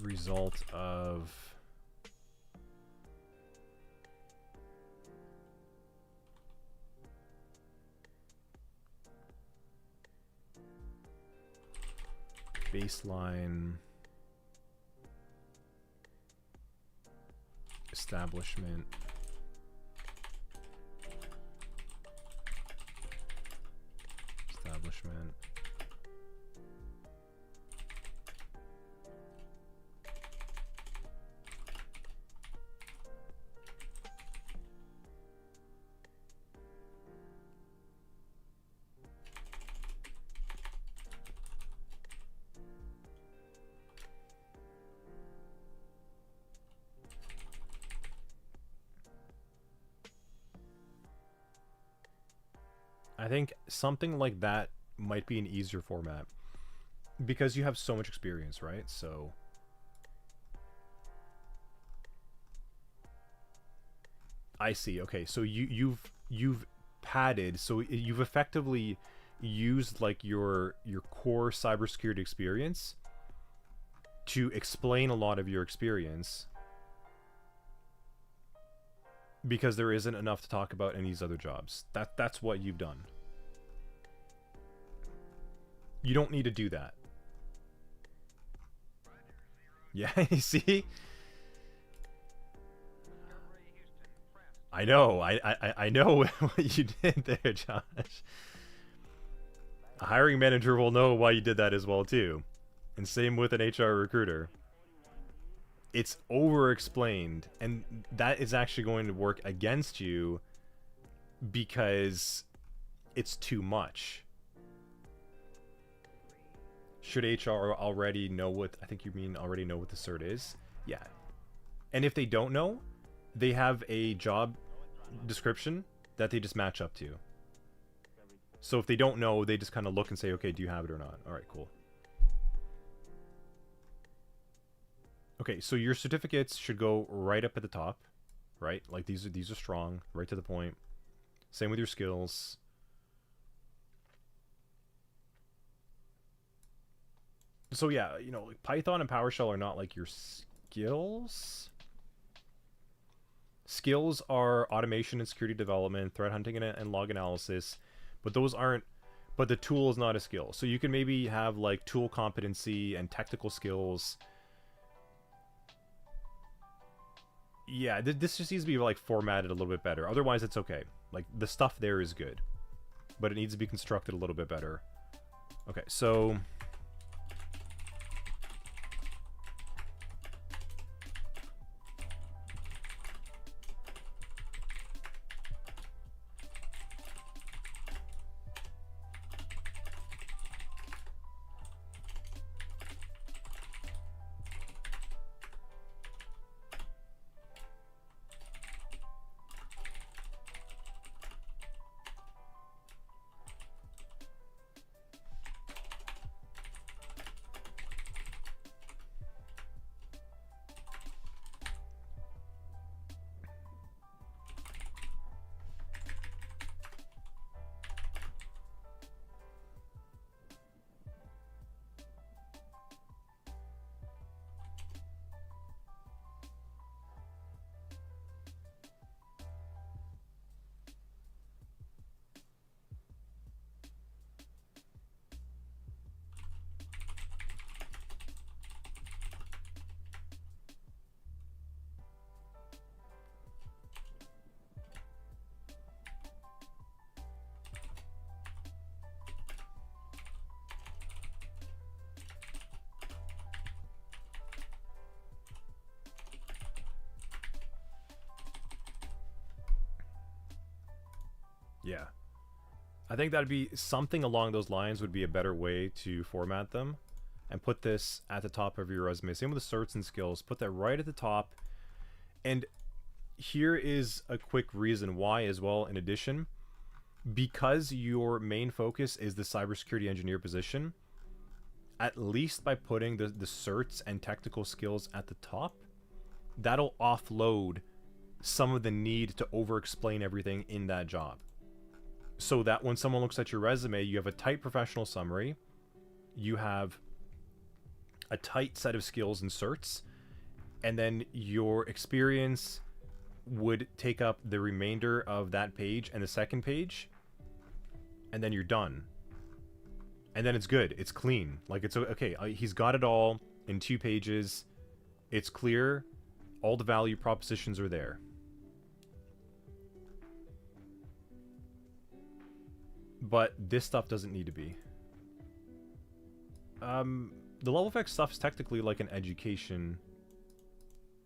Result of baseline establishment I think something like that might be an easier format because you have so much experience, right? So I see. Okay, so you've padded, so you've effectively used like your core cybersecurity experience to explain a lot of your experience because there isn't enough to talk about in these other jobs. That's what you've done. You don't need to do that. Yeah, you see? I know. I know what you did there, Josh. A hiring manager will know why you did that as well too. And same with an HR recruiter. It's over-explained, and that is actually going to work against you because it's too much. Should HR already know what... I think you mean already know what the cert is? Yeah. And if they don't know, they have a job description that they just match up to. So if they don't know, they just kind of look and say, okay, do you have it or not? Alright, cool. Okay, so your certificates should go right up at the top, right? Like these are strong, right to the point. Same with your skills. So yeah, you know, like Python and PowerShell are not like your skills. Skills are automation and security development, threat hunting and log analysis, but those aren't. But the tool is not a skill. So you can maybe have like tool competency and technical skills. Yeah, this just needs to be like formatted a little bit better. Otherwise, it's okay. Like the stuff there is good, but it needs to be constructed a little bit better. Okay, so yeah. I think that'd be something along those lines would be a better way to format them and put this at the top of your resume. Same with the certs and skills. Put that right at the top. And here is a quick reason why as well, in addition. Because your main focus is the cybersecurity engineer position, at least by putting the certs and technical skills at the top, that'll offload some of the need to over-explain everything in that job. So that when someone looks at your resume, you have a tight professional summary, you have a tight set of skills and certs, and then your experience would take up the remainder of that page and the second page, and then you're done. And then it's good. It's clean. Like, it's okay. He's got it all in 2 pages. It's clear. All the value propositions are there. But this stuff doesn't need to be. The level effect stuff's technically like an education.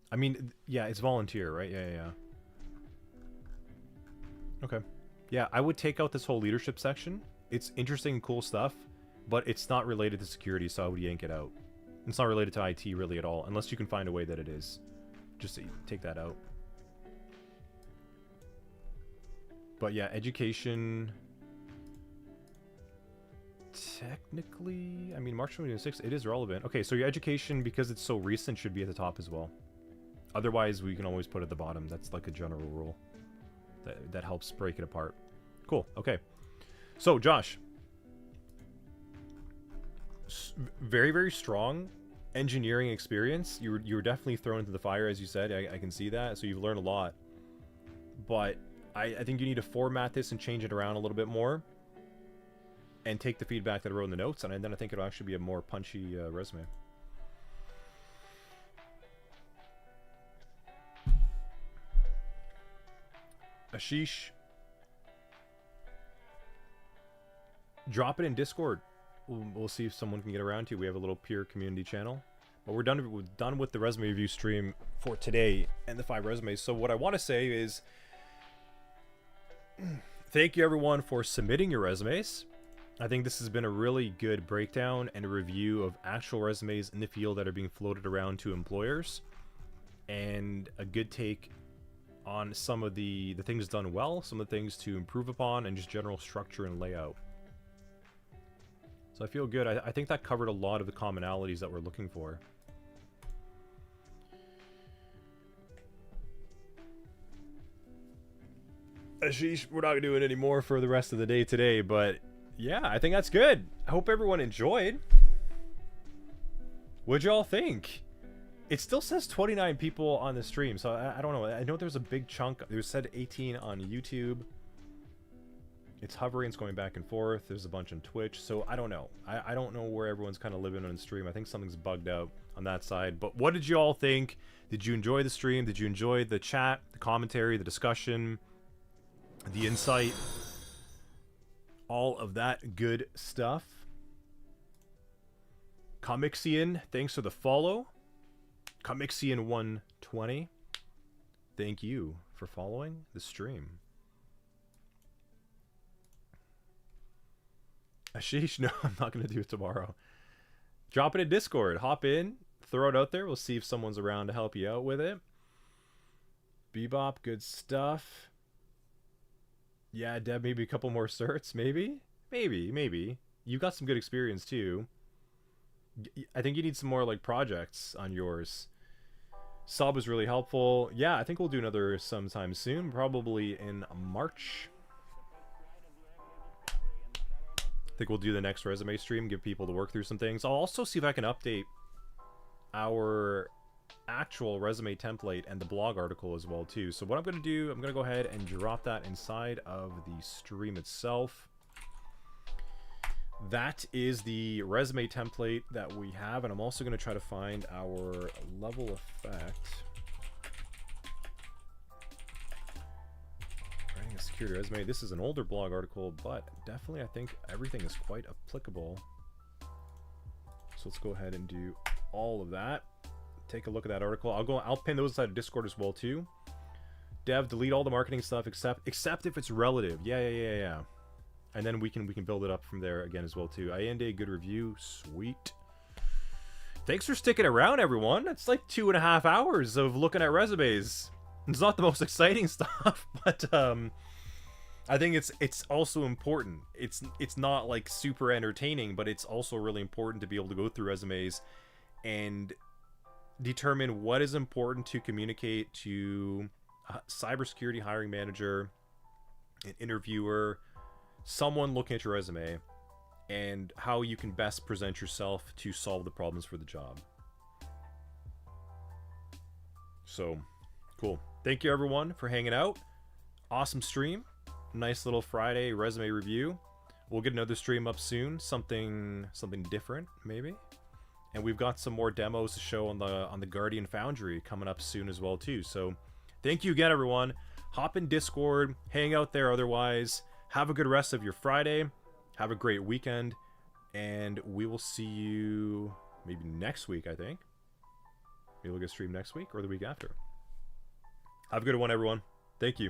I mean, yeah, it's volunteer, right? Yeah. Okay. Yeah, I would take out this whole leadership section. It's interesting and cool stuff, but it's not related to security, so I would yank it out. It's not related to IT really at all, unless you can find a way that it is. Just take that out. But yeah, education... Technically, I mean, March 2026, it is relevant. Okay, so your education, because it's so recent, should be at the top as well. Otherwise, we can always put it at the bottom. That's like a general rule. That helps break it apart. Cool, okay. So, Josh. Very, very strong engineering experience. You were definitely thrown into the fire, as you said. I can see that, so you've learned a lot. But I think you need to format this and change it around a little bit more. And take the feedback that I wrote in the notes, and then I think it'll actually be a more punchy resume. Ashish, drop it in Discord. We'll see if someone can get around to you. We have a little peer community channel. But we're done with the resume review stream for today and the 5 resumes. So what I want to say is thank you everyone for submitting your resumes. I think this has been a really good breakdown and a review of actual resumes in the field that are being floated around to employers, and a good take on some of the things done well, some of the things to improve upon, and just general structure and layout. So I feel good. I think that covered a lot of the commonalities that we're looking for. Ashish, we're not doing any more for the rest of the day today, but yeah, I think that's good. I hope everyone enjoyed. What'd y'all think? It still says 29 people on the stream, so I don't know. I know there's a big chunk. There said 18 on YouTube. It's hovering, it's going back and forth. There's a bunch on Twitch, so I don't know. I don't know where everyone's kind of living on the stream. I think something's bugged out on that side. But what did you all think? Did you enjoy the stream? Did you enjoy the chat, the commentary, the discussion, the insight? All of that good stuff. Comixian, thanks for the follow. Comixian120, thank you for following the stream. Ashish, no, I'm not going to do it tomorrow. Drop it in Discord. Hop in, throw it out there. We'll see if someone's around to help you out with it. Bebop, good stuff. Yeah, Deb, maybe a couple more certs, maybe? Maybe. You got some good experience, too. I think you need some more, like, projects on yours. Sub was really helpful. Yeah, I think we'll do another sometime soon. Probably in March. I think we'll do the next resume stream, give people to work through some things. I'll also see if I can update our actual resume template and the blog article as well too. So what I'm going to do, I'm going to go ahead and drop that inside of the stream itself. That is the resume template that we have, and I'm also going to try to find our level effect. Writing a security resume. This is an older blog article, but definitely I think everything is quite applicable. So let's go ahead and do all of that. Take a look at that article. I'll pin those inside of Discord as well too. Dev, delete all the marketing stuff except if it's relative. Yeah. And then we can build it up from there again as well too. Allende, good review. Sweet. Thanks for sticking around, everyone. It's like 2.5 hours of looking at resumes. It's not the most exciting stuff, but I think it's also important. It's not like super entertaining, but it's also really important to be able to go through resumes and determine what is important to communicate to a cybersecurity hiring manager, an interviewer, someone looking at your resume, and how you can best present yourself to solve the problems for the job. So, cool. Thank you everyone for hanging out. Awesome stream. Nice little Friday resume review. We'll get another stream up soon. Something different, maybe. And we've got some more demos to show on the Guardian Foundry coming up soon as well too. So, thank you again, everyone. Hop in Discord, hang out there otherwise. Have a good rest of your Friday. Have a great weekend. And we will see you maybe next week, I think. Maybe we'll get stream next week or the week after. Have a good one, everyone. Thank you.